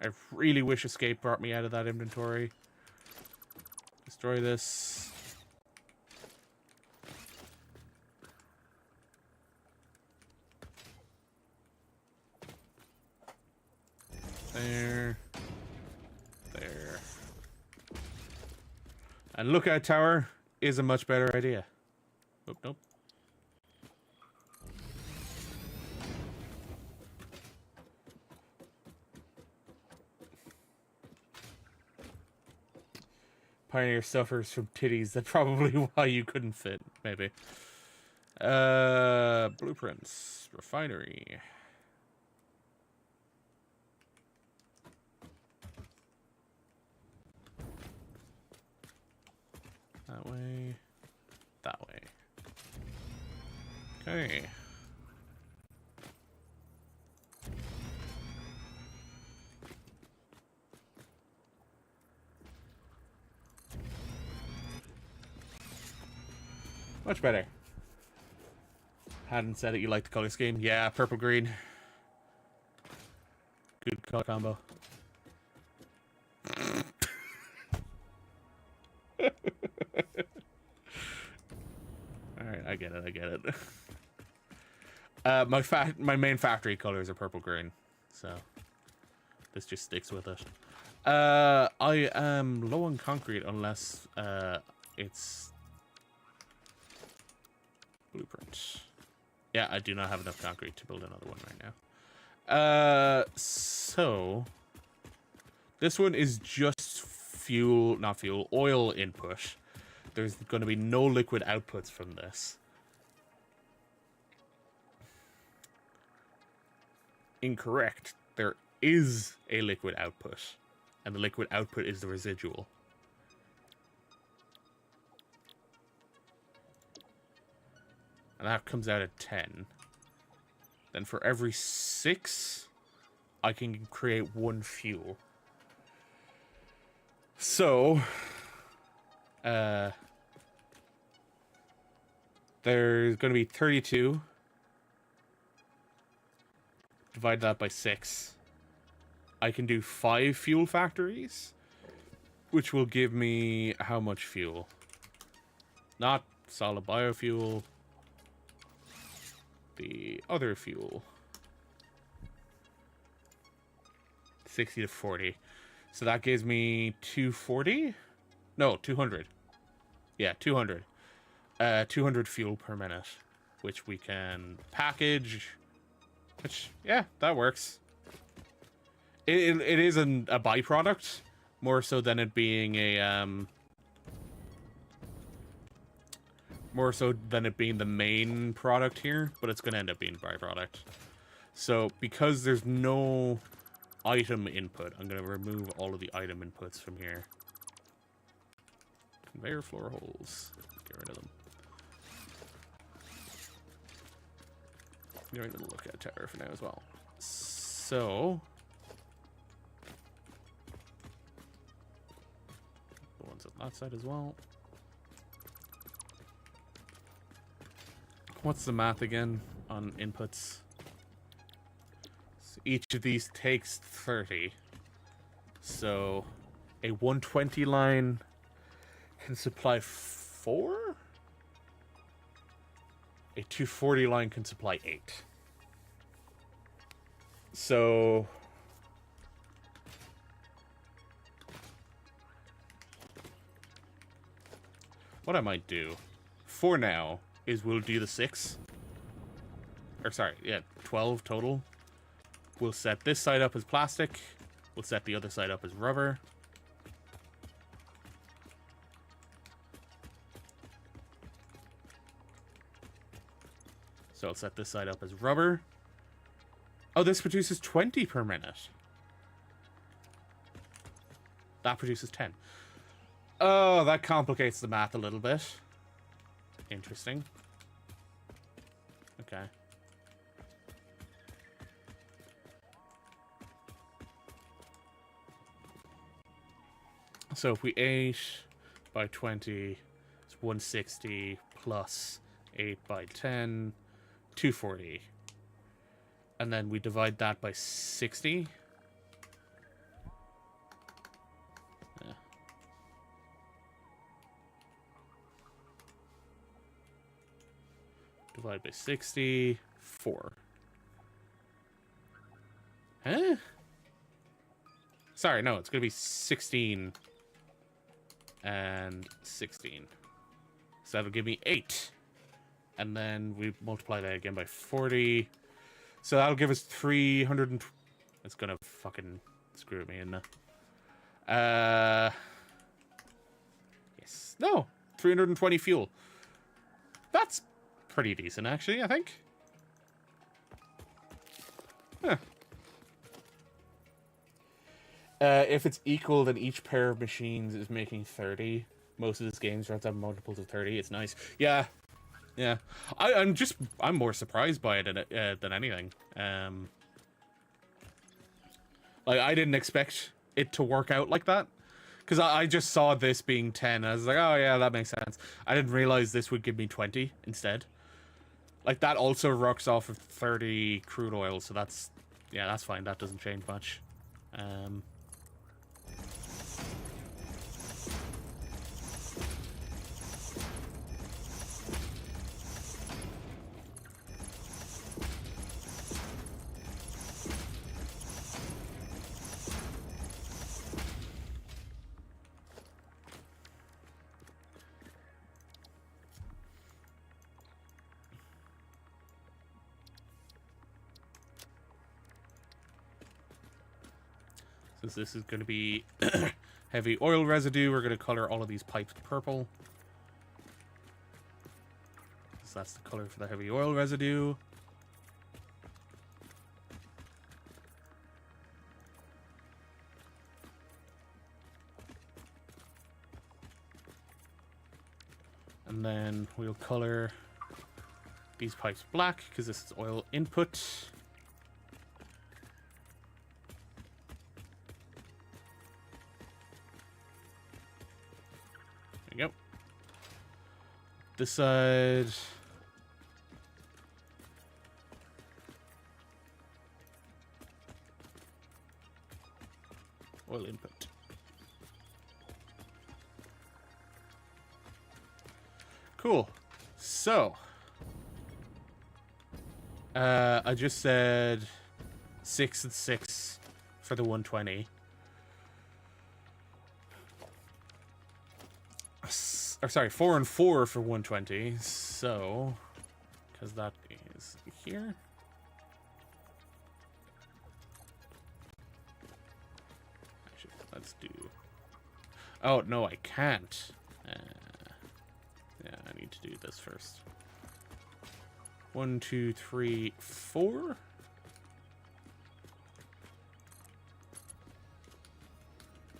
I really wish escape brought me out of that inventory. Destroy this. There. There. And lookout tower is a much better idea. Oop, nope. Pioneer suffers from titties. That's probably why you couldn't fit, maybe. Blueprints. Refinery. That way. That way. Okay. Much better. Hadn't said that you like the color scheme. Yeah, purple green. Good color combo. Alright, I get it, I get it. My main factory colors are purple green, so this just sticks with it. I am low on concrete unless it's blueprint. Yeah, I do not have enough concrete to build another one right now. So this one is just fuel, not fuel, oil input. There's going to be no liquid outputs from this. Incorrect. There is a liquid output, and the liquid output is the residual. And that comes out at 10. Then for every 6, I can create 1 fuel. So, there's going to be 32. Divide that by 6. I can do 5 fuel factories, which will give me how much fuel? Not solid biofuel. The other fuel. 60 to 40. So that gives me 240? No, 200. Yeah, 200. 200 fuel per minute, which we can package. Which, yeah, that works. It is a byproduct, more so than it being a more so than it being the main product here, but it's gonna end up being a byproduct. So because there's no item input, I'm gonna remove all of the item inputs from here. Conveyor floor holes. Get rid of them. Get rid of the lookout tower for now as well. So the ones on that side as well. What's the math again on inputs? So each of these takes 30. So a 120 line can supply 4? A 240 line can supply 8. So what I might do for now is we'll do the 6. Or sorry, yeah, 12 total. We'll set this side up as plastic. We'll set the other side up as rubber. So I'll set this side up as rubber. Oh, this produces 20 per minute. That produces 10. Oh, that complicates the math a little bit. Interesting. Okay. So if we 8 by 20, it's 160 plus 8 by 10, 240. And then we divide that by 60. Yeah. Divide by 60, 4. Huh? Sorry, no, it's going to be 16 and 16. So that'll give me 8. And then we multiply that again by 40. So that'll give us 300 and... It's going to fucking screw me in there. Yes. No! 320 fuel. That's pretty decent, actually, I think. Huh. If it's equal, then each pair of machines is making 30. Most of this games runs have multiples of 30. It's nice. Yeah. Yeah. I'm more surprised by it than anything. Like, I didn't expect it to work out like that. Because I just saw this being 10. I was like, oh yeah, that makes sense. I didn't realize this would give me 20 instead. Like, that also works off of 30 crude oil, so that's... Yeah, that's fine. That doesn't change much. Since this is going to be heavy oil residue, we're going to color all of these pipes purple. So that's the color for the heavy oil residue. And then we'll color these pipes black because this is oil input. There we go. This side. Oil input. Cool. So, I just said 6 and 6 for the 120. Or sorry, 4 and 4 for 120. So, because that is here. Actually, let's do. Oh no, I can't. Yeah, I need to do this first. 1, 2, 3, 4.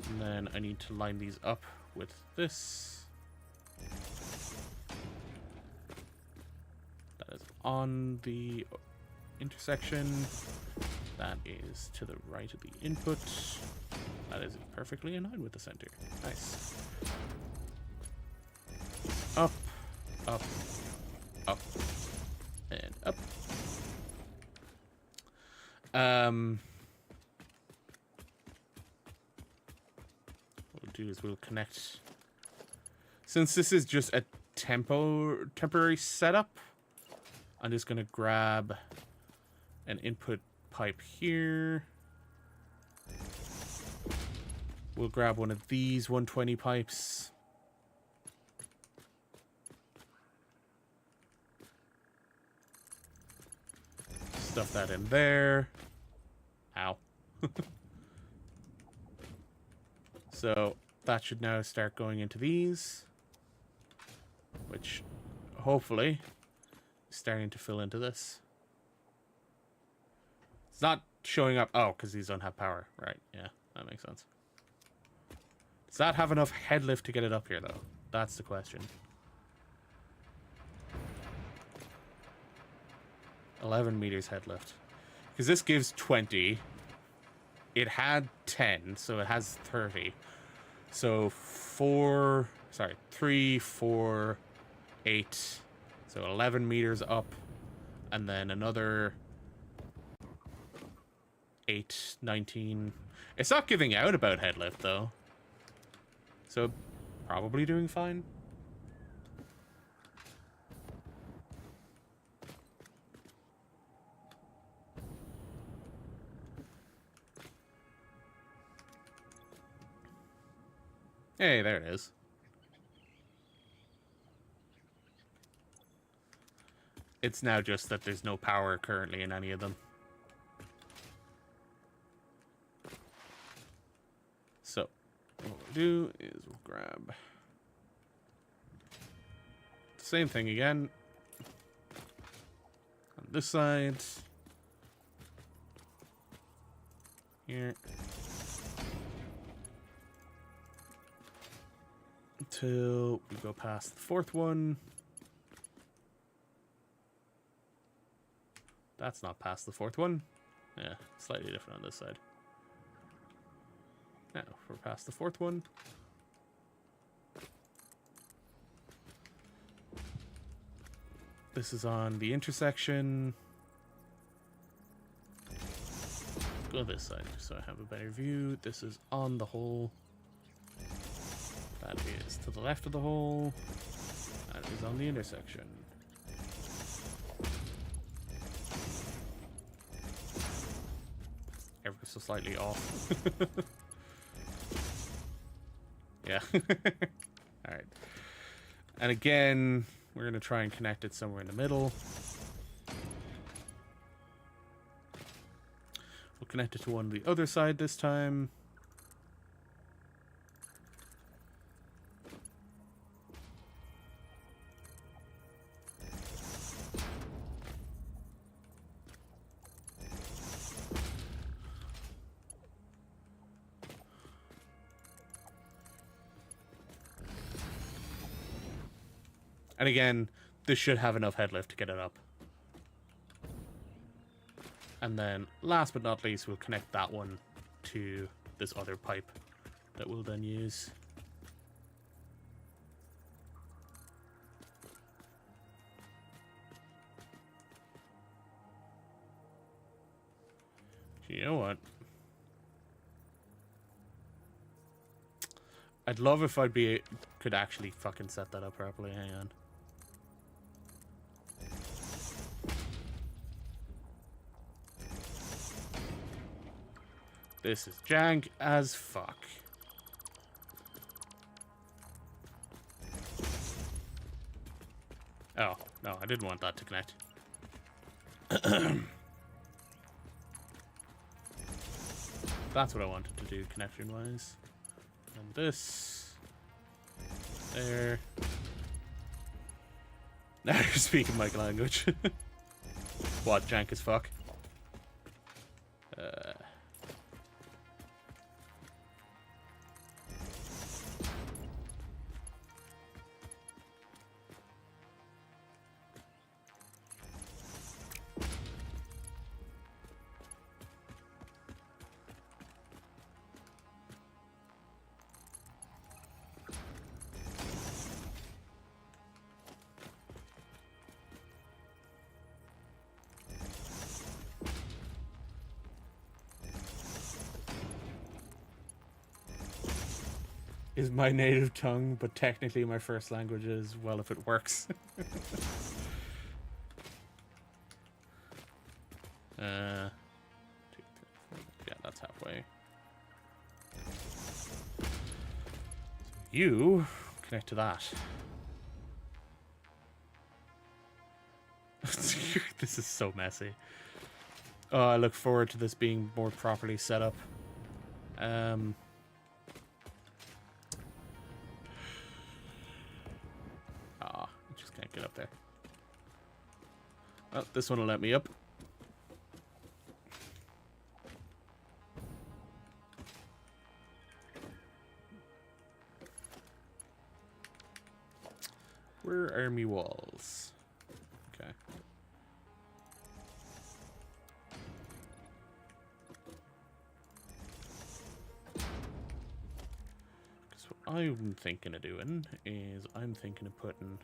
And then I need to line these up with this. That is on the intersection. That is to the right of the input. That is perfectly in line with the center. Nice. Up, up, up, and up. What we'll do is we'll connect. Since this is just a temporary setup, I'm just gonna grab an input pipe here. We'll grab one of these 120 pipes. Stuff that in there. Ow. So that should now start going into these, which hopefully is starting to fill into this. It's not showing up. Oh, because these don't have power. Right. Yeah, that makes sense. Does that have enough head lift to get it up here, though? That's the question. 11 meters head lift. Because this gives 20. It had 10, so it has 30. So 3, 4, 8. So 11 meters up. And then another 8, 19. It's not giving out about head lift, though. So probably doing fine. Hey, there it is. It's now just that there's no power currently in any of them. So, what we'll do is we'll grab the same thing again. On this side. Here. Until we go past the fourth one. That's not past the fourth one. Yeah, slightly different on this side. Now, we're past the fourth one. This is on the intersection. Let's go this side so I have a better view. This is on the hole. That is to the left of the hole. That is on the intersection. Ever so slightly off. Yeah. Alright. And again, we're going to try and connect it somewhere in the middle. We'll connect it to one on the other side this time. And again, this should have enough head lift to get it up. And then, last but not least, we'll connect that one to this other pipe that we'll then use. You know what? I'd love if could actually fucking set that up properly. Hang on. This is jank as fuck. Oh, no, I didn't want that to connect. That's what I wanted to do connection-wise. And this. There. Now you're speaking my language. What, jank as fuck? Is my native tongue, but technically my first language is, well, if it works. 2, 3, 4. Yeah, that's halfway. So you connect to that. This is so messy. Oh, I look forward to this being more properly set up. Get up there. Oh, this one will let me up. Where are me walls? Okay. Because what I'm thinking of doing is I'm thinking of putting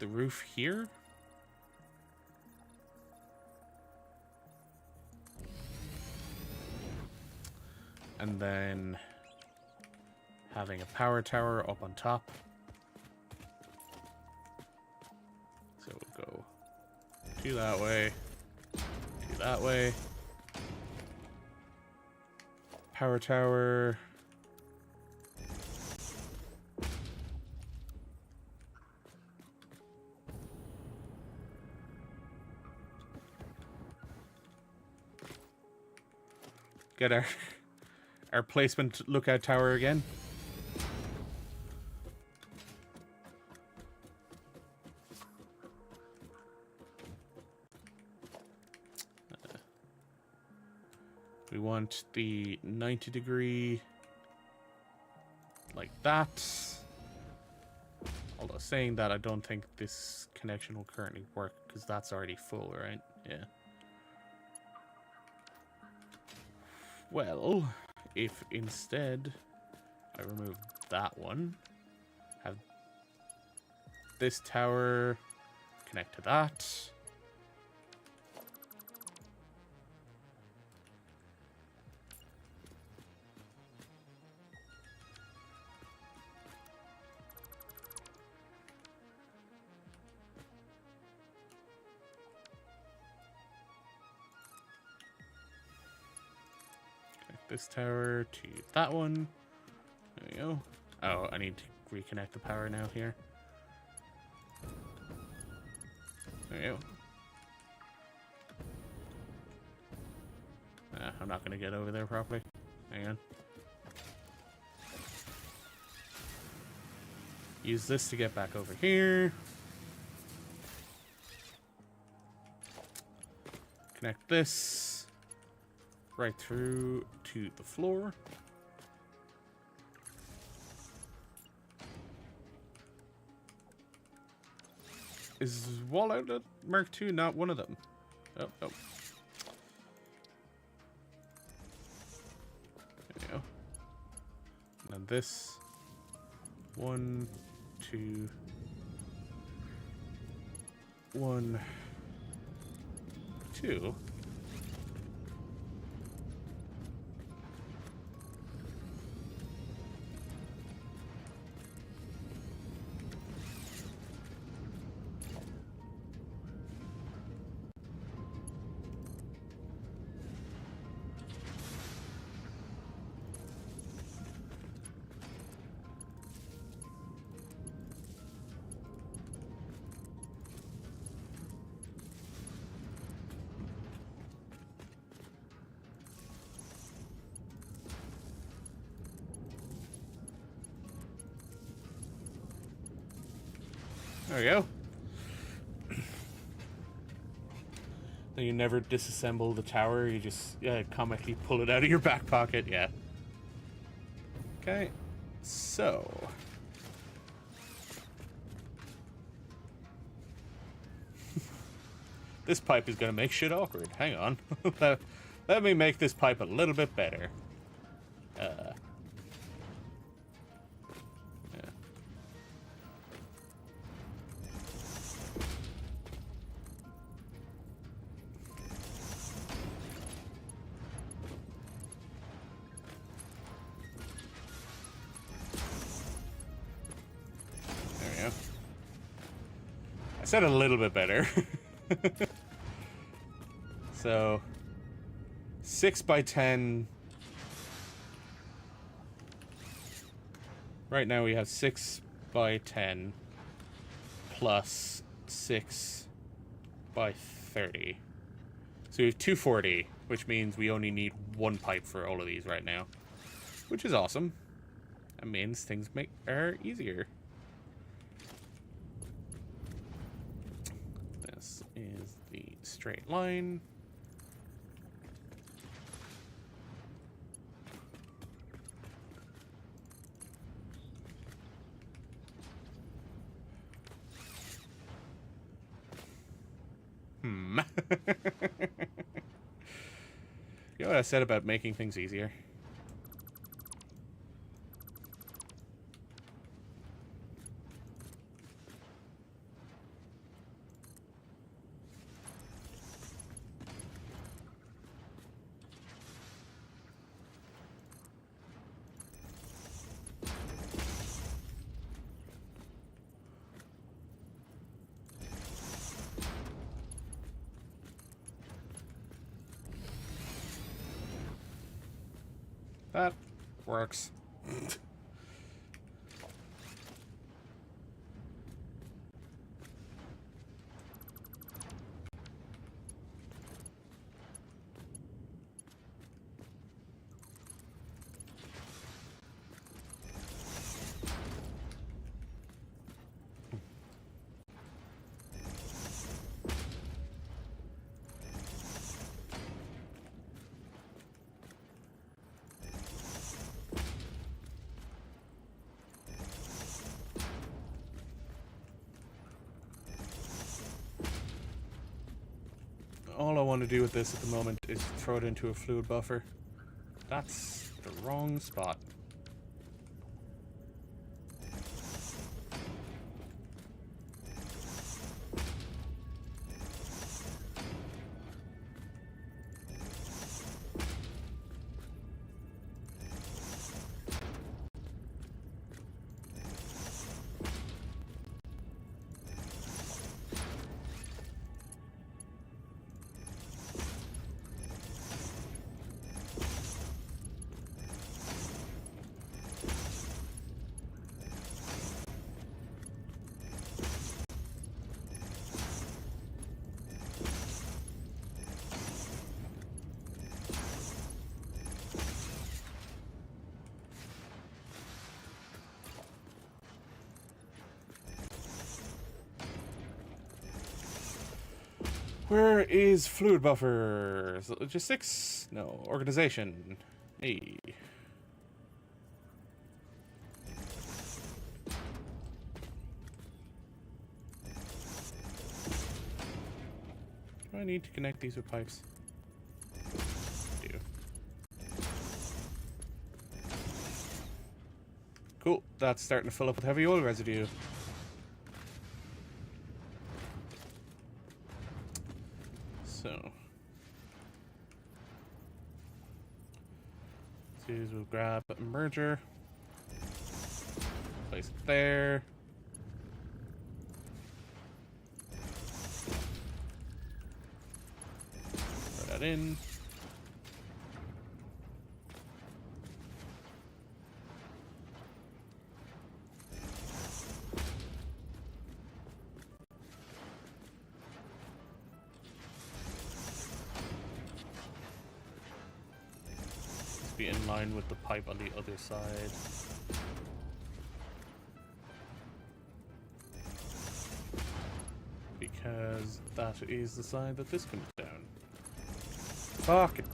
the roof here. And then having a power tower up on top. So we'll go two that way, two that way. Power tower. Get our placement lookout tower again. We want the 90-degree like that. Although saying that, I don't think this connection will currently work because that's already full, right? Yeah. Well, if instead I remove that one, have this tower connect to that. This tower to that one. There we go. Oh, I need to reconnect the power now here. There we go. I'm not going to get over there properly. Hang on. Use this to get back over here. Connect this right through to the floor. Is wall outlet Mark II not one of them? Oh, oh. There we go. And then this. 1, 2. 1, 2. There we go. Then you never disassemble the tower, you just comically pull it out of your back pocket, yeah. Okay, so... this pipe is going to make shit awkward. Hang on. Let me make this pipe a little bit better. I said a little bit better. So 6 by 10. Right now we have 6 by 10 plus 6 by 30. So we have 240, which means we only need one pipe for all of these right now, which is awesome. That means things are easier. This is the straight line. You know what I said about making things easier? That works. All I want to do with this at the moment is throw it into a fluid buffer. That's the wrong spot. Where is fluid buffer? Is it logistics? No. Organization. Hey. Do I need to connect these with pipes? I do. Cool. That's starting to fill up with heavy oil residue. So, we'll grab a merger, place it there. Throw that in. Be in line with the pipe on the other side. Because that is the side that this comes down. Fuck it.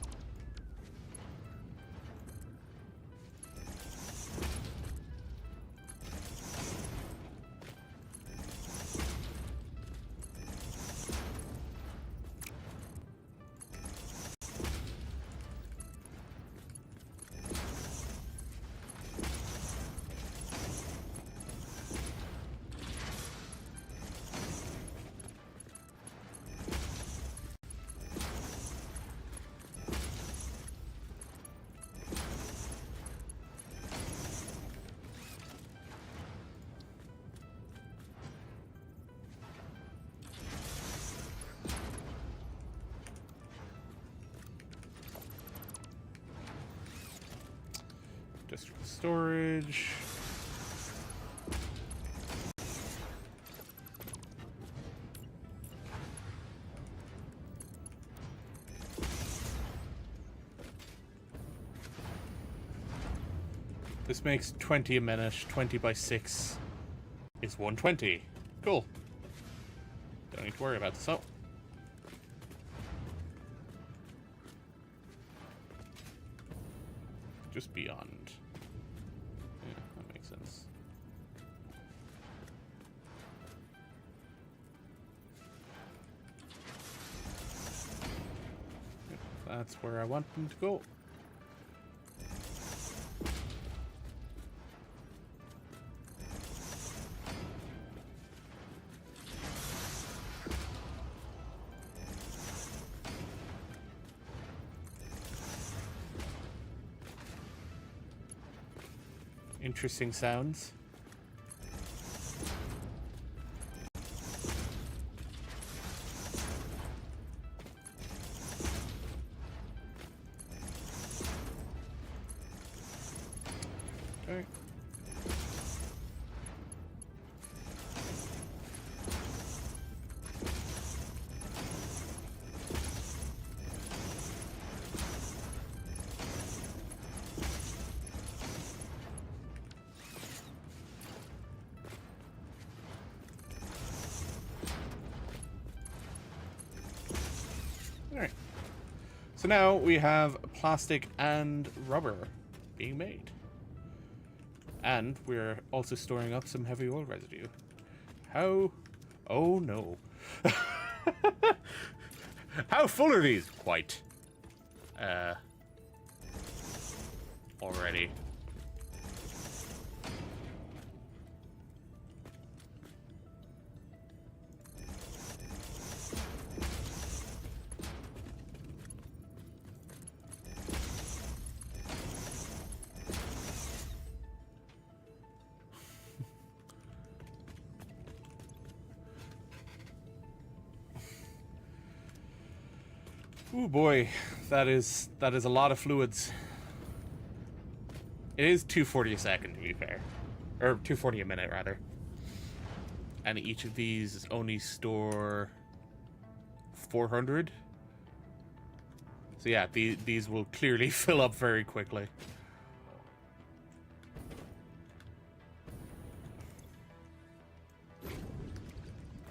District storage. This makes 20 a minute. 20 by 6 is 120. Cool. Don't need to worry about this. Oh. Just beyond. Yeah, that makes sense. That's where I want them to go. Interesting sounds. Okay. Alright. So now we have plastic and rubber being made. And we're also storing up some heavy oil residue. How? Oh no. How full are these? Quite. Already. Oh boy, that is a lot of fluids. It is 240 a second, to be fair, or 240 a minute rather. And each of these only store 400. So yeah, these will clearly fill up very quickly.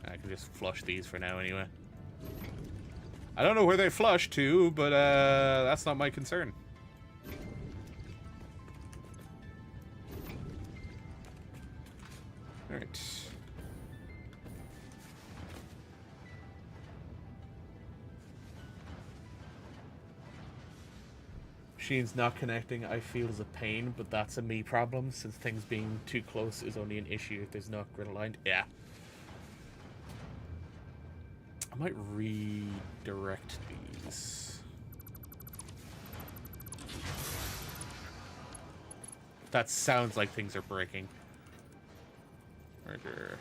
I can just flush these for now anyway. I don't know where they flush to, but that's not my concern. Alright. Machines not connecting, I feel, is a pain, but that's a me problem, since things being too close is only an issue if there's not grid aligned. Yeah. I might redirect these. That sounds like things are breaking. Merger.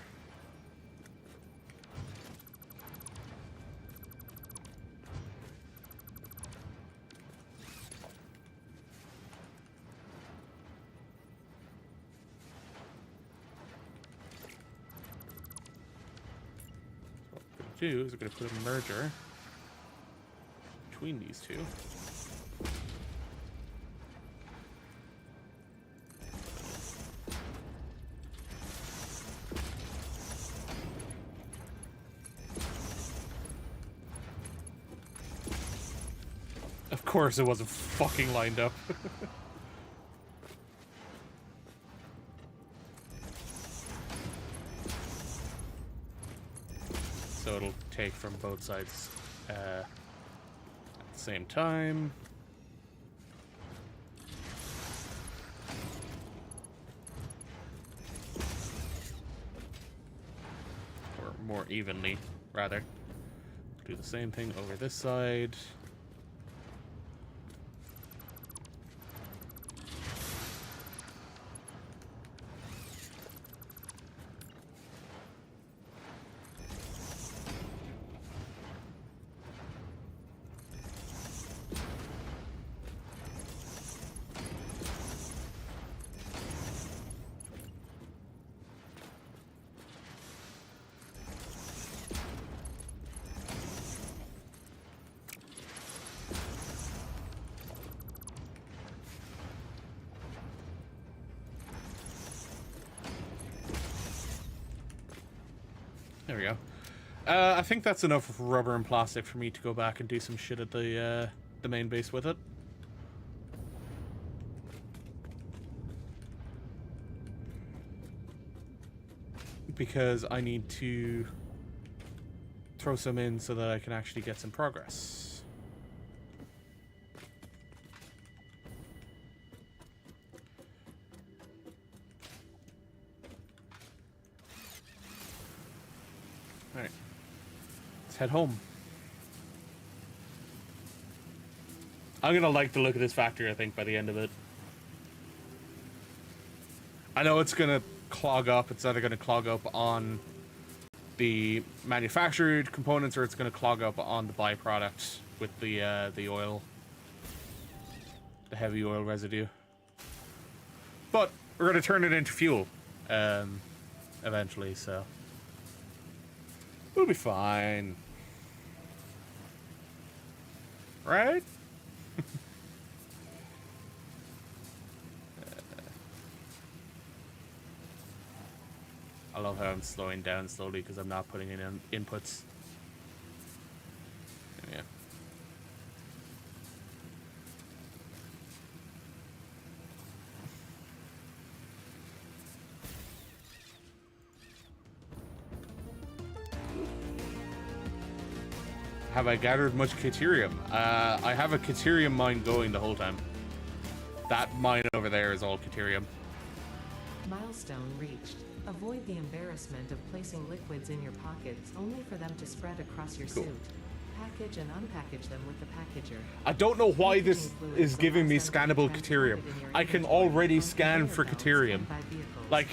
Is we're going to put a merger between these two. Of course it wasn't fucking lined up. So it'll take from both sides at the same time. Or more evenly, rather. Do the same thing over this side. There we go. I think that's enough rubber and plastic for me to go back and do some shit at the main base with it. Because I need to throw some in so that I can actually get some progress. Alright. Let's head home. I'm gonna like the look of this factory, I think, by the end of it. I know it's gonna clog up. It's either gonna clog up on the manufactured components or it's gonna clog up on the byproduct with the oil. The heavy oil residue. But we're gonna turn it into fuel. Eventually, so we'll be fine. Right? I love how I'm slowing down slowly because I'm not putting in inputs. Yeah. Have I gathered much Caterium? I have a Caterium mine going the whole time. That mine over there is all Caterium. Milestone reached. Avoid the embarrassment of placing liquids in your pockets only for them to spread across your suit. Package and unpackage them with the packager. I don't know why this is giving me scannable Caterium. I can already scan for Caterium. Like,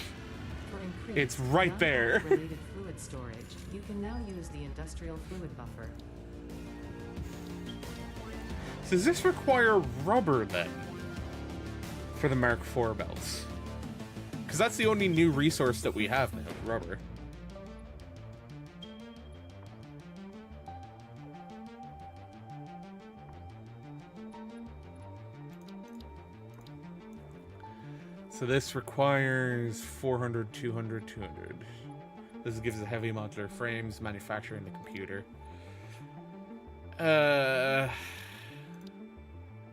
it's right there. Related fluid storage. You can now use the industrial fluid buffer. Does this require rubber then? For the Mark IV belts? Because that's the only new resource that we have now, rubber. So this requires 400, 200, 200. This gives the heavy modular frames, manufacturing the computer. I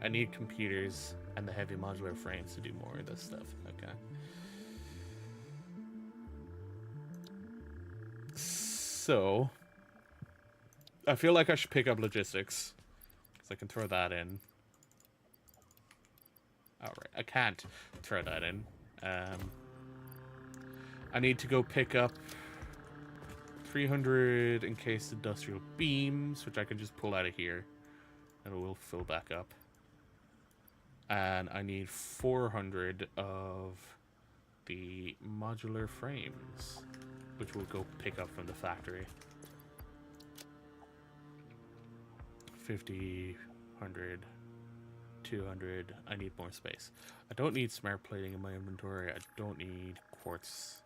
need computers and the heavy modular frames to do more of this stuff. Okay. So, I feel like I should pick up logistics. Because I can throw that in. Alright, I can't throw that in. I need to go pick up 300 encased industrial beams, which I can just pull out of here. And it will fill back up. And I need 400 of the modular frames, which we'll go pick up from the factory. 50, 100, 200. I need more space. I don't need smart plating in my inventory. I don't need quartz.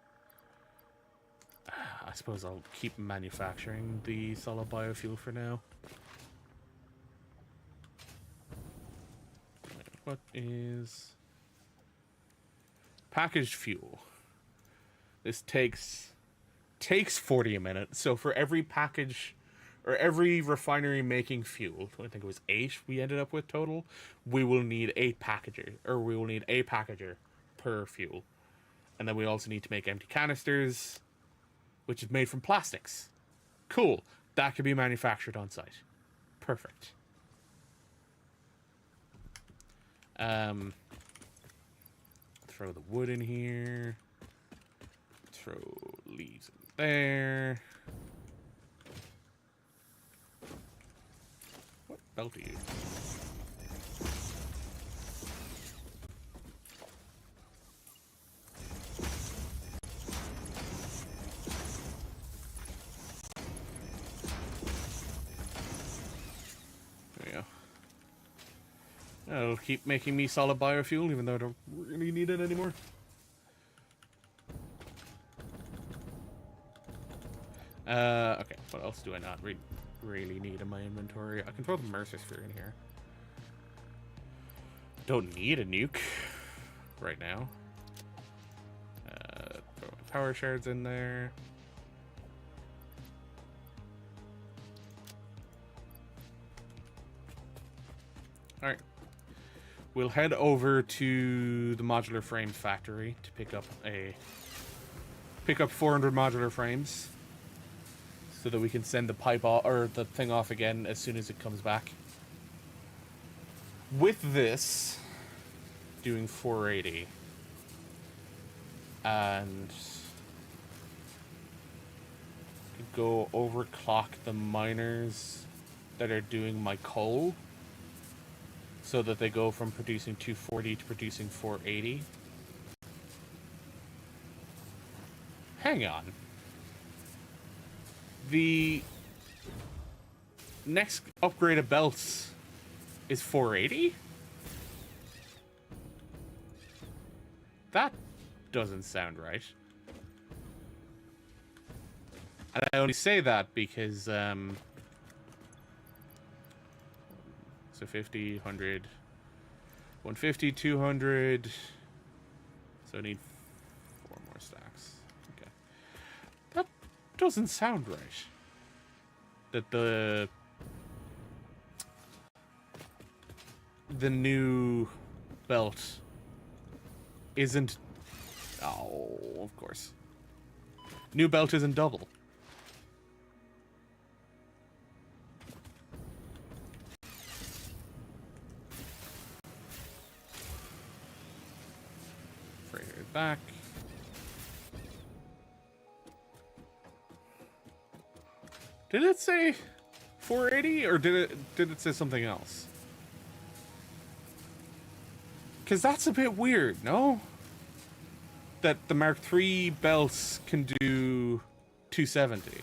I suppose I'll keep manufacturing the solid biofuel for now. What is packaged fuel? This takes 40 a minute. So for every package or every refinery making fuel, I think it was 8 we ended up with total, we will need 8 packagers, or we will need a packager per fuel. And then we also need to make empty canisters, which is made from plastics. Cool. That could be manufactured on site. Perfect. Throw the wood in here. Throw leaves in there. What belt are you? It'll keep making me solid biofuel, even though I don't really need it anymore. Okay, what else do I not really need in my inventory? I can throw the Mercer Sphere in here. Don't need a nuke right now. Throw my power shards in there. Alright. We'll head over to the modular frames factory to pick up 400 modular frames so that we can send the pipe off, or the thing off again as soon as it comes back. With this, doing 480 and go overclock the miners that are doing my coal so that they go from producing 240 to producing 480. Hang on. The next upgrade of belts is 480? That doesn't sound right. And I only say that because, so 50, 100, 150, 200, so I need 4 more stacks. Okay. That doesn't sound right. That the new belt isn't... Oh, of course. New belt isn't double. Freighter back. Did it say 480 or did it say something else? Because that's a bit weird, no? That the Mark III belts can do 270.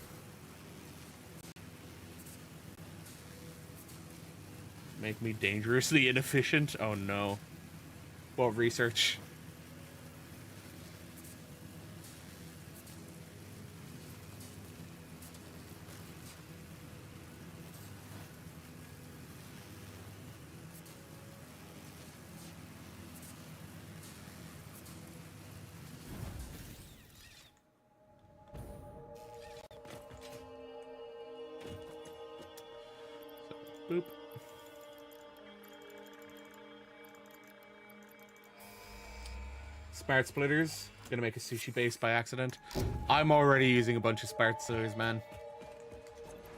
Make me dangerously inefficient? Oh no. What research? Boop. Smart splitters. Gonna make a sushi base by accident. I'm already using a bunch of smart splitters, man.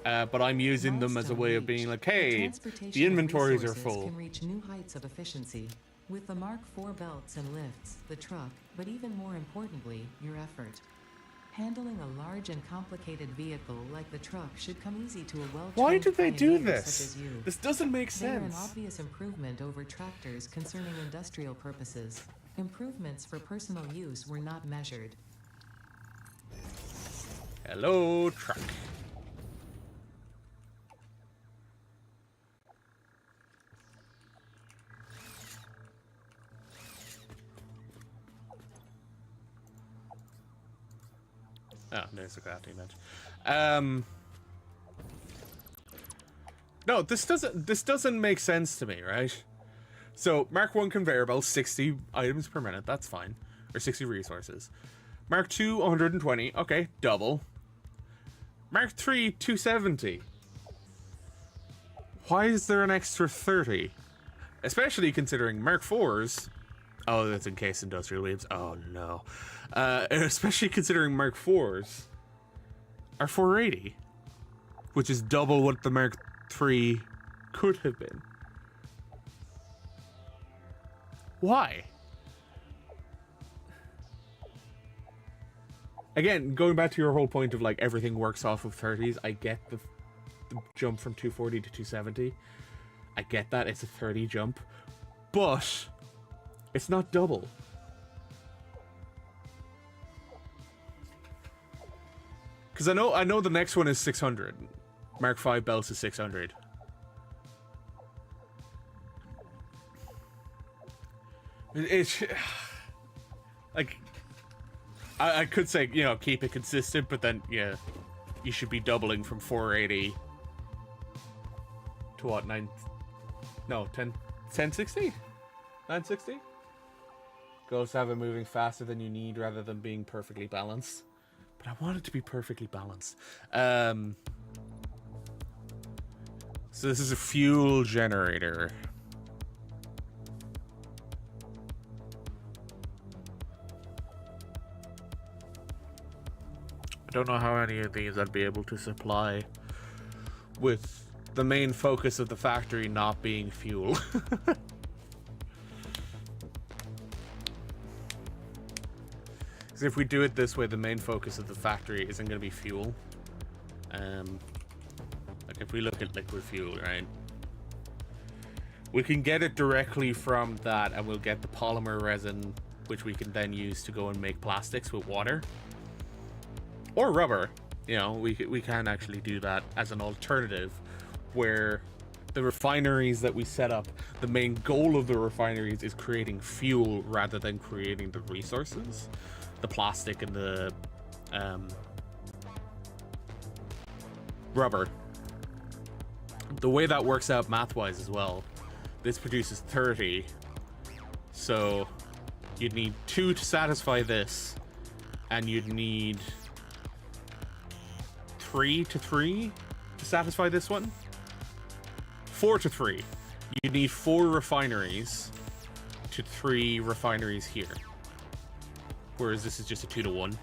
But I'm using them as a way of being like, hey, the inventories are full. Can reach new heights of efficiency. With the Mark IV belts and lifts, the truck, but even more importantly, your effort. Handling a large and complicated vehicle like the truck should come easy to a well-trained Why did they do pioneer this? such as you. This doesn't make They're an sense. obvious improvement over tractors concerning industrial purposes. Improvements for personal use were not measured. Hello, truck. Oh, there's the crafting bench. No, this doesn't make sense to me, right? So, Mark 1 conveyor belt, 60 items per minute, that's fine. Or 60 resources. Mark 2, 120, okay, double. Mark 3, 270. Why is there an extra 30? Especially considering Mark 4s... Oh, that's in case industrial waves. Oh, no. Especially considering Mark 4s are 480. Which is double what the Mark 3 could have been. Why? Again, going back to your whole point of like everything works off of 30s, I get the jump from 240 to 270. I get that, it's a 30 jump. But it's not double. Because I know the next one is 600. Mark 5 belts is 600. It's like I could say, you know, keep it consistent, but then yeah, you should be doubling from 480 to what, 1060? 960? Goes to have it moving faster than you need rather than being perfectly balanced. But I want it to be perfectly balanced. So this is a fuel generator. I don't know how many of these I'd be able to supply with the main focus of the factory not being fuel. If we do it this way, the main focus of the factory isn't going to be fuel. Like if we look at liquid fuel, right? We can get it directly from that, and we'll get the polymer resin, which we can then use to go and make plastics with water. Or rubber. You know, we can actually do that as an alternative, where the refineries that we set up, the main goal of the refineries is creating fuel rather than creating the resources. The plastic and the rubber. The way that works out math-wise as well, this produces 30. So you'd need 2 to satisfy this, and you'd need 3 to 3 to satisfy this one. 4 to 3. You need 4 refineries to 3 refineries here. Whereas this is just a 2 to 1.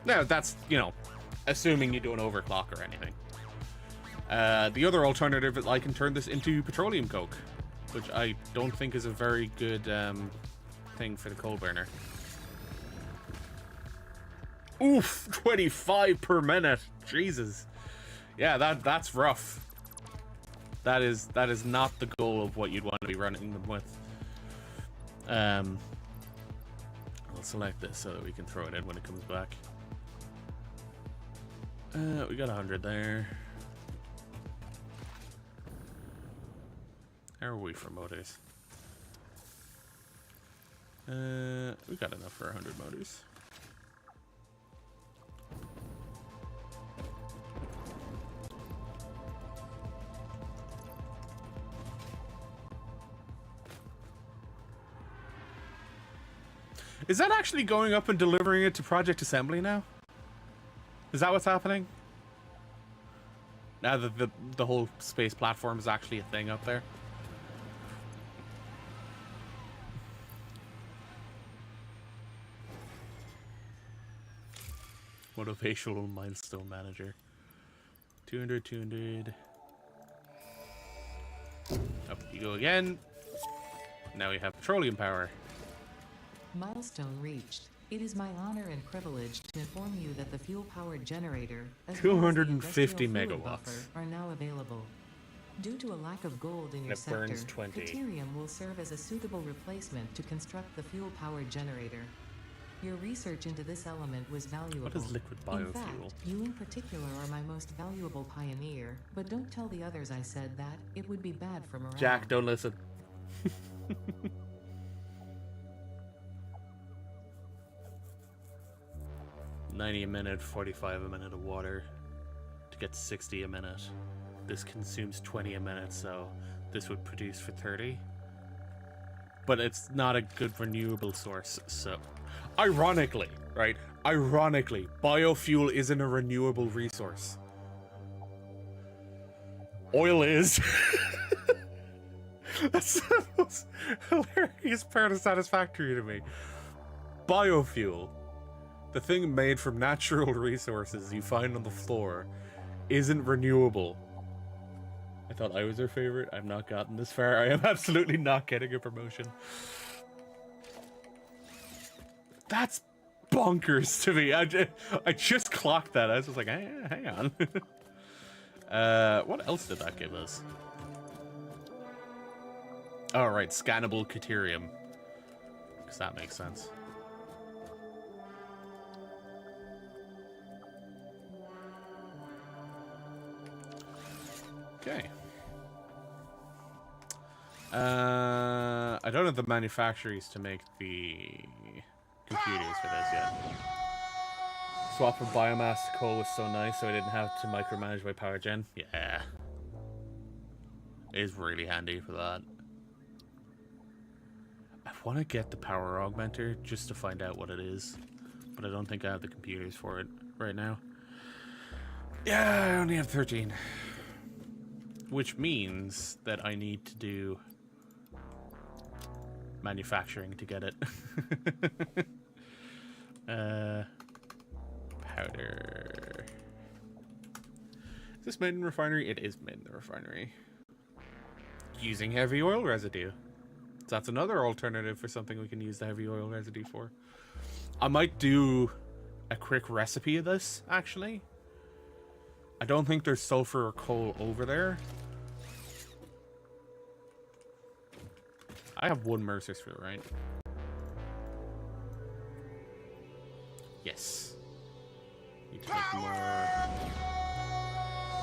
Now, that's, you know, assuming you don't overclock or anything. The other alternative is I can turn this into petroleum coke, which I don't think is a very good thing for the coal burner. Oof, 25 per minute. Jesus. Yeah, that's rough. That is not the goal of what you'd want to be running them with. I'll select this so that we can throw it in when it comes back. We got 100 there. How are we for motors? We got enough for 100 motors. Is that actually going up and delivering it to Project Assembly now? Is that what's happening? Now that the whole space platform is actually a thing up there? Motivational milestone manager. 200, 200. Up you go again. Now we have petroleum power. Milestone reached. It is my honor and privilege to inform you that the fuel-powered generator, as 250 well as the industrial fluid megawatts. buffer, are now available. Due to a lack of gold in your It sector, burns 20. Deuterium will serve as a suitable replacement to construct the fuel-powered generator. Your research into this element was valuable. What is liquid In biofuel? fact, you in particular are my most valuable pioneer, but don't tell the others I said that. It would be bad for morale. Jack, don't listen. 90 a minute, 45 a minute of water to get 60 a minute. This consumes 20 a minute, so this would produce for 30. But it's not a good renewable source, so... Ironically, right? Ironically, biofuel isn't a renewable resource. Oil is. That's the most hilarious part of Satisfactory to me. Biofuel, the thing made from natural resources you find on the floor, isn't renewable. I thought I was her favorite. I've not gotten this far. I am absolutely not getting a promotion. That's bonkers to me. I just clocked that. I was just like, hang on. What else did that give us? Oh, right. Scannable Deuterium. Because that makes sense. Okay. I don't have the manufacturers to make the computers for this yet. Swap from biomass to coal was so nice, so I didn't have to micromanage my power gen. Yeah. It is really handy for that. I want to get the power augmenter just to find out what it is, but I don't think I have the computers for it right now. Yeah, I only have 13. Which means that I need to do manufacturing to get it. Powder. Is this made in refinery? It is made in the refinery. Using heavy oil residue. That's another alternative for something we can use the heavy oil residue for. I might do a quick recipe of this, actually. I don't think there's sulfur or coal over there. I have one Mercer Screw, right? Yes. Need to make more.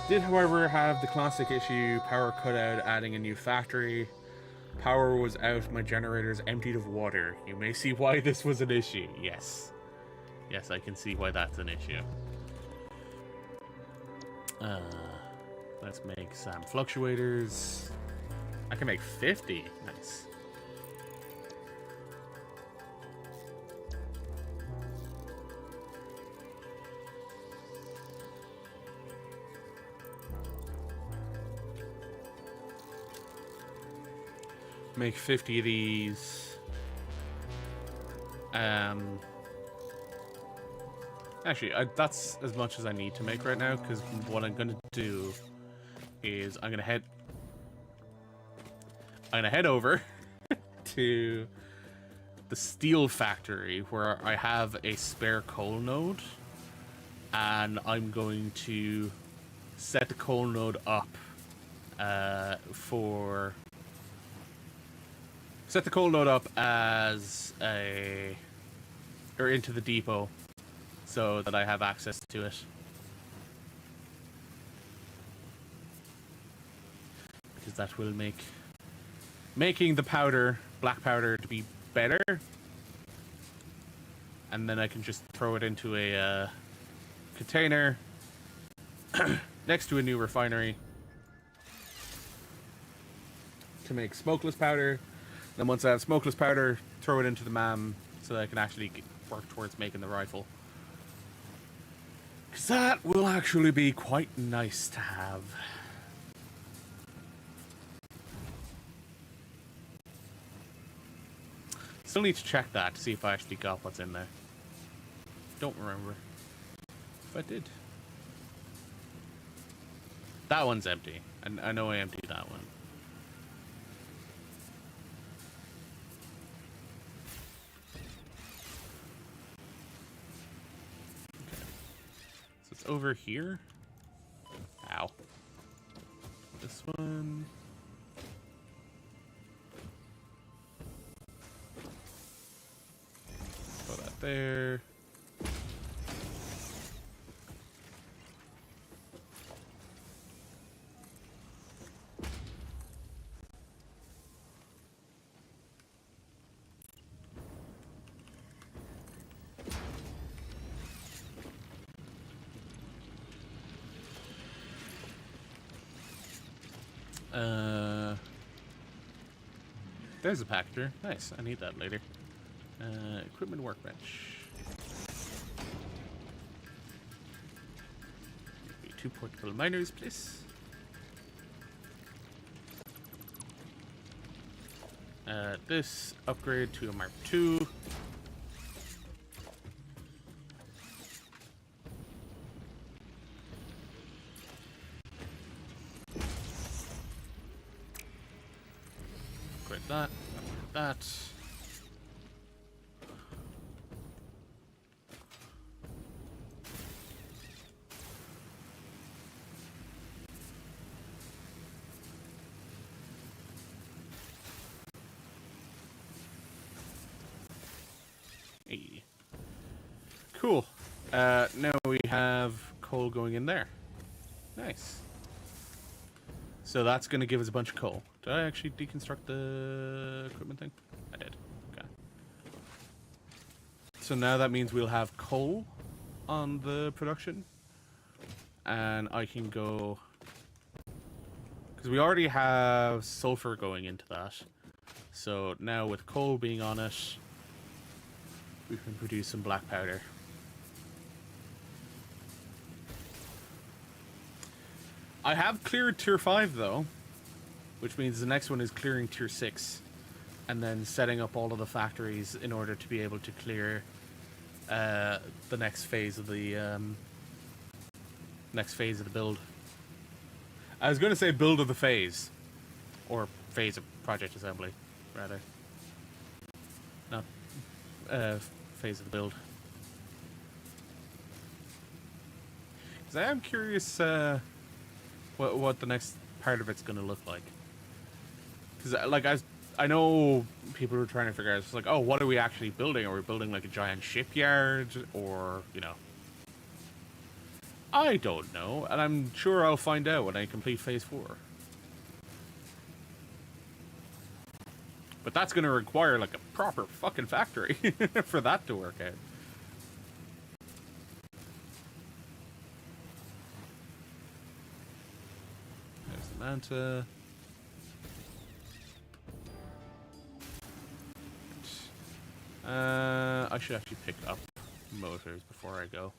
Did, however, have the classic issue, power cut out, adding a new factory. Power was out, my generators emptied of water. You may see why this was an issue. Yes. Yes, I can see why that's an issue. Let's make some fluctuators. I can make 50. Nice. Make 50 of these. Actually, that's as much as I need to make right now, because what I'm gonna do is I'm gonna head over to the steel factory where I have a spare coal node, and I'm going to set the coal node up set the coal node up as into the depot so that I have access to it. Because that will make making the powder, black powder, to be better. And then I can just throw it into a container next to a new refinery to make smokeless powder. Then once I have smokeless powder, throw it into the MAM so that I can actually work towards making the rifle. Because that will actually be quite nice to have. Still need to check that to see if I actually got what's in there. Don't remember if I did. That one's empty. And I know I emptied that one. Over here. Ow. This one. Throw that there. There's a packager. Nice. I need that later. Equipment workbench. 2 portable miners, please. This upgrade to a Mark II. That, that. Hey. Cool. Now we have coal going in there. Nice. So that's going to give us a bunch of coal. Did I actually deconstruct the equipment thing? I did. Okay. So now that means we'll have coal on the production. And I can go... Because we already have sulfur going into that. So now with coal being on it, we can produce some black powder. I have cleared tier 5 though, which means the next one is clearing tier 6 and then setting up all of the factories in order to be able to clear the next phase of the build. I was going to say build of the phase, or phase of project assembly rather, not phase of the build. 'Cause I am curious what the next part of it's going to look like. Because, like, I know people were trying to figure out, it's like, oh, what are we actually building? Are we building, like, a giant shipyard? Or, you know... I don't know, and I'm sure I'll find out when I complete Phase 4. But that's going to require, like, a proper fucking factory for that to work out. There's the Manta. I should actually pick up motors before I go.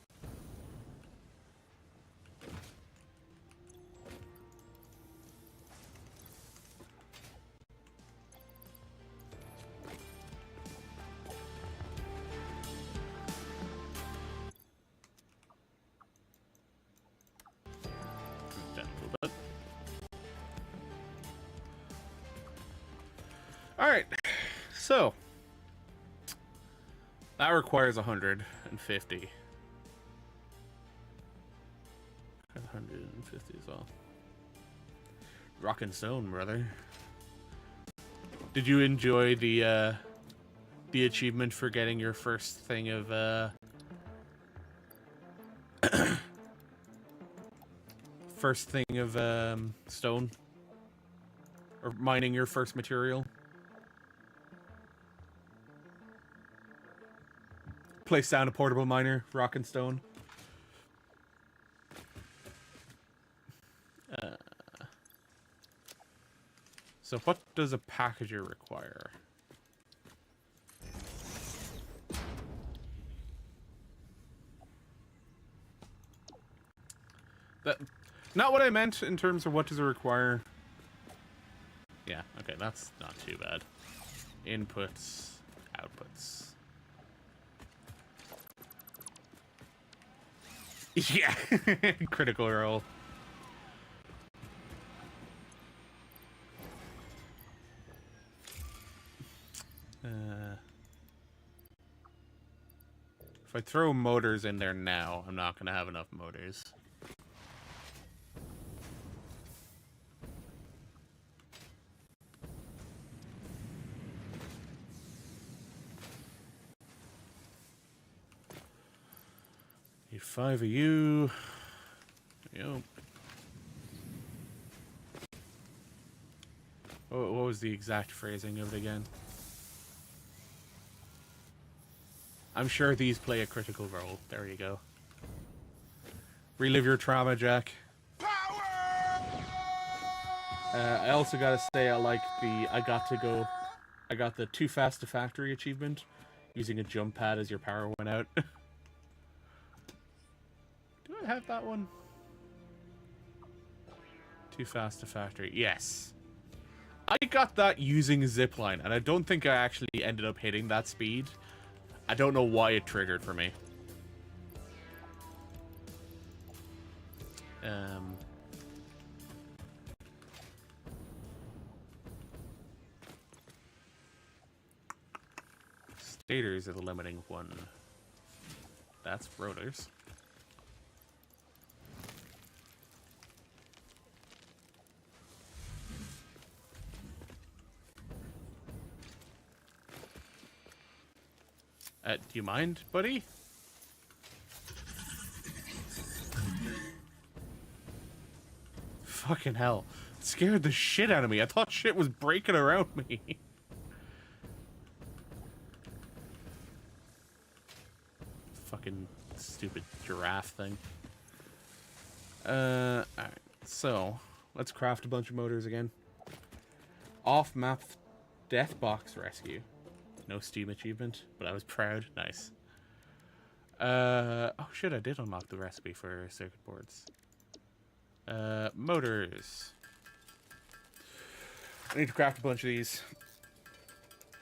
Alright, so that requires 150. 150 as well. Rockin' stone, brother. Did you enjoy the achievement for getting your first thing of stone? Or mining your first material? Place down a portable miner, rock and stone. So what does a packager require? Not what I meant in terms of what does it require. Yeah, okay, that's not too bad. Inputs, outputs. Yeah, critical roll. If I throw motors in there now, I'm not going to have enough motors. Need 5 of you. Yep. What was the exact phrasing of it again? I'm sure these play a critical role. There you go. Relive your trauma, Jack. I also gotta say I like I got the Too Fast to Factory achievement using a jump pad as your power went out. Do I have that one? Too Fast to Factory. Yes. I got that using a zipline, and I don't think I actually ended up hitting that speed. I don't know why it triggered for me. Stators are the limiting one. That's rotors. Do you mind, buddy? Fucking hell. It scared the shit out of me. I thought shit was breaking around me. Fucking stupid giraffe thing. Alright. So, let's craft a bunch of motors again. Off-map death box rescue. No Steam achievement, but I was proud. Nice. Oh shit, I did unlock the recipe for circuit boards. Motors. I need to craft a bunch of these.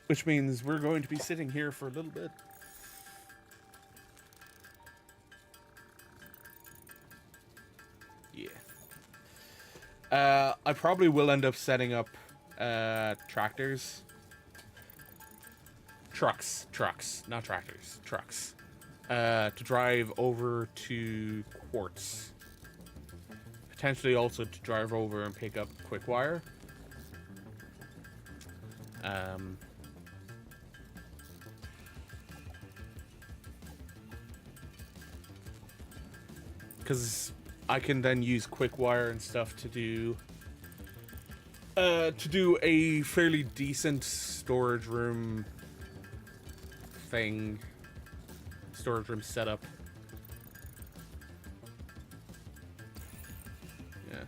Which means we're going to be sitting here for a little bit. Yeah. I probably will end up setting up tractors. Trucks, not tractors, trucks. To drive over to Quartz potentially also to drive over and pick up quick wire. Because I can then use quick wire and stuff to do a fairly decent storage room setup. Yeah.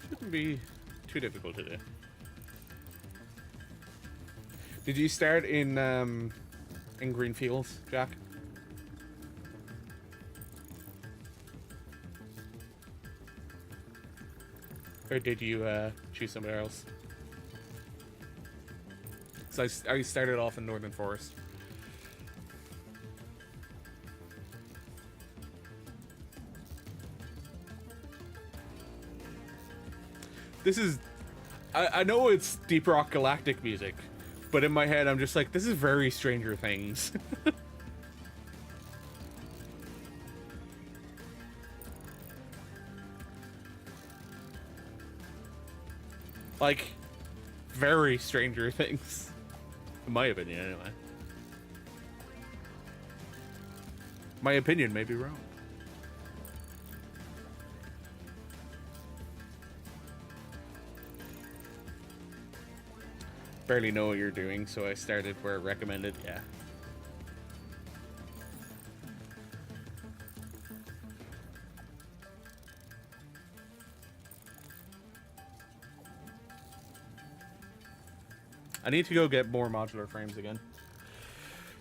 Shouldn't be too difficult to do. Did you start in green fields, Jack? Or did you choose somewhere else? So I started off in Northern Forest. This is... I know it's Deep Rock Galactic music, but in my head I'm just like, this is very Stranger Things. Like, very Stranger Things. In my opinion, anyway. My opinion may be wrong. Barely know what you're doing, so I started where it recommended, yeah. I need to go get more modular frames again.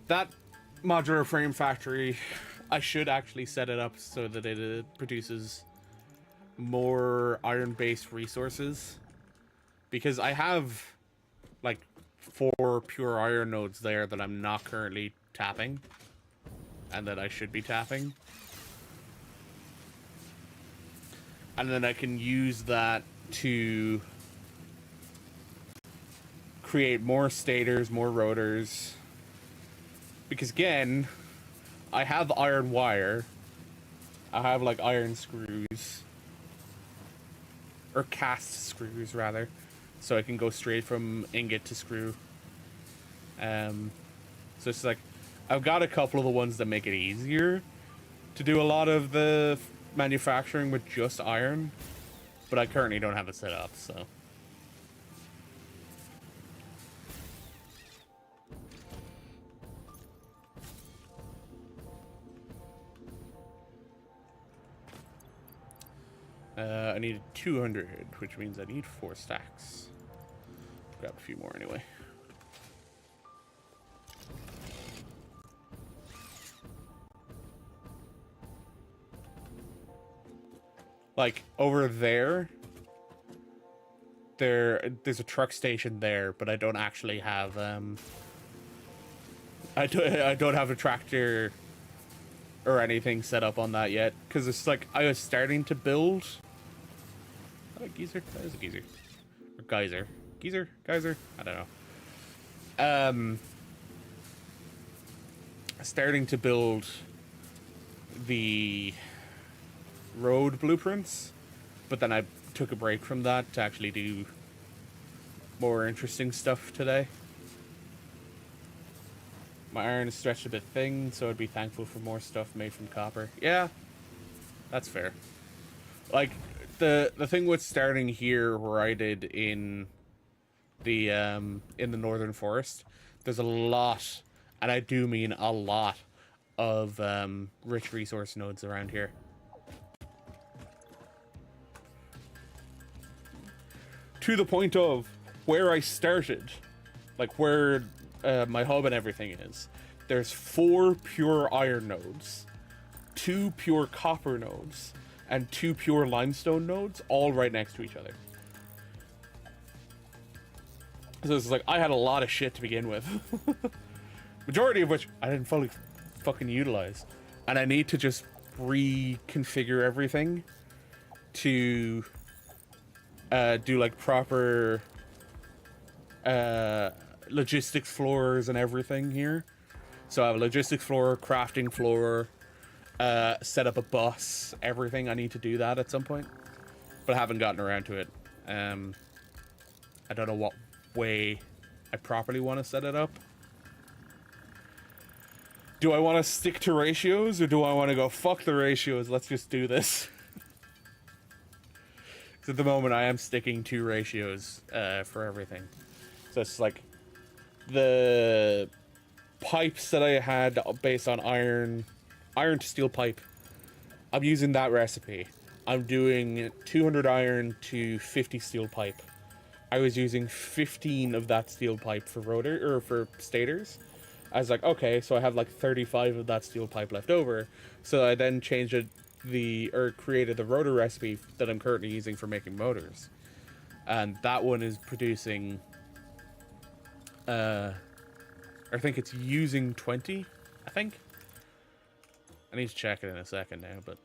That modular frame factory, I should actually set it up so that it produces more iron-based resources. Because I have, like, 4 pure iron nodes there that I'm not currently tapping. And that I should be tapping. And then I can use that to create more stators, more rotors. Because again, I have iron wire. I have like iron screws. Or cast screws rather. So I can go straight from ingot to screw. So it's like, I've got a couple of the ones that make it easier to do a lot of the manufacturing with just iron. But I currently don't have it set up, so. I needed 200, which means I need 4 stacks. Grab a few more anyway. Like, over there's a truck station there, but I don't actually have, I don't have a tractor or anything set up on that yet, because it's like, I was starting to build... Is that a geyser? That is a geyser. Or geyser. Geyser? Geyser? I don't know. Starting to build the road blueprints, but then I took a break from that to actually do more interesting stuff today. My iron is stretched a bit thin, so I'd be thankful for more stuff made from copper. Yeah, that's fair. Like, the thing with starting here where I did in the Northern Forest, there's a lot, and I do mean a lot, of rich resource nodes around here. To the point of where I started, like where my hub and everything is, there's 4 pure iron nodes, 2 pure copper nodes, and 2 pure limestone nodes, all right next to each other. So it's like, I had a lot of shit to begin with. Majority of which I didn't fully fucking utilize. And I need to just reconfigure everything to do like proper logistics floors and everything here. So I have a logistics floor, crafting floor, set up a bus, everything. I need to do that at some point, but I haven't gotten around to it. I don't know what way I properly want to set it up. Do I want to stick to ratios, or do I want to go fuck the ratios? Let's just do this. So at the moment, I am sticking to ratios for everything. So it's like the pipes that I had based on iron to steel pipe. I'm using that recipe. I'm doing 200 iron to 50 steel pipe. I was using 15 of that steel pipe for rotor or for stators. I was like, okay, so I have like 35 of that steel pipe left over. So I then changed created the rotor recipe that I'm currently using for making motors. And that one is producing, I think it's using 20, I think. I need to check it in a second now, but,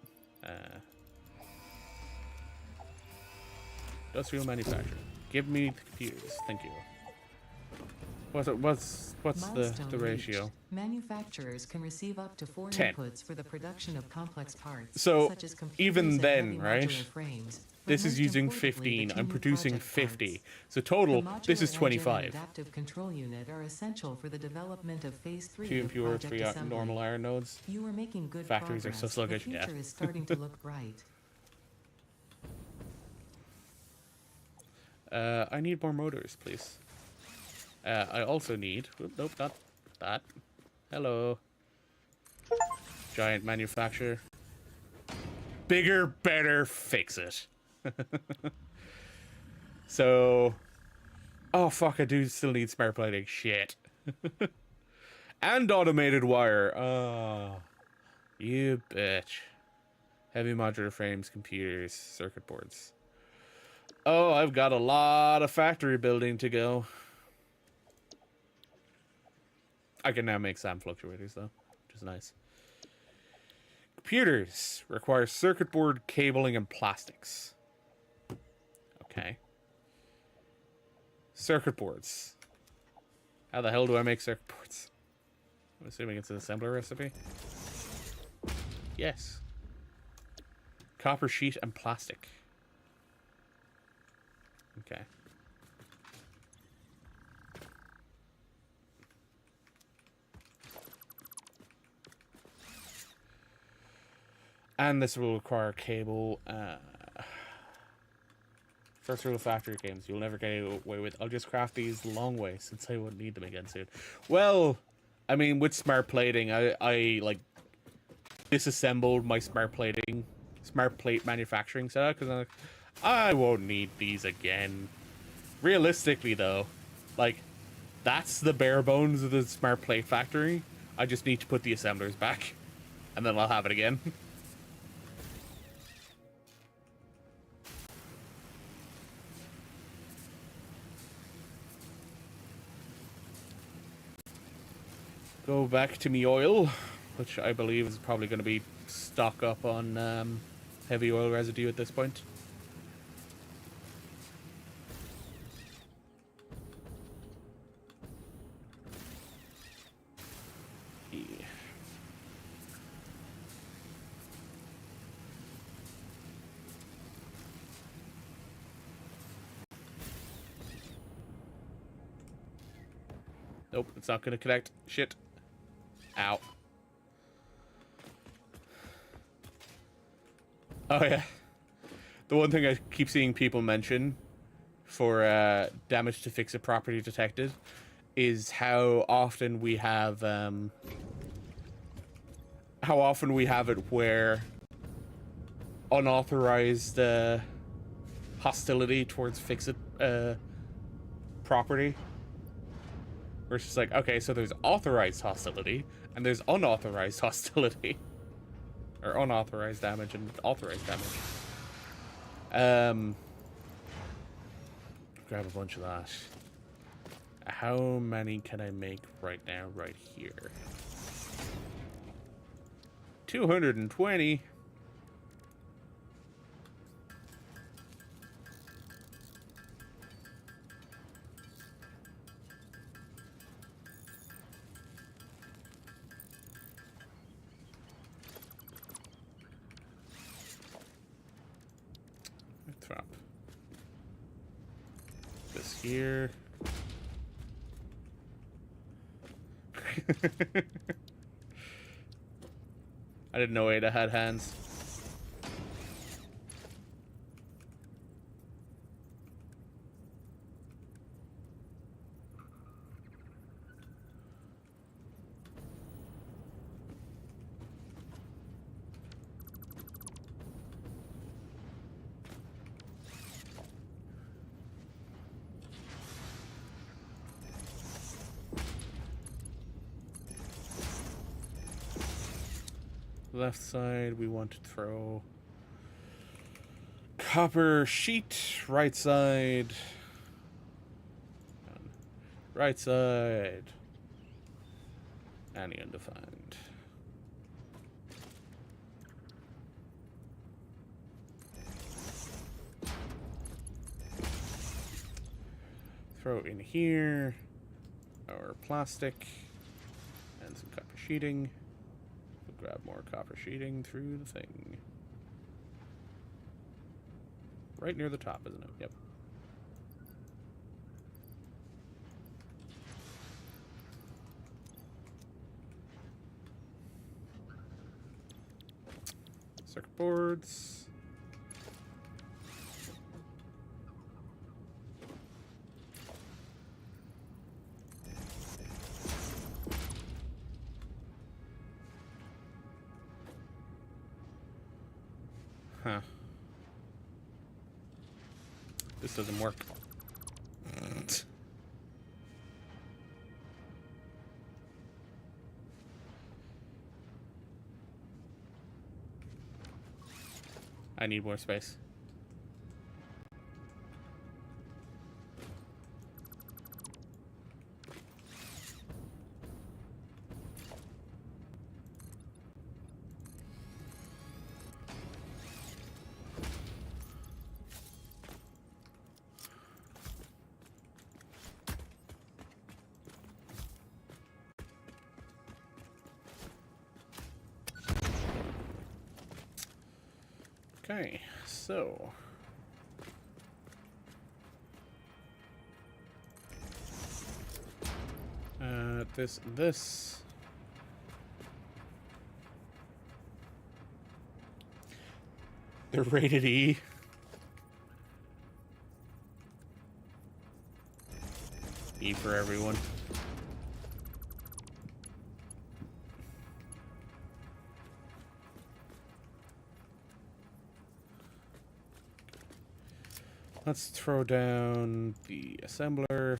industrial manufacturing. Give me the computers, thank you. What's the ratio? Manufacturers can receive up to 4 10. inputs for the production of complex parts. So, such as computers even and then, heavy right? modular frames. But This is most using importantly, 15. the two I'm new producing project 50. parts. So total, The this is modular engine 25. and adaptive control unit are essential for the development of phase 3 2 of impure, project 3 assembly. normal iron nodes. You are making good Factories are progress. so sluggish, The yeah. future is starting to look bright. I need more motors, please. I also need... Nope, not that. Hello. Giant manufacturer. Bigger, better, fix it. So... Oh, fuck, I do still need smart plating. Shit. And automated wire. Oh, you bitch. Heavy modular frames, computers, circuit boards. Oh, I've got a lot of factory building to go. I can now make SAM fluctuators, though, which is nice. Computers require circuit board, cabling, and plastics. Okay. Circuit boards. How the hell do I make circuit boards? I'm assuming it's an assembler recipe. Yes. Copper sheet and plastic. Okay. And this will require cable. First rule of factory games, you'll never get away with. I'll just craft these the long way since I won't need them again soon. Well, I mean, with smart plating, I like disassembled my smart plate manufacturing setup because I'm like, I won't need these again. Realistically, though, like, that's the bare bones of the smart plate factory. I just need to put the assemblers back, and then I'll have it again. Go back to me oil, which I believe is probably going to be stock up on heavy oil residue at this point. Yeah. Nope, it's not going to connect. Shit. Ow. Oh, yeah. The one thing I keep seeing people mention for damage to fix-it property detected is how often we have it where unauthorized hostility towards fix-it property. Where it's just like, okay, so there's authorized hostility, and there's unauthorized hostility. Or unauthorized damage and authorized damage. Grab a bunch of that. How many can I make right now, right here? 220. Drop this here. I didn't know Ada had hands. Left side, we want to throw copper sheet. Right side. Right side. Any undefined. Throw in here our plastic and some copper sheeting. Grab more copper sheeting through the thing. Right near the top, isn't it? Yep. Circuit boards. Huh. This doesn't work. I need more space. Okay, so this they're rated E. E for everyone. Let's throw down the assembler.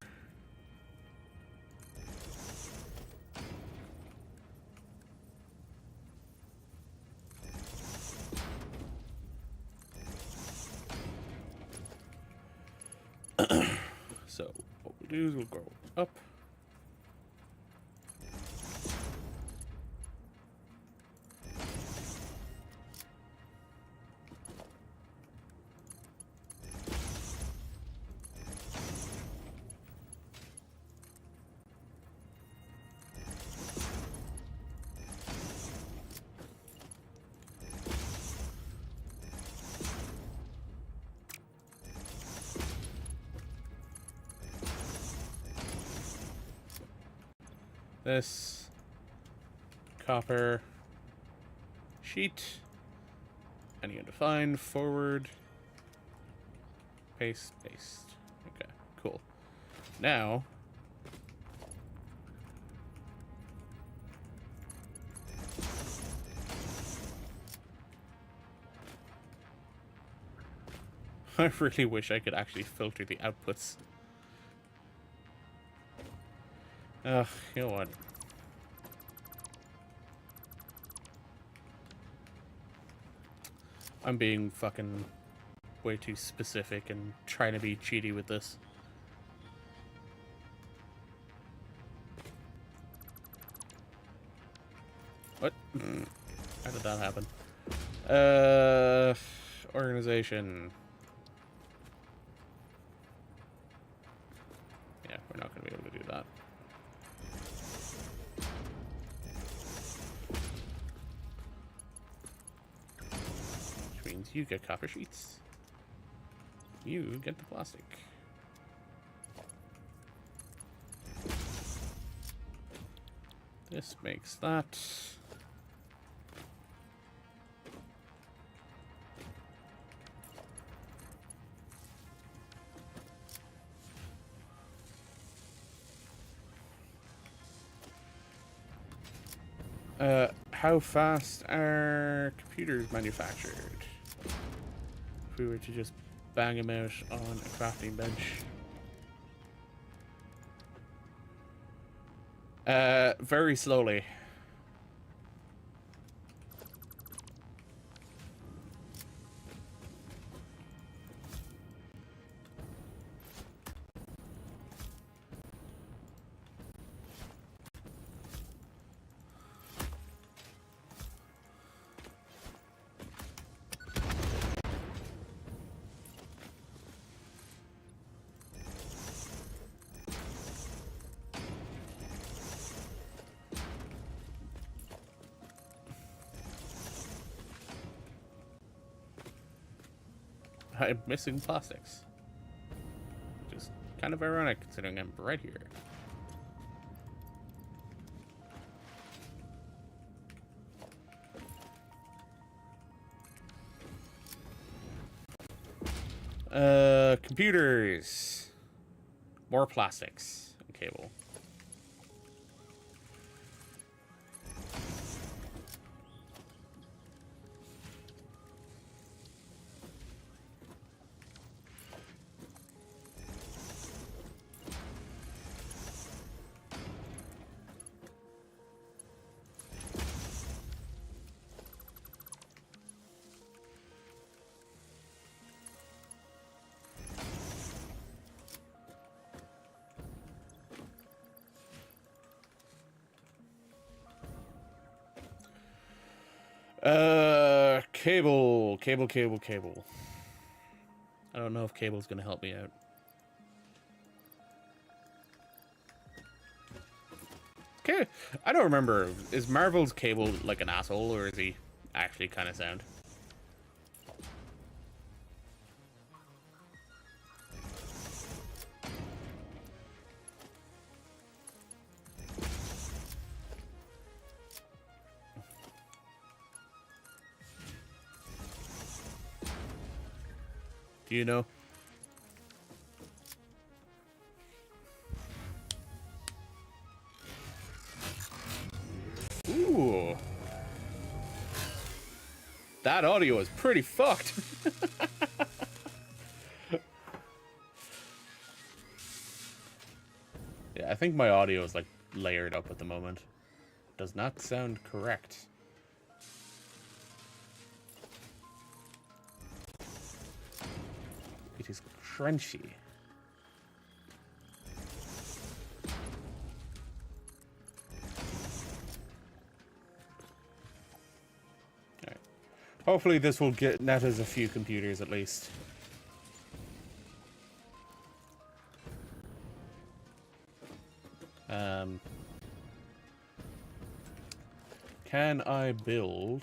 So what we'll do is we'll go up. This copper sheet, any undefined, forward, paste, paste. Okay, cool. Now, I really wish I could actually filter the outputs. Ugh, you know what? I'm being fucking way too specific and trying to be cheaty with this. What? How did that happen? Organization. Yeah, we're not gonna be able to do that. You get copper sheets. You get the plastic. This makes that. How fast are computers manufactured? If we were to just bang them out on a crafting bench. Very slowly. I'm missing plastics. Which is kind of ironic considering I'm right here. Computers. More plastics and cable. Cable. I don't know if cable's gonna help me out. Okay, I don't remember. Is Marvel's Cable like an asshole, or is he actually kind of sound? Do you know? Ooh. That audio is pretty fucked. Yeah, I think my audio is like layered up at the moment. Does not sound correct. It is crunchy. Alright. Hopefully this will get net us a few computers at least. Can I build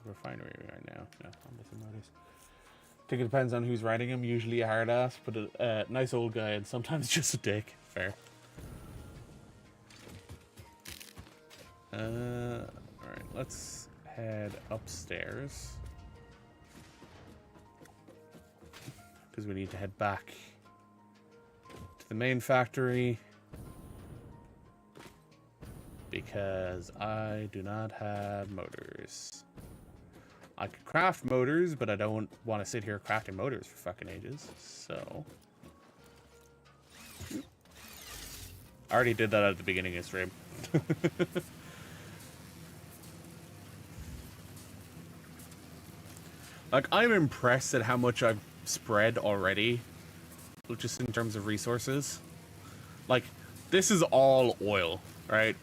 a refinery right now? No, I'm missing motors. I think it depends on who's writing him. Usually a hard ass, but a nice old guy, and sometimes just a dick. Fair. Alright, let's head upstairs. Because we need to head back to the main factory. Because I do not have motors. I could craft motors, but I don't want to sit here crafting motors for fucking ages, so... I already did that at the beginning of stream. Like, I'm impressed at how much I've spread already, just in terms of resources. Like, this is all oil, right?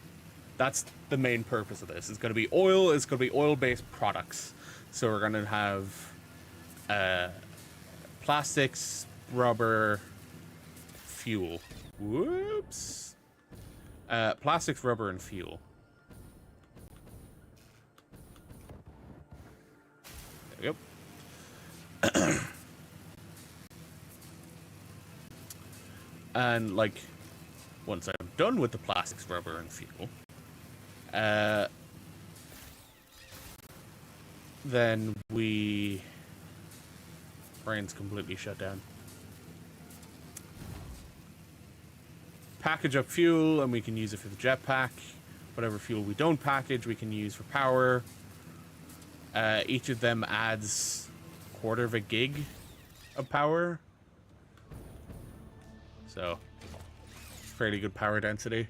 That's the main purpose of this. It's going to be oil. It's going to be oil-based products. So we're going to have plastics, rubber, fuel. Whoops. Plastics, rubber, and fuel. There we go. And, like, once I'm done with the plastics, rubber, and fuel, then brain's completely shut down. Package up fuel, and we can use it for the jetpack. Whatever fuel we don't package, we can use for power. Each of them adds 1/4 of a gig of power. So, fairly good power density.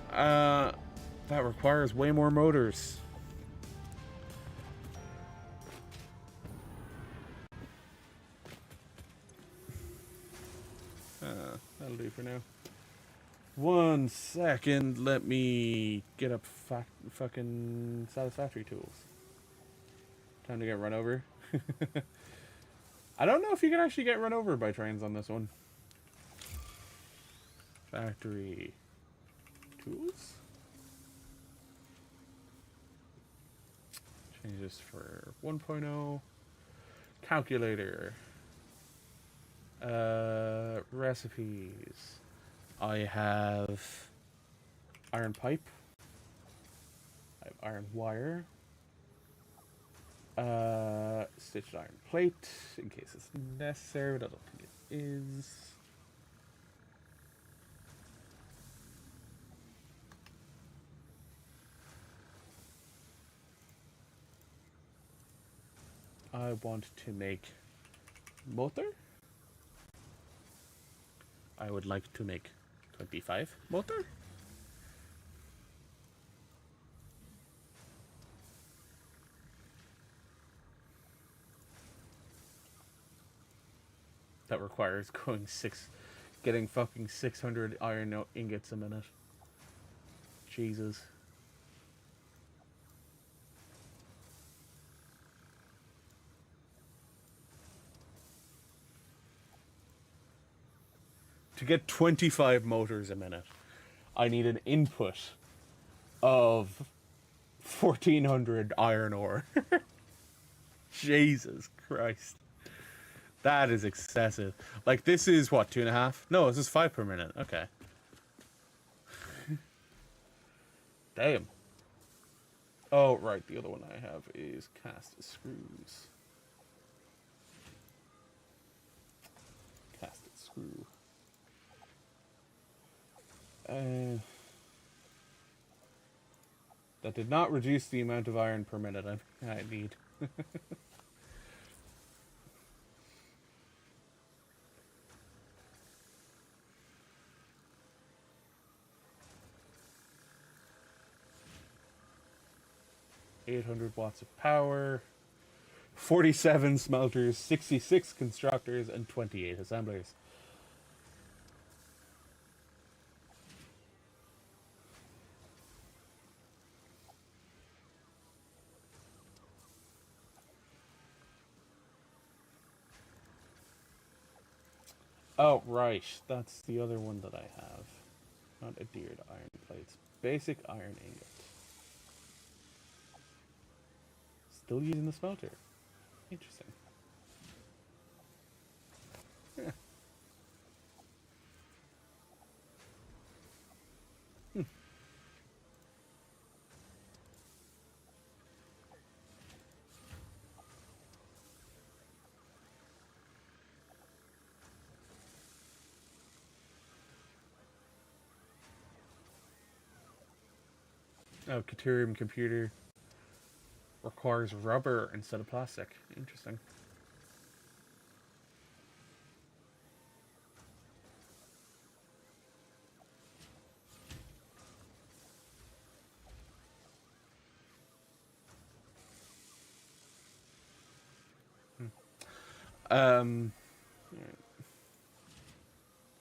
That requires way more motors. That'll do for now. 1 second, let me get up fucking Satisfactory tools. Time to get run over. I don't know if you can actually get run over by trains on this one. Factory tools. Change this for 1.0. Calculator. Recipes. I have iron pipe. I have iron wire. Stitched iron plate in case it's necessary, but I don't think it is. I want to make motor. I would like to make 25 motor. That requires getting fucking 600 iron ingots a minute. Jesus. To get 25 motors a minute, I need an input of 1,400 iron ore. Jesus Christ. That is excessive. Like, this is, what, 2.5? No, this is 5 per minute. Okay. Damn. Oh, right. The other one I have is cast screws. Casted screw. That did not reduce the amount of iron per minute I need. 800 watts of power, 47 smelters, 66 constructors, and 28 assemblers. Oh, right. That's the other one that I have. Not adhered iron plates. Basic iron ingot. Still using the smelter. Interesting. Yeah. Oh, Caterium computer requires rubber instead of plastic. Interesting.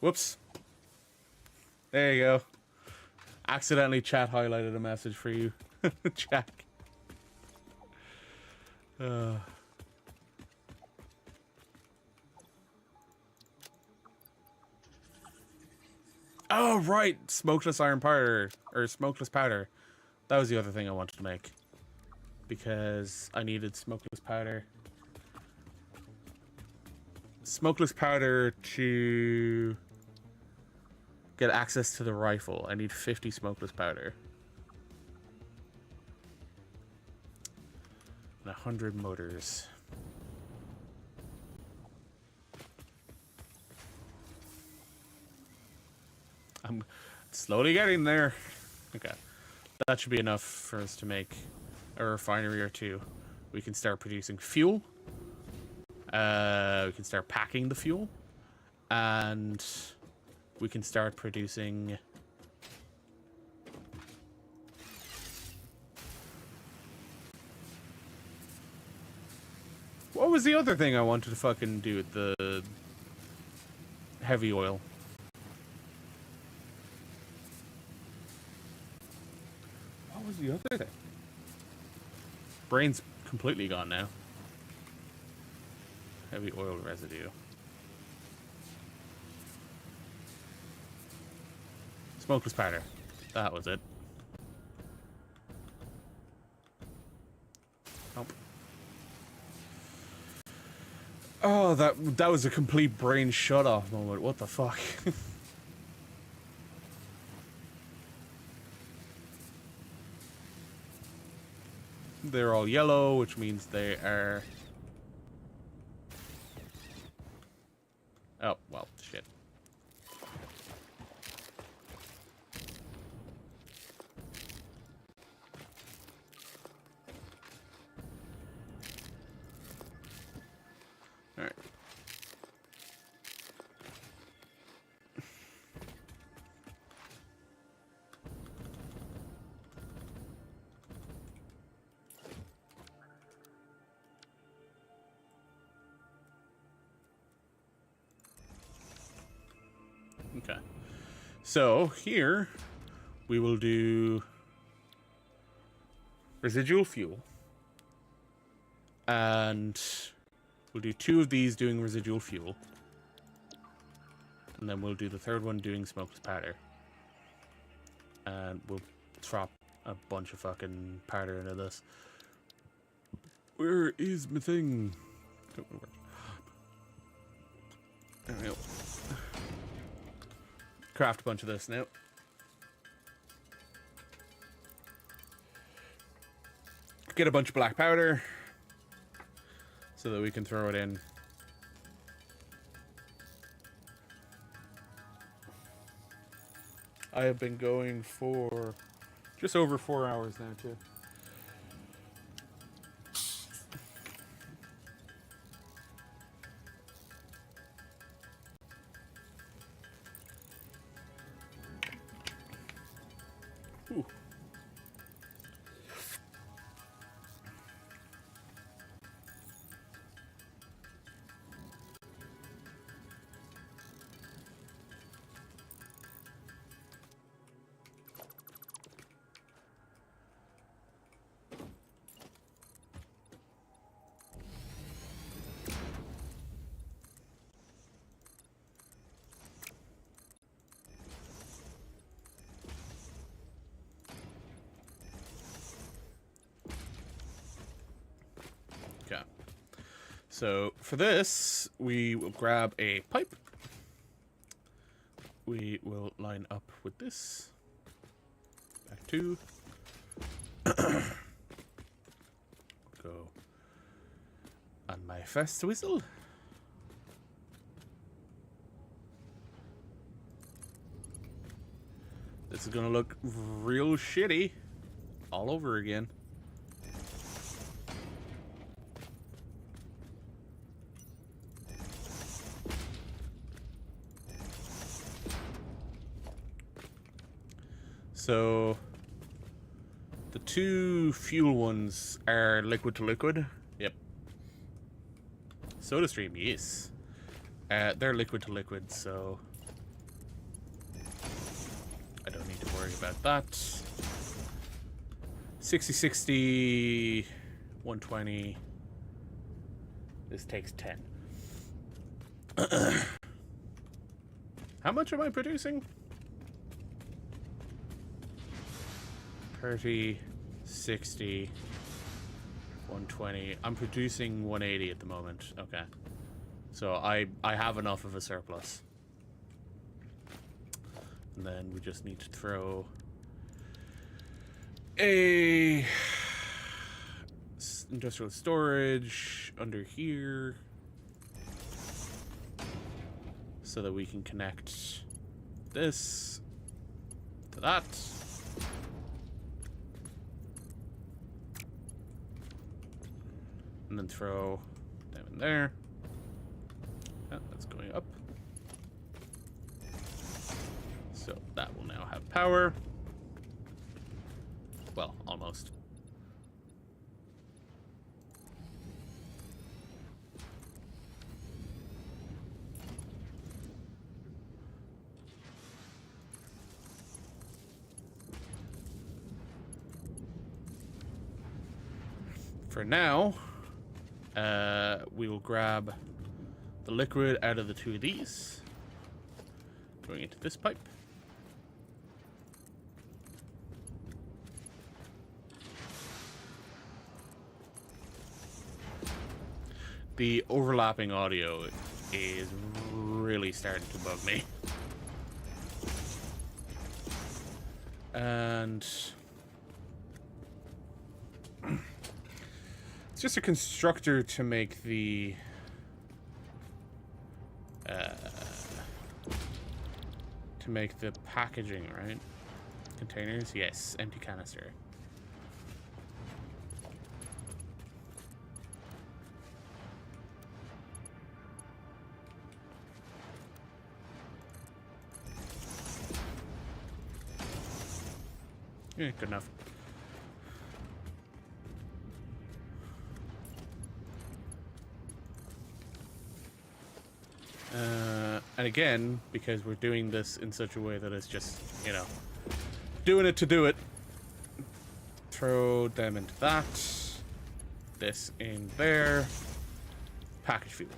Whoops. There you go. Accidentally chat highlighted a message for you, Jack. Oh, right. Smokeless iron powder. Or smokeless powder. That was the other thing I wanted to make. Because I needed smokeless powder. Smokeless powder to Get access to the rifle. I need 50 smokeless powder. And 100 motors. I'm slowly getting there. Okay. That should be enough for us to make a refinery or two. We can start producing fuel. We can start packing the fuel. And we can start producing... What was the other thing I wanted to fucking do with the heavy oil? What was the other thing? Brain's completely gone now. Heavy oil residue. Smokeless powder. That was it. Nope. Oh, that was a complete brain shut-off moment. What the fuck? They're all yellow, which means they are... Oh, well, shit. Alright. Okay. So, here, we will do residual fuel. And we'll do 2 of these doing residual fuel. And then we'll do the third one doing smokeless powder. And we'll drop a bunch of fucking powder into this. Where is my thing? Don't know where. There we go. Craft a bunch of this now. Get a bunch of black powder so that we can throw it in. I have been going for just over 4 hours now too. Ooh. Okay. So for this, we will grab a pipe. We will line up with this. Back 2. Go on my first whistle. This is gonna look real shitty all over again. So the 2 fuel ones are liquid to liquid. Yep. SodaStream, yes. They're liquid to liquid, so I don't need to worry about that. 60-60, 120. This takes 10. How much am I producing? 30, 60, 120. I'm producing 180 at the moment. Okay. So I have enough of a surplus. And then we just need to throw a industrial storage under here so that we can connect this to that. And then throw them in there. Oh, that's going up. So that will now have power. Well, almost. For now, we will grab the liquid out of the two of these, going into this pipe. The overlapping audio is really starting to bug me. And it's just a constructor to make the packaging, right? Containers, yes, empty canister. Yeah, good enough. And again, because we're doing this in such a way that it's just, you know, doing it to do it. Throw them into that. This in there. Package fuel.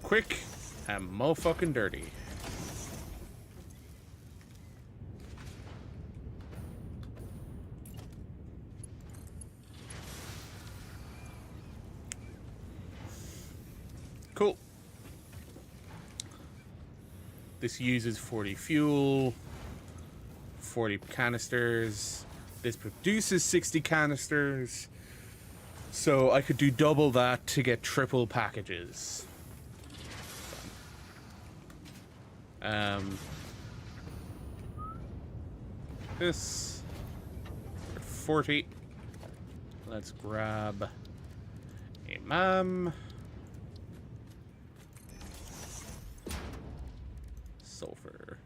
Quick and mo-fucking dirty. Cool. This uses 40 fuel, 40 canisters. This produces 60 canisters. So I could do double that to get triple packages. This 40. Let's grab a MAM. Sulfur.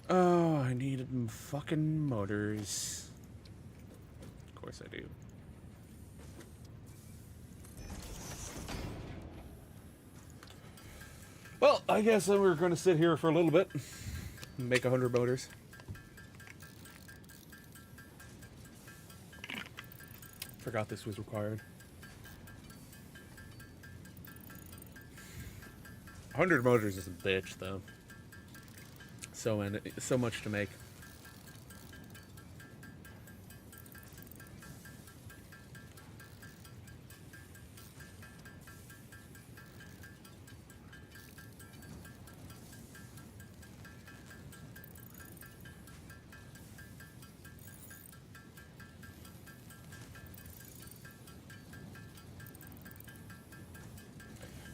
Oh, I needed fucking motors. Of course I do. Well, I guess we're going to sit here for a little bit and make 100 motors. Forgot this was required. 100 motors is a bitch, though. So much to make.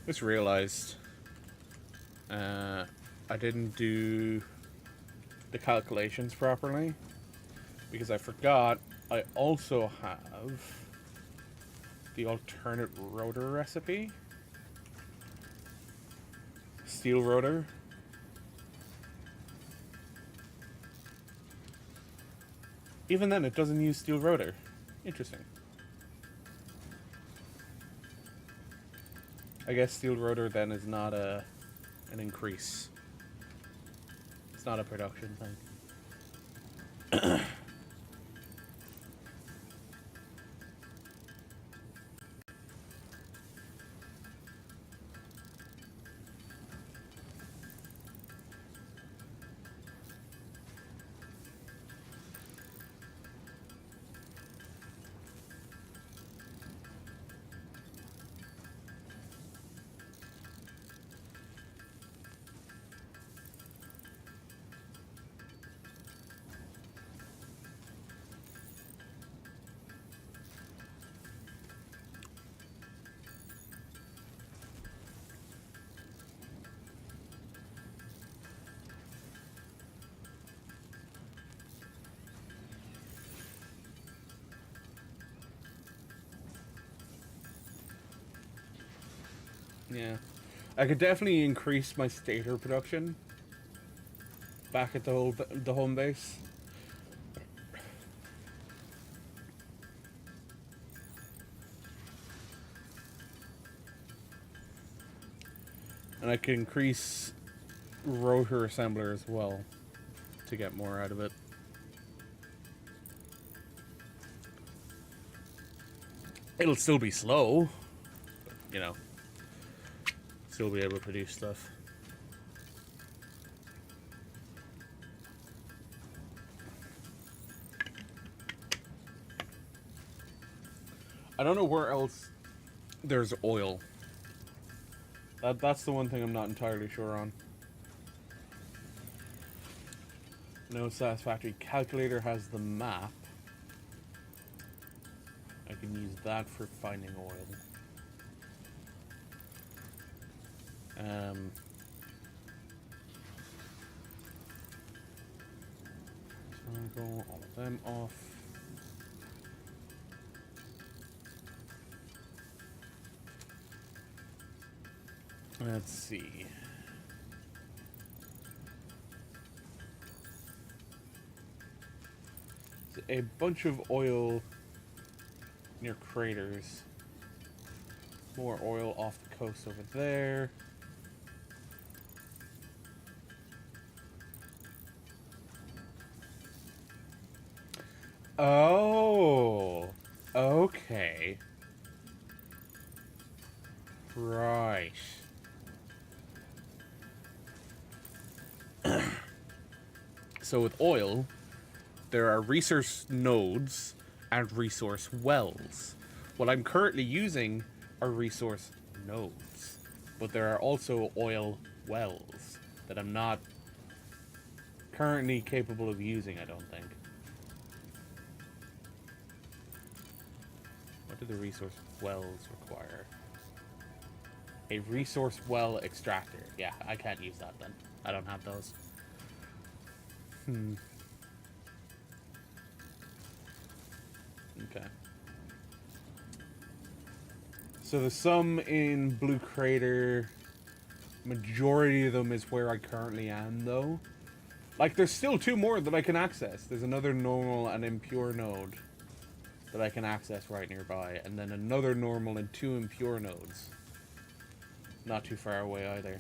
Just realized I didn't do the calculations properly because I forgot I also have the alternate rotor recipe. Steel rotor. Even then, it doesn't use steel rotor. Interesting. I guess steel rotor then is not an increase. It's not a production thing. Yeah. I could definitely increase my stator production back at the home base. And I could increase rotor assembler as well to get more out of it. It'll still be slow, but, you know, still be able to produce stuff. I don't know where else there's oil. That's the one thing I'm not entirely sure on. No Satisfactory calculator has the map. I can use that for finding oil. So I'll go all of them off. Let's see. There's a bunch of oil near craters. More oil off the coast over there. Oh, okay. Right. So with oil, there are resource nodes and resource wells. What I'm currently using are resource nodes, but there are also oil wells that I'm not currently capable of using, I don't think. What do the resource wells require? A resource well extractor. Yeah, I can't use that then. I don't have those. Okay. So there's some in Blue Crater. Majority of them is where I currently am, though. Like, there's still two more that I can access. There's another normal and impure node that I can access right nearby. And then another normal and two impure nodes. Not too far away either.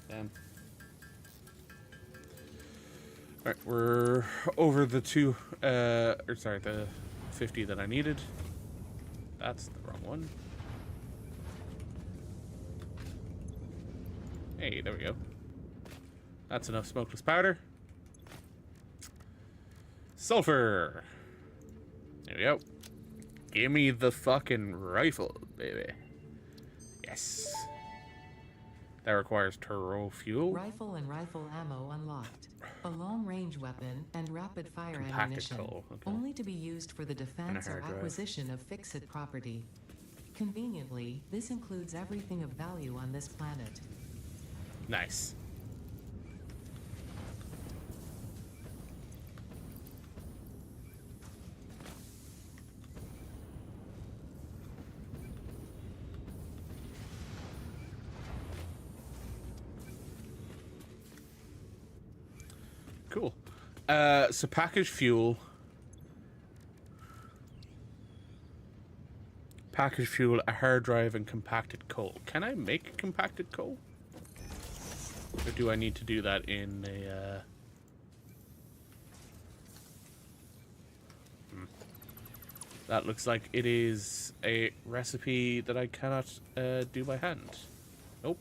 Damn. Alright, we're over the the 50 that I needed. That's the wrong one. Hey, there we go. That's enough smokeless powder. Sulfur! There we go. Give me the fucking rifle, baby. Yes. That requires turbo fuel. Rifle and rifle ammo unlocked. A long-range weapon and rapid-fire Compacted ammunition, coal, okay. only to be used for the defense or hard drive. acquisition of fixed property. Conveniently, this includes everything of value on this planet. Nice. Cool. So packaged fuel. Packaged fuel, a hard drive, and compacted coal. Can I make compacted coal? Or do I need to do that in a... That looks like it is a recipe that I cannot do by hand. Nope.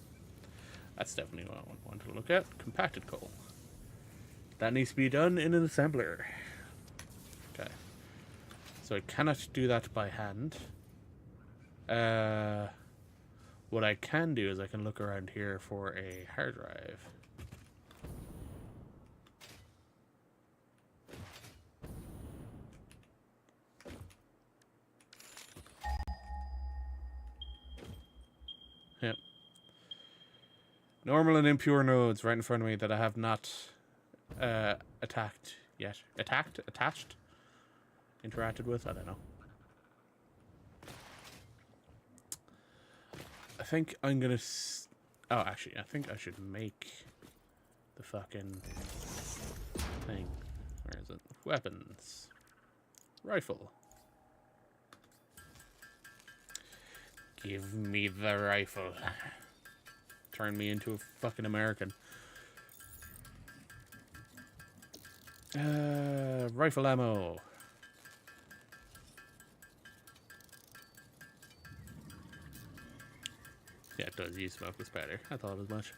That's definitely what I want to look at. Compacted coal. That needs to be done in an assembler. Okay. So I cannot do that by hand. What I can do is I can look around here for a hard drive. Yep. Normal and impure nodes right in front of me that I have not attacked yet. Attached? Interacted with? I don't know. I think I'm gonna... Oh, actually, I think I should make the fucking thing. Where is it? Weapons. Rifle. Give me the rifle. Turn me into a fucking American. Rifle ammo. Yeah, it does use smokeless powder. I thought as much.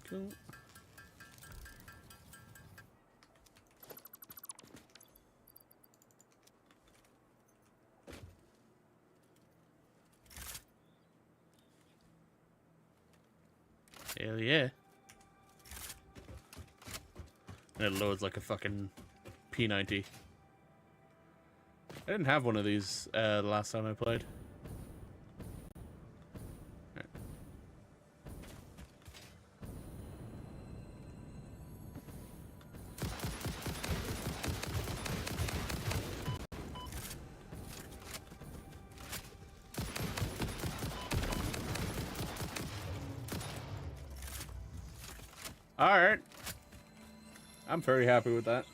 Cool. Hell yeah. And it loads like a fucking P90. I didn't have one of these the last time I played. Alright. I'm very happy with that.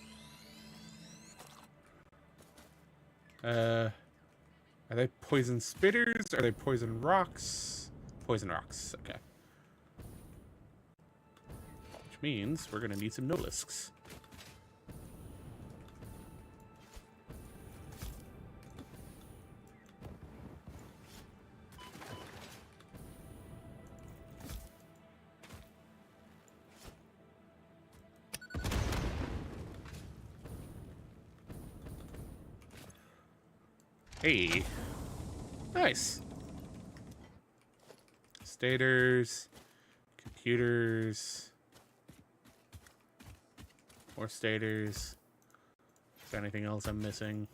Are they poison spitters? Are they poison rocks? Poison rocks, okay. Which means we're gonna need some nolisks. Hey. Nice. Stators. Computers. More stators. Is there anything else I'm missing?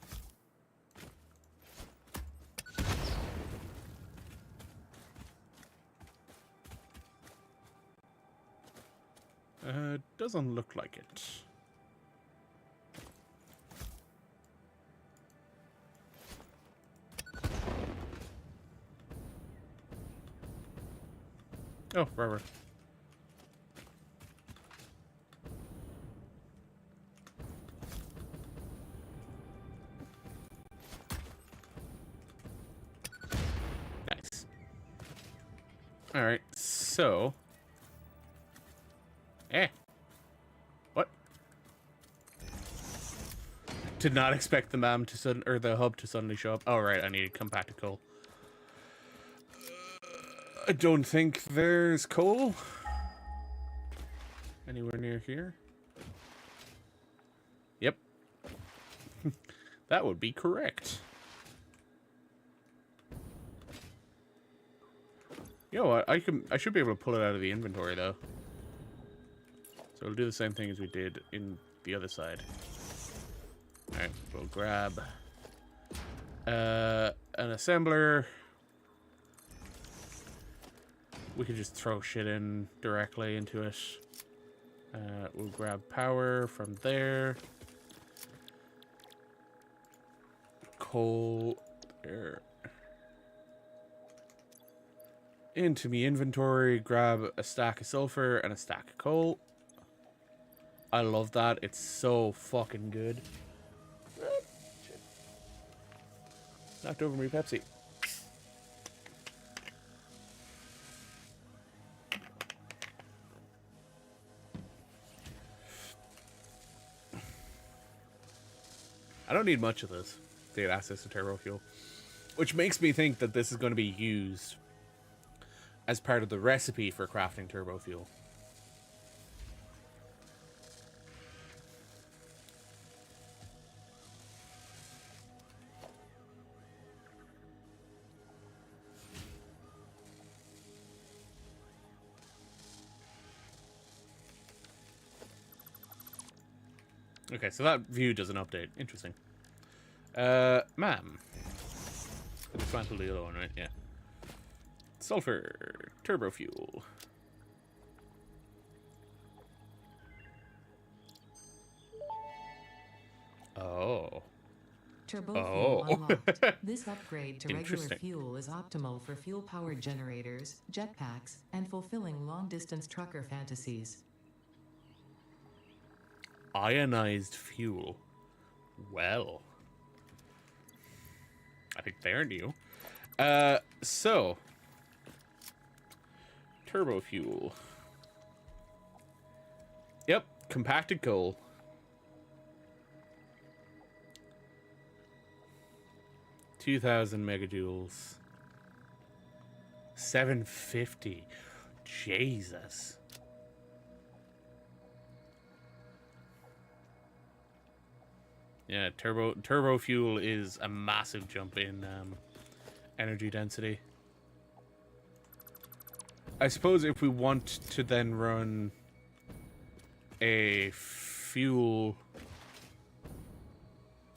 Doesn't look like it. Oh, rubber. Nice. Alright, so... What? Did not expect the MAM to or the hub to suddenly show up. Oh, right, I need to come back to coal. I don't think there's coal anywhere near here. Yep. That would be correct. You know what? I should be able to pull it out of the inventory though. So we'll do the same thing as we did in the other side. Alright, we'll grab an assembler. We could just throw shit in directly into it. We'll grab power from there. Coal there. Into me inventory, grab a stack of sulfur and a stack of coal. I love that. It's so fucking good. Shit. Knocked over me Pepsi. I don't need much of this to get access to turbo fuel, which makes me think that this is going to be used as part of the recipe for crafting turbo fuel. Okay, so that view doesn't update. Interesting. Ma'am. Dismantle the other one, right? Yeah. Sulfur. Turbo fuel. Oh. Turbo Oh. fuel unlocked. This upgrade to regular Interesting. fuel is optimal for fuel-powered generators, jetpacks, and fulfilling long-distance trucker fantasies. Ionized fuel. Well. I think they're new. So. Turbo fuel. Yep, compacted coal. 2,000 megajoules. 750. Jesus. Yeah, turbo fuel is a massive jump in energy density. I suppose if we want to then run a fuel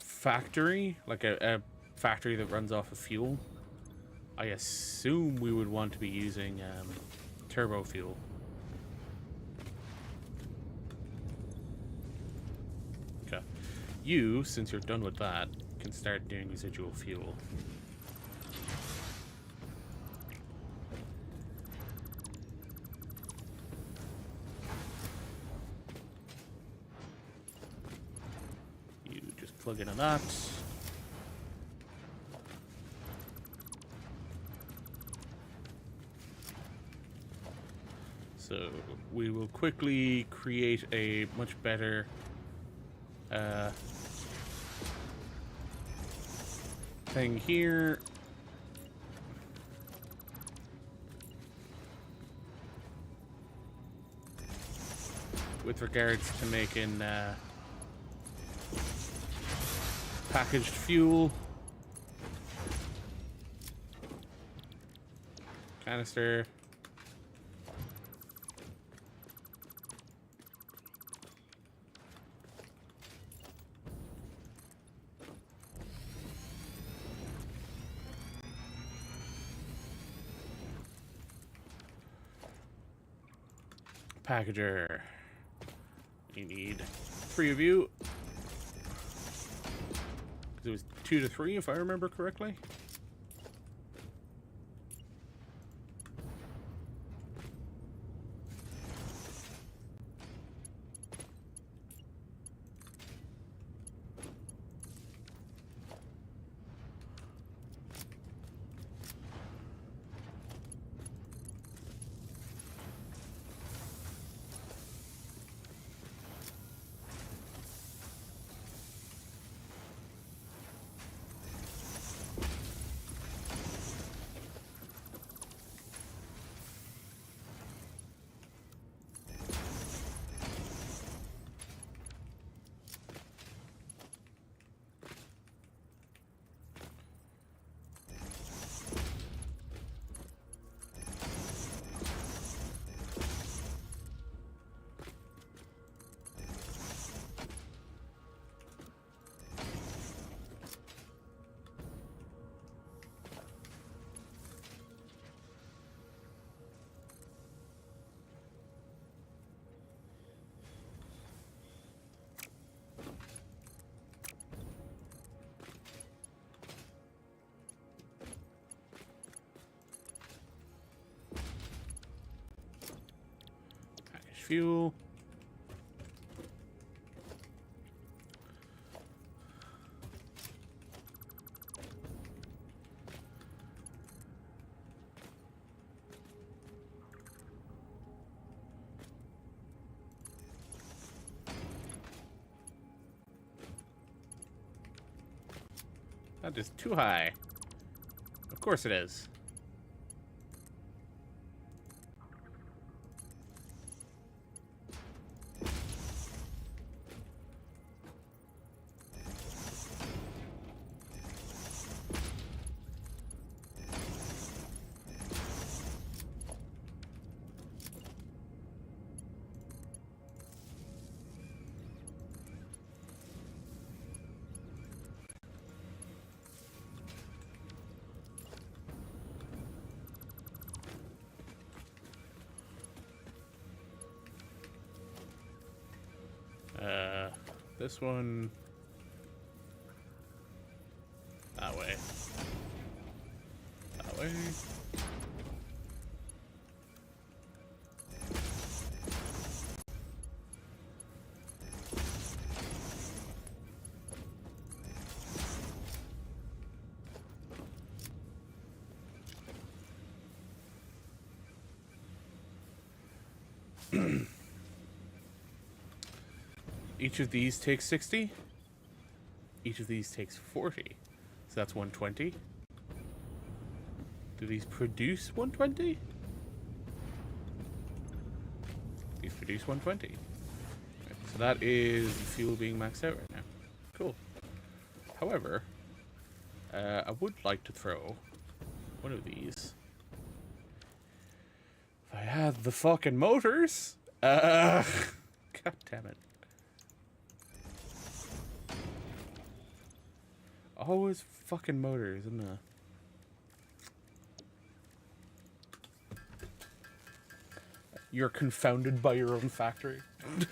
factory, like a factory that runs off of fuel, I assume we would want to be using turbo fuel. Okay. You, since you're done with that, can start doing residual fuel. You just plug into that. So we will quickly create a much better thing here. With regards to making packaged fuel. Canister. Packager. You need 3 of you. Because it was 2 to 3, if I remember correctly. Fuel. That is too high. Of course it is. This one That way. That way. Each of these takes 60. Each of these takes 40. So that's 120. Do these produce 120? These produce 120. Okay, so that is fuel being maxed out right now. Cool. However, I would like to throw one of these. If I had the fucking motors. God damn it. Always fucking motors, isn't it? You're confounded by your own factory. It's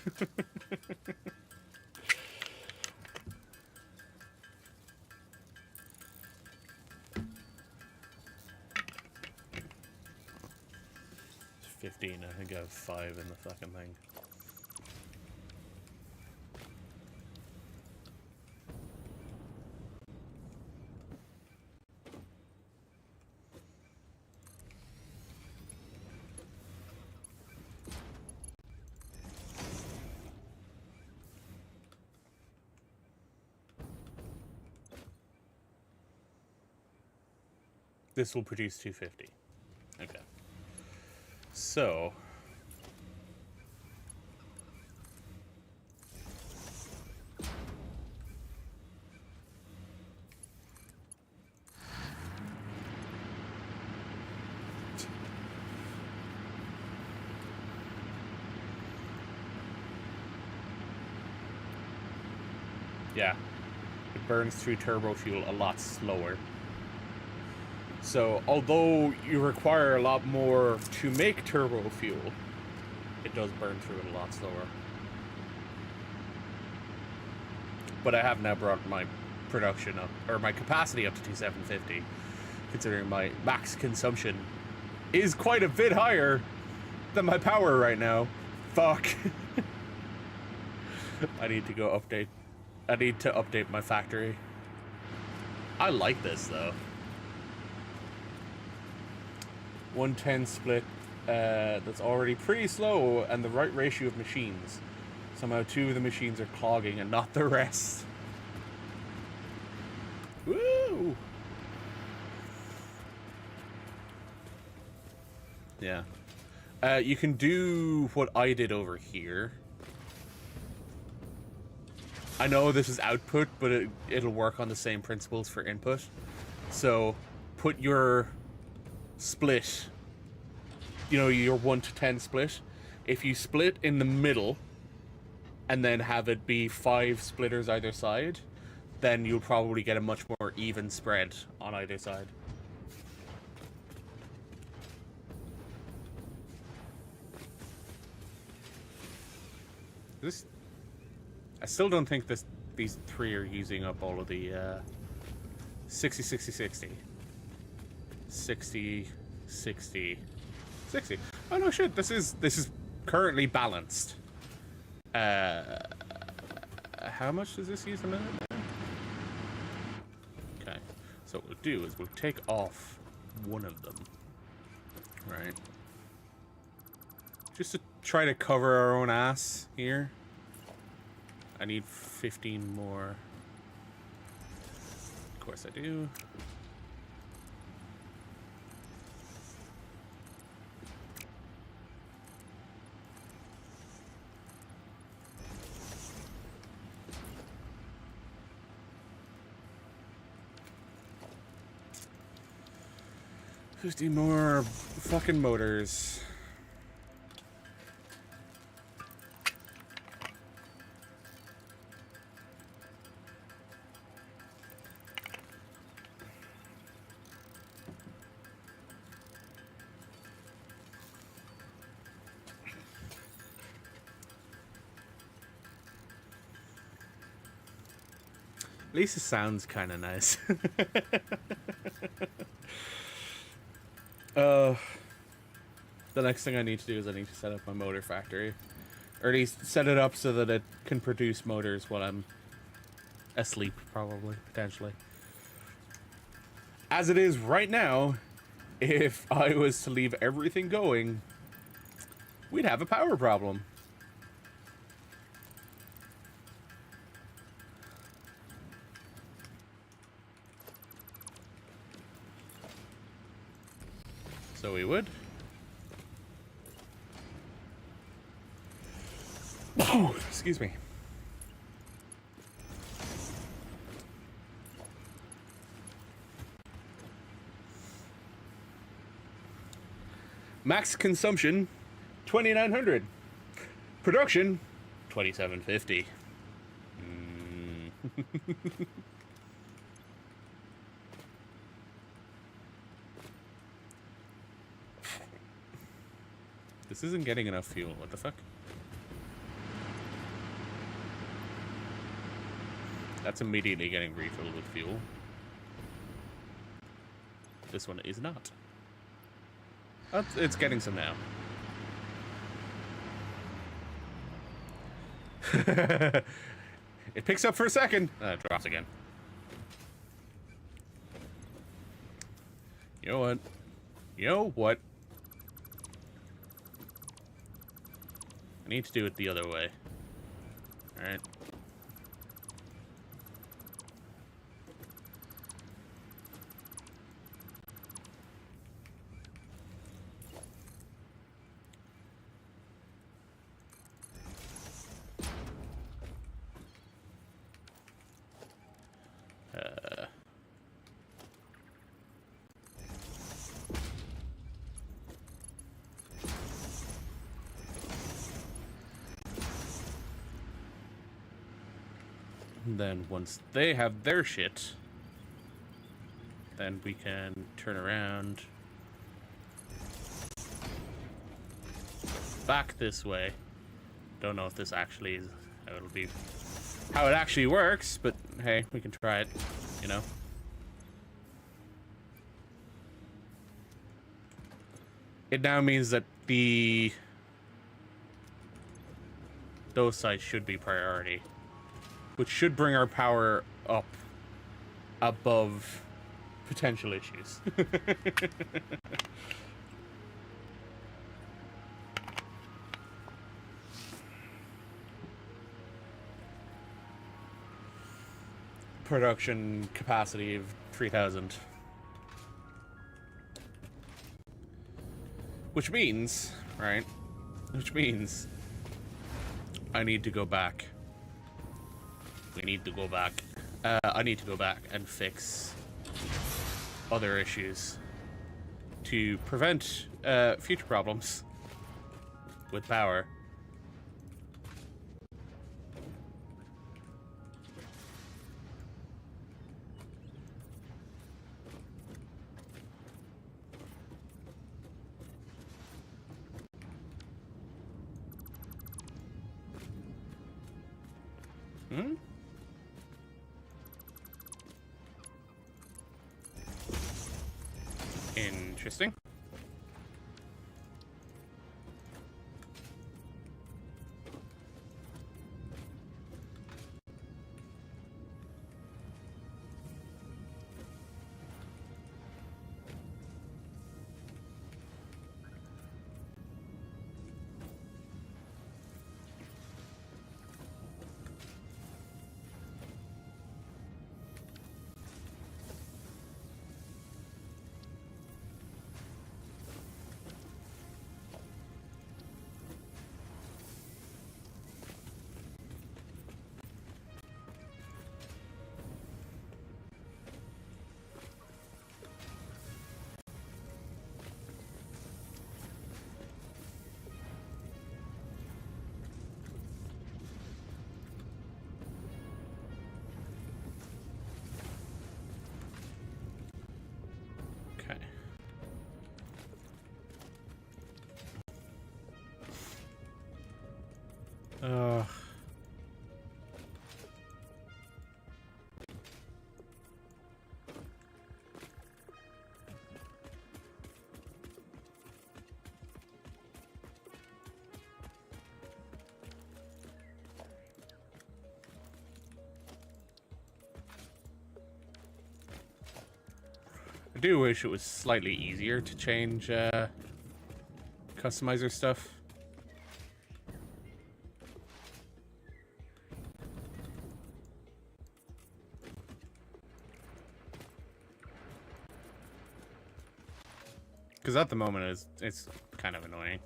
15, I think I have 5 in the fucking thing. This will produce 250. Okay. So. Yeah. It burns through turbo fuel a lot slower. So, although you require a lot more to make turbo fuel, it does burn through it a lot slower. But I have now brought my production up, or my capacity up to 2750, considering my max consumption is quite a bit higher than my power right now. Fuck. I need to go update. I need to update my factory. I like this, though. 110 split, that's already pretty slow, and the right ratio of machines. Somehow 2 of the machines are clogging and not the rest. Woo! Yeah. You can do what I did over here. I know this is output, but it'll work on the same principles for input. So, put your split, you know, your 1 to 10 split. If you split in the middle and then have it be 5 splitters either side, then you'll probably get a much more even spread on either side. This, I still don't think these 3 are using up all of the 60, 60, 60. 60, 60, 60. Oh no shit, this is currently balanced. How much does this use a minute now? Okay, so what we'll do is we'll take off one of them. Right. Just to try to cover our own ass here. I need 15 more. Of course I do. $50 more fucking motors. At least it sounds kind of nice. The next thing I need to do is I need to set up my motor factory. Or at least set it up so that it can produce motors while I'm asleep, probably, potentially. As it is right now, if I was to leave everything going, we'd have a power problem. So we would. Oh, excuse me. Max consumption, 2,900. Production, 2,750. This isn't getting enough fuel. What the fuck? That's immediately getting refilled with fuel. This one is not. Oh, it's getting some now. It picks up for a second. It drops again. You know what? You know what? I need to do it the other way. Alright. Then once they have their shit, then we can turn around back this way. Don't know if this actually is how it'll be, how it actually works, but hey, we can try it, you know. It now means that those sites should be priority, which should bring our power up above potential issues. Production capacity of 3,000. Which means, right? Which means I need to go back. We need to go back. I need to go back and fix other issues to prevent future problems with power. Hmm? Interesting. I do wish it was slightly easier to change customizer stuff. Because at the moment it's kind of annoying.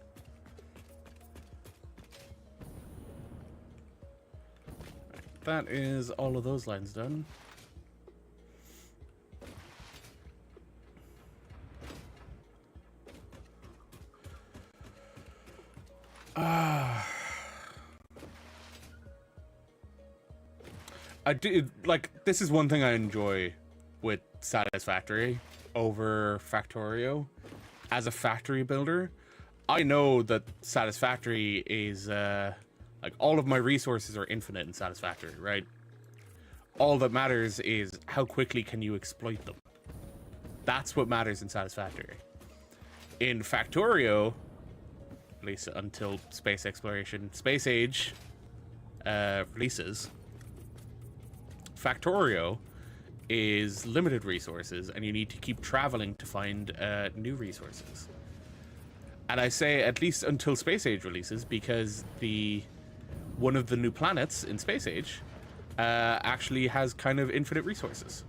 Right, that is all of those lines done. I do like this is one thing I enjoy with Satisfactory over Factorio. As a factory builder, I know that Satisfactory is like all of my resources are infinite in Satisfactory, right? All that matters is how quickly can you exploit them. That's what matters in Satisfactory. In Factorio, at least until space exploration, space age releases, Factorio is limited resources, and you need to keep traveling to find new resources. And I say at least until Space Age releases, because one of the new planets in Space Age actually has kind of infinite resources.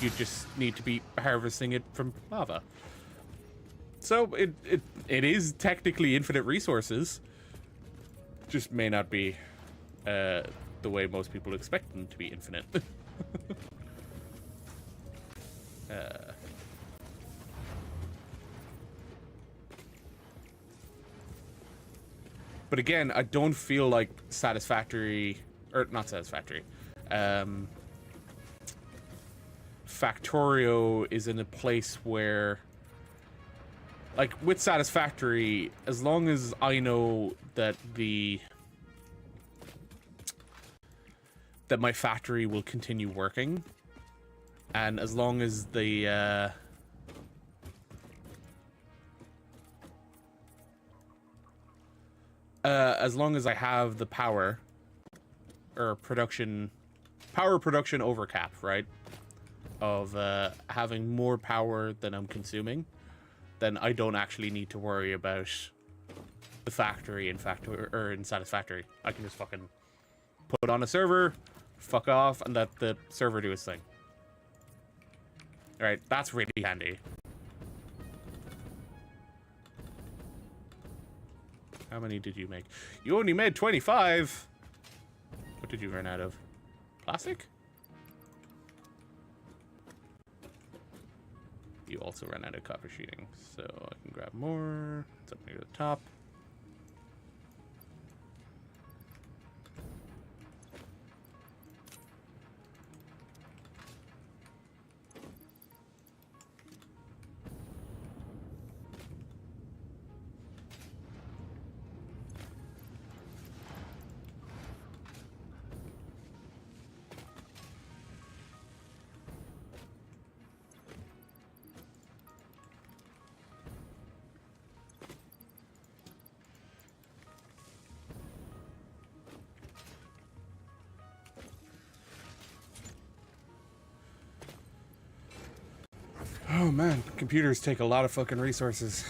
You just need to be harvesting it from lava. So it is technically infinite resources, just may not be the way most people expect them to be infinite. But again, I don't feel like Satisfactory, or not Satisfactory, Factorio is in a place where, like with Satisfactory, as long as I know that that my factory will continue working, and as long as as long as I have the power or power production overcap, right? Of having more power than I'm consuming, then I don't actually need to worry about the factory in Satisfactory. I can just fucking put on a server, fuck off, and let the server do its thing. Alright, that's really handy. How many did you make? You only made 25! What did you run out of? Plastic? You also ran out of copper sheeting, so I can grab more. It's up near the top. Oh man, computers take a lot of fucking resources.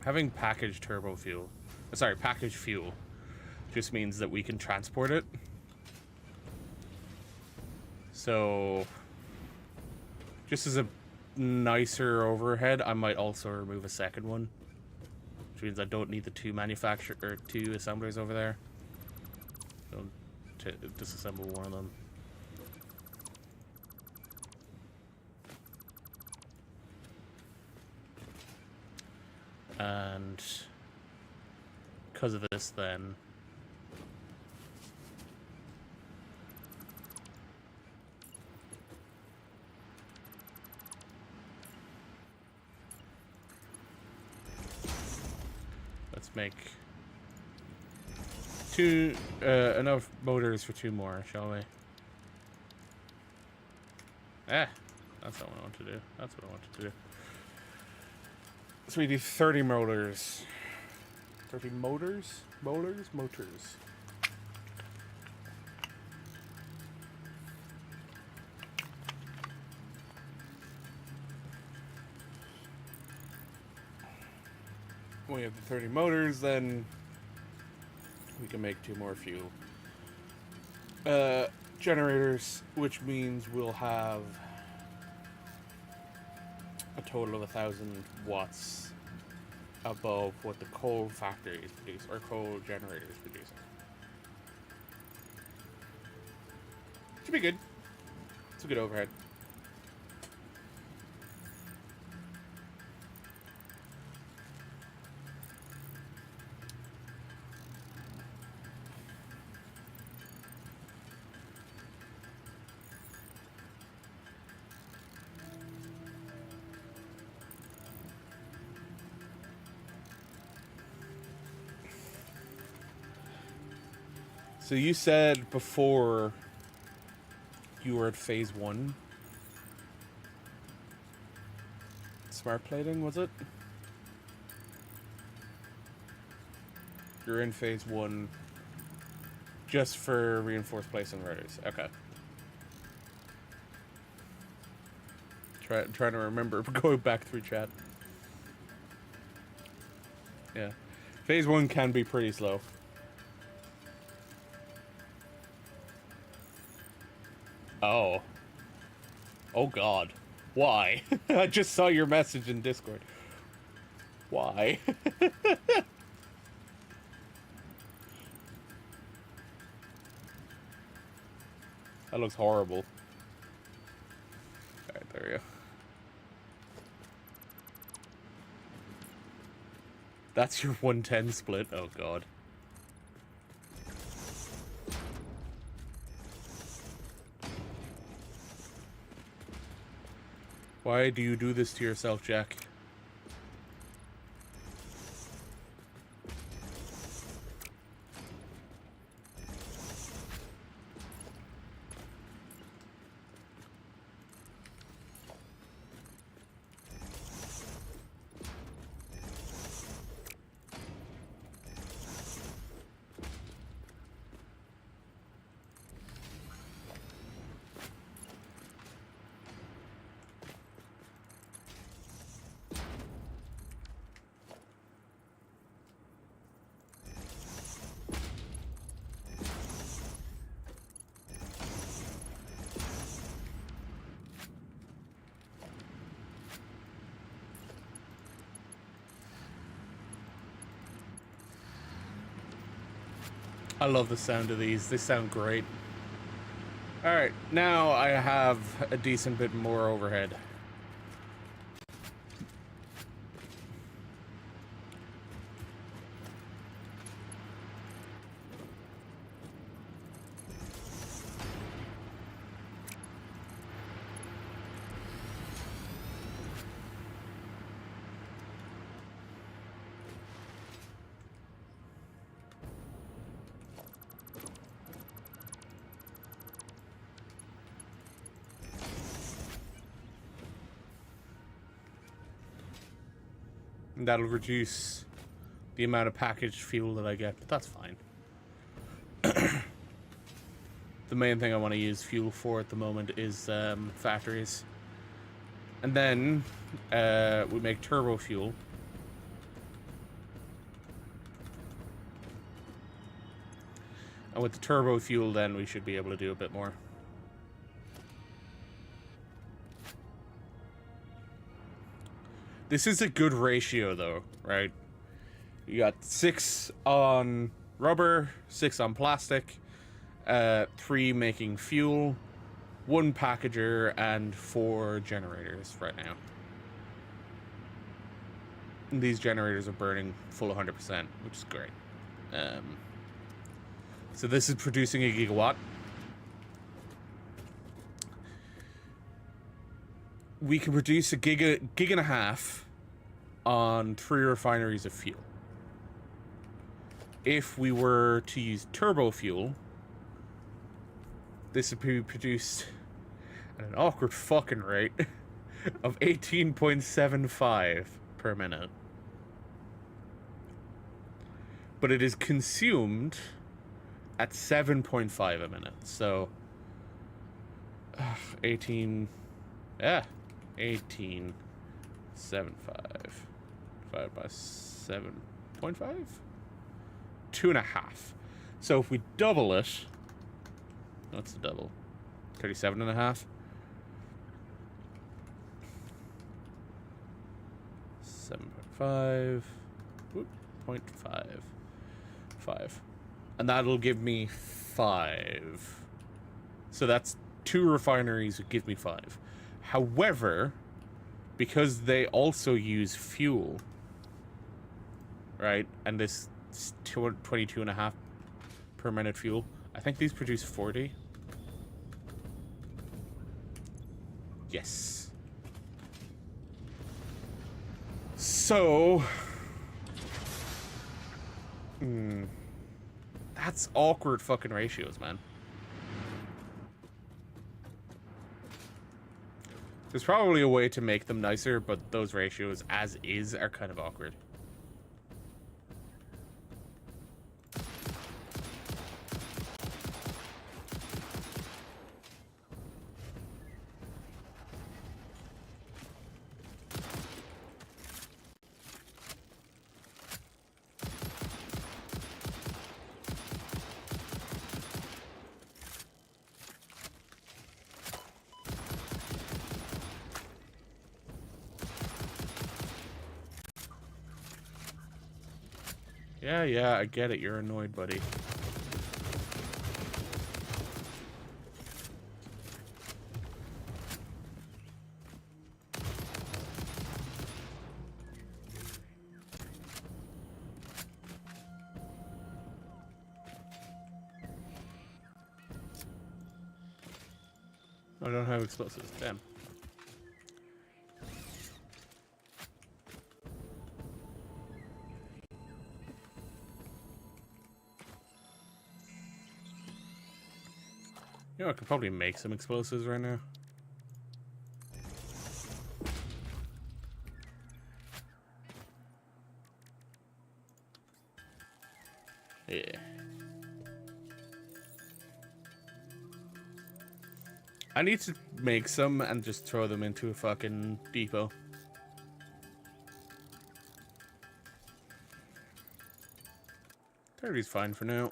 having packaged turbo fuel, sorry, packaged fuel, just means that we can transport it. So, just as a nicer overhead, I might also remove a second one, which means I don't need the two assemblers over there. Don't disassemble one of them. And because of this, then let's make enough motors for 2 more, shall we? That's not what I want to do. That's what I want to do. So we do 30 motors. 30 motors? Motors. When we have the 30 motors, then we can make 2 more fuel. Generators, which means we'll have a total of 1,000 watts above what the coal factories produce, or coal generators produce. Should be good. It's a good overhead. So you said before you were at phase 1. Smart plating, was it? You're in phase 1 just for reinforced place inverters. Okay. Trying to remember going back through chat. Yeah. Phase 1 can be pretty slow. Oh. Oh god. Why? I just saw your message in Discord. Why? That looks horrible. Alright, there we go. That's your 110 split? Oh god. Why do you do this to yourself, Jack? I love the sound of these. They sound great. Alright, now I have a decent bit more overhead. And that'll reduce the amount of packaged fuel that I get, but that's fine. The main thing I want to use fuel for at the moment is factories. And then we make turbo fuel. And with the turbo fuel, then we should be able to do a bit more. This is a good ratio, though, right? You got 6 on rubber, 6 on plastic, 3 making fuel, 1 packager, and 4 generators right now. And these generators are burning full 100%, which is great. So this is producing a gigawatt. We can produce a gig and a half on 3 refineries of fuel. If we were to use turbo fuel, this would be produced at an awkward fucking rate of 18.75 per minute. But it is consumed at 7.5 a minute. So 18 18.75 divided by 7.5, 2.5. So if we double it, what's the double? 37.5. 7.5, 0.5, and that'll give me 5. So that's 2 refineries would give me 5. However, because they also use fuel, right, and this 22.5 per minute fuel, I think these produce 40. Yes. So, that's awkward fucking ratios, man. There's probably a way to make them nicer, but those ratios as is are kind of awkward. Yeah, I get it. You're annoyed, buddy. I don't have explosives. Damn. You know, I could probably make some explosives right now. Yeah. I need to make some and just throw them into a fucking depot. 30's fine for now.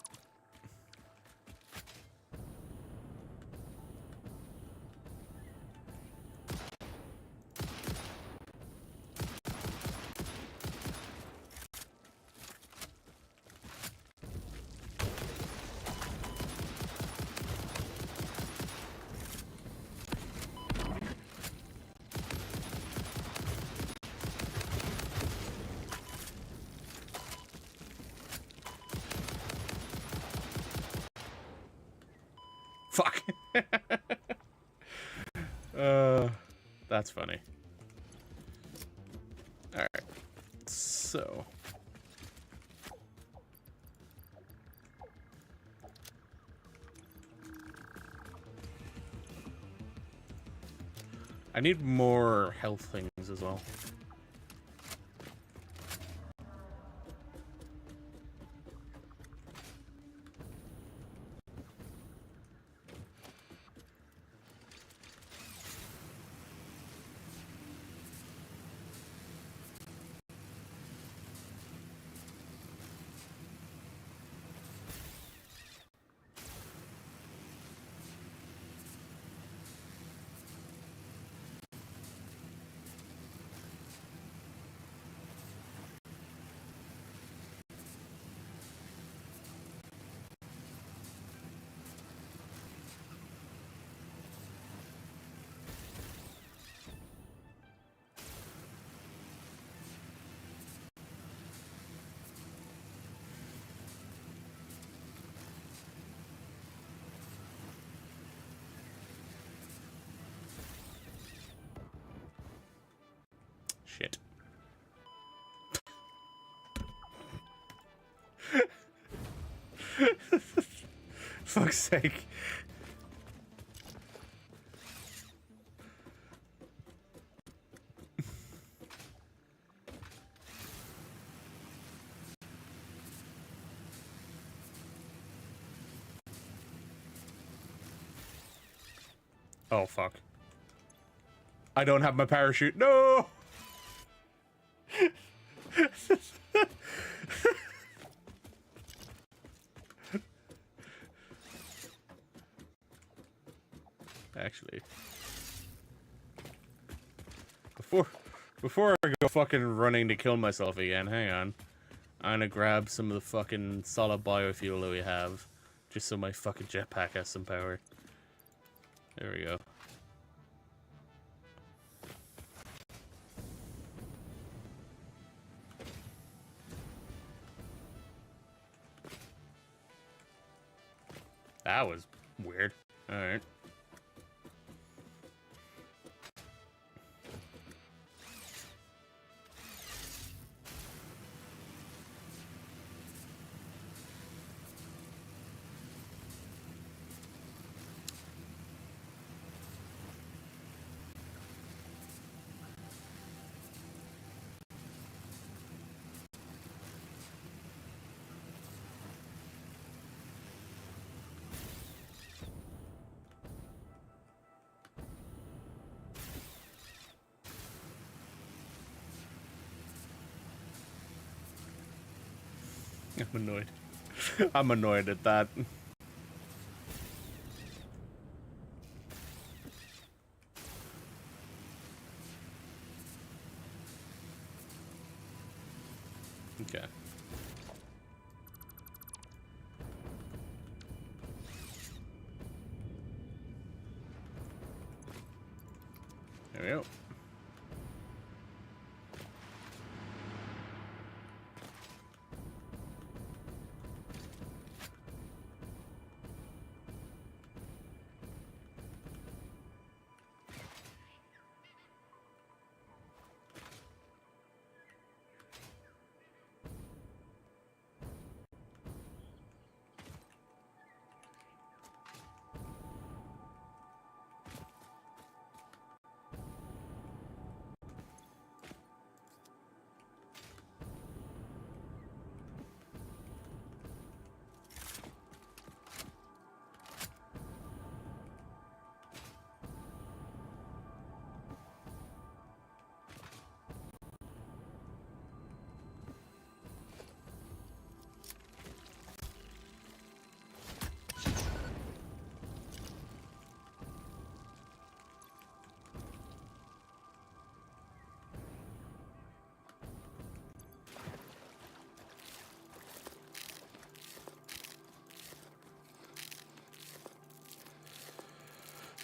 Fuck. That's funny. Alright. So. I need more health things as well. Fuck's sake. Oh, fuck. I don't have my parachute. No! Actually, before I go fucking running to kill myself again, hang on. I'm gonna grab some of the fucking solid biofuel that we have, just so my fucking jetpack has some power. There we go. That was weird. Alright. I'm annoyed. I'm annoyed at that. Okay. There we go.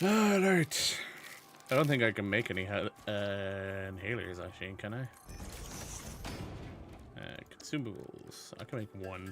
Alright. I don't think I can make any inhalers, actually, can I? Consumables. I can make one.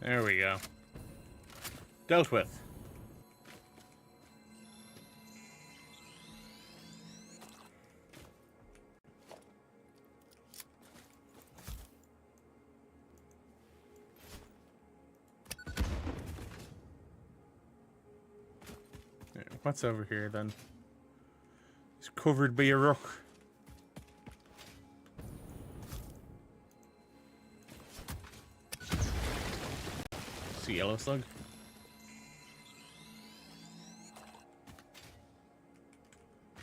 There we go. Dealt with. What's over here then? It's covered by a rock. It's a yellow slug.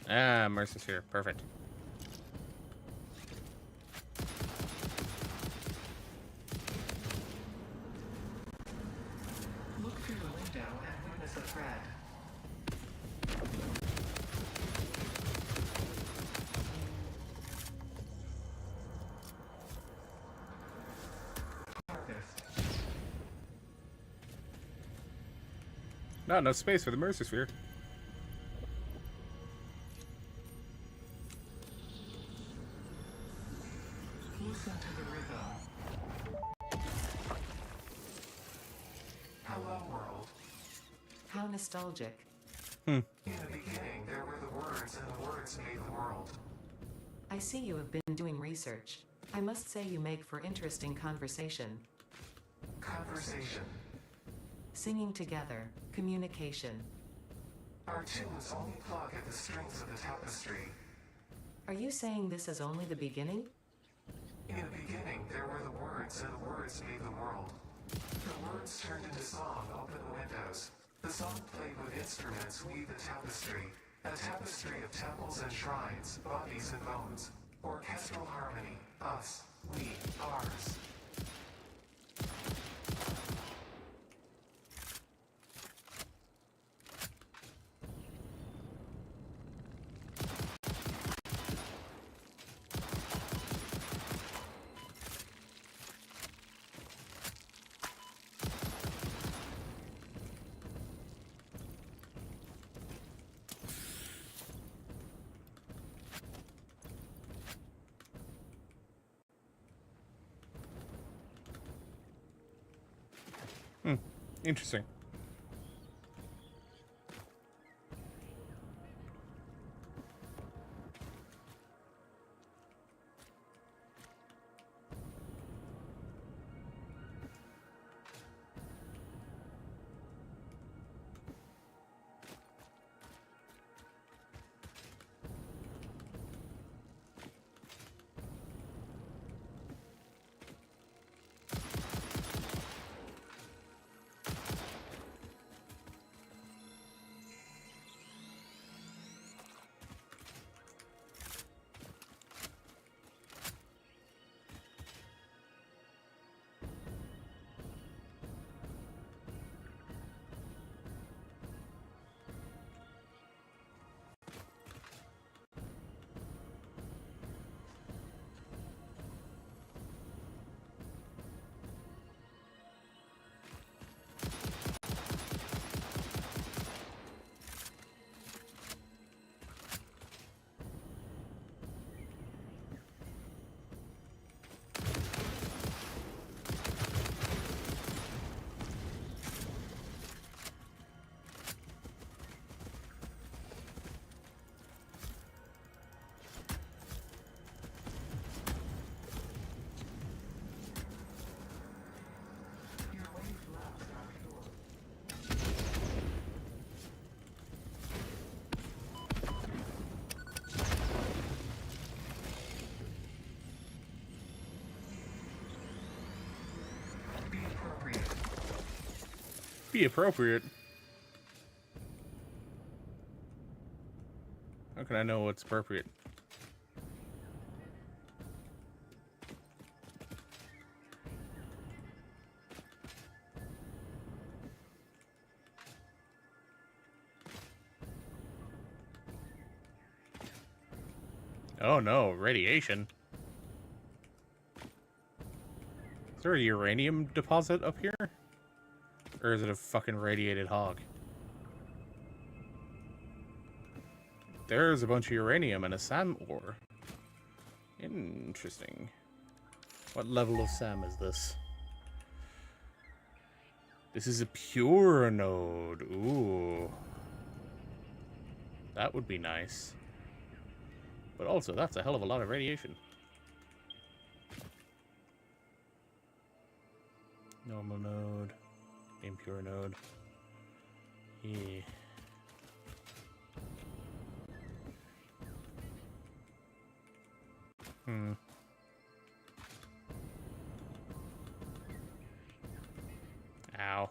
Ah, Mercer's here. Perfect. Look through the window and witness a threat. Harvest. Not enough space for the Mercer sphere. Listen to the rhythm. Hello, world. How nostalgic. In the beginning, there were the words, and the words made the world. I see you have been doing research. I must say you make for interesting conversation. Conversation. Singing together, communication. Our tunes only plug at the strings of the tapestry. Are you saying this is only the beginning? In the beginning, there were the words, and the words made the world. The words turned into song, open the windows. The song played with instruments, weave the tapestry. A tapestry of temples and shrines, bodies and bones. Orchestral harmony. Us. We. Ours. Interesting. Your wave left our shore. Be appropriate. Be appropriate. How can I know what's appropriate? Oh no, radiation. Is there a uranium deposit up here? Or is it a fucking radiated hog? There's a bunch of uranium and a SAM ore. Interesting. What level of SAM is this? This is a pure node. Ooh. That would be nice. But also, that's a hell of a lot of radiation. Normal node. Impure node. Yeah. Ow.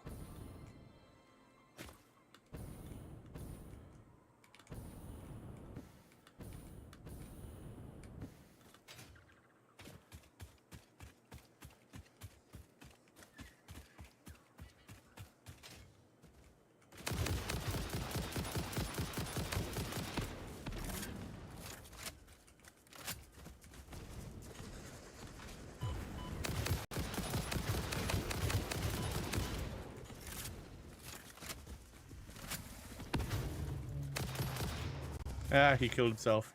Ah, he killed himself.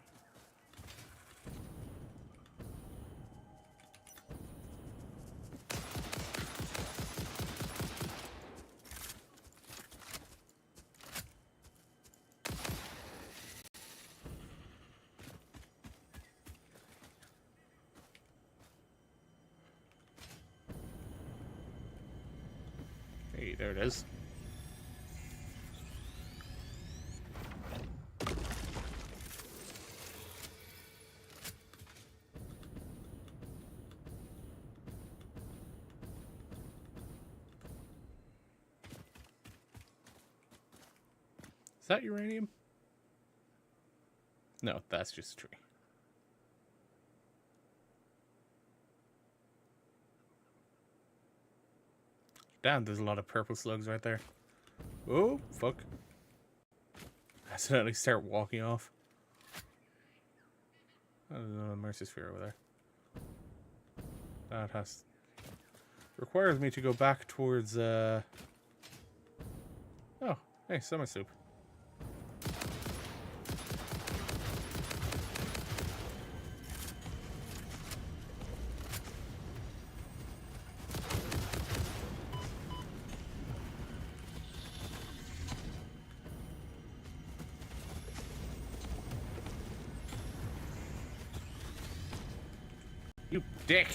Hey, there it is. Is that uranium? No, that's just a tree. Damn, there's a lot of purple slugs right there. Oh, fuck. I accidentally start walking off. Oh, there's another mercy sphere over there. That has... requires me to go back towards, Oh, hey, summer soup. You dick!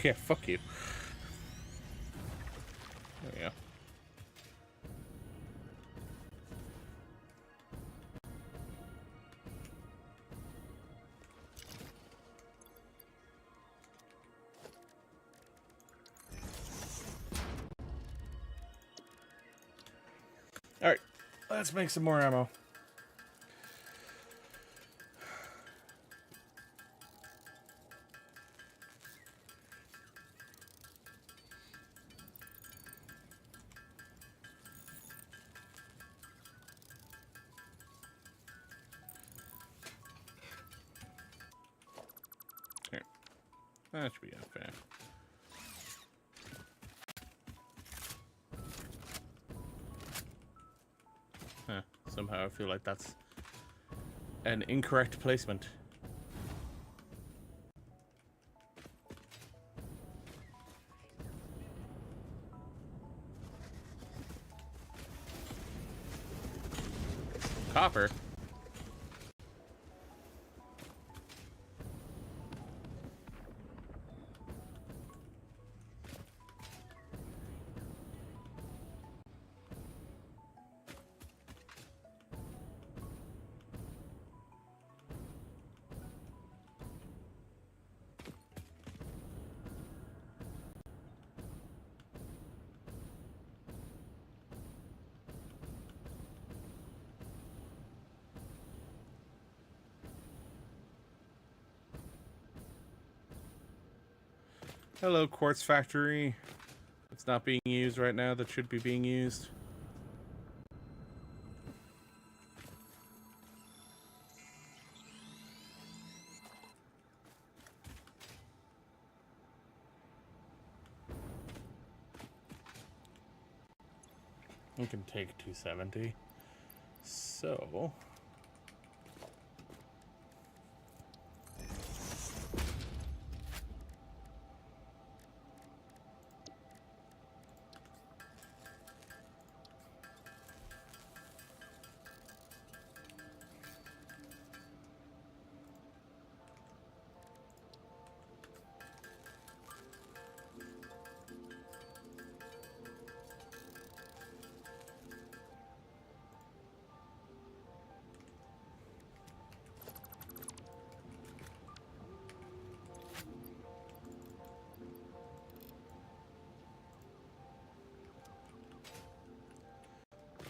Yeah, fuck you. There we go. Alright, let's make some more ammo. Here. That should be unfair. Huh. Somehow I feel like that's an incorrect placement. Copper? Hello, quartz factory. It's not being used right now. That should be being used. We can take 270. So...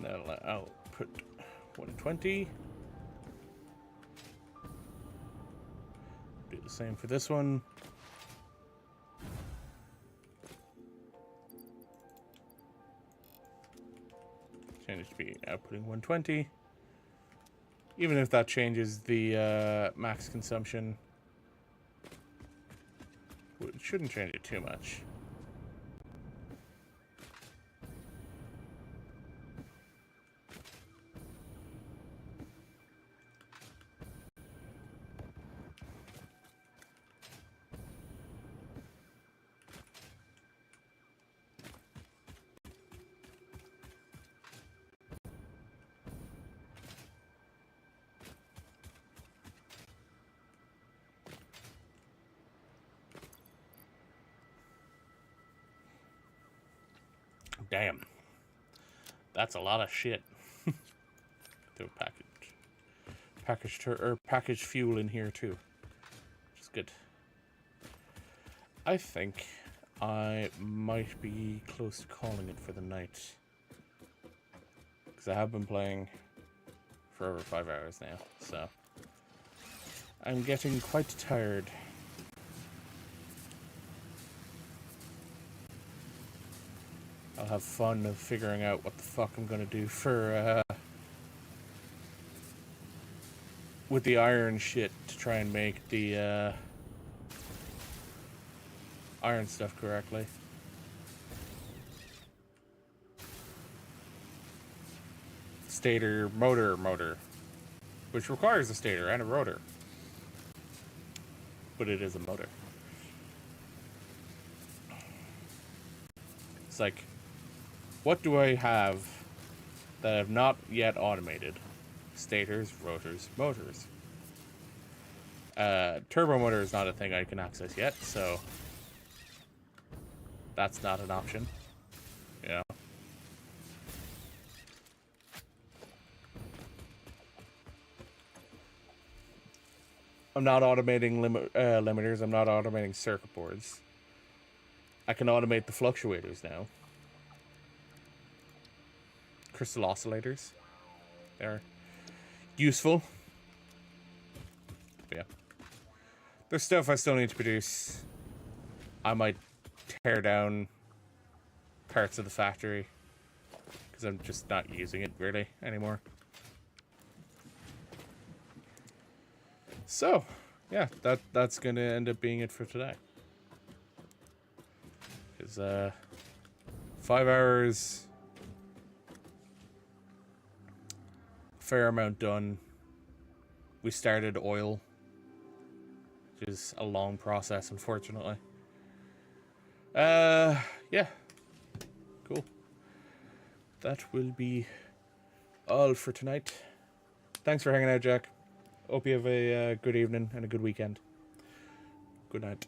that'll output 120. Do the same for this one. Change to be outputting 120. Even if that changes the max consumption, it shouldn't change it too much. Damn. That's a lot of shit. Do a package fuel in here too, which is good. I think I might be close to calling it for the night, because I have been playing for over 5 hours now, so I'm getting quite tired. I'll have fun of figuring out what the fuck I'm gonna do for with the iron shit to try and make the iron stuff correctly. Stator motor, which requires a stator and a rotor, but it is a motor. It's like, what do I have that I've not yet automated? Stators, rotors, motors. Turbo motor is not a thing I can access yet, so that's not an option. You know. I'm not automating limiters. I'm not automating circuit boards. I can automate the fluctuators now. Crystal oscillators. They're useful. But yeah. There's stuff I still need to produce. I might tear down parts of the factory because I'm just not using it really anymore. So, yeah, that's gonna end up being it for today. Because 5 hours, fair amount done. We started oil, which is a long process, unfortunately. Yeah, cool. That will be all for tonight. Thanks for hanging out, Jack. Hope you have a good evening and a good weekend. Good night.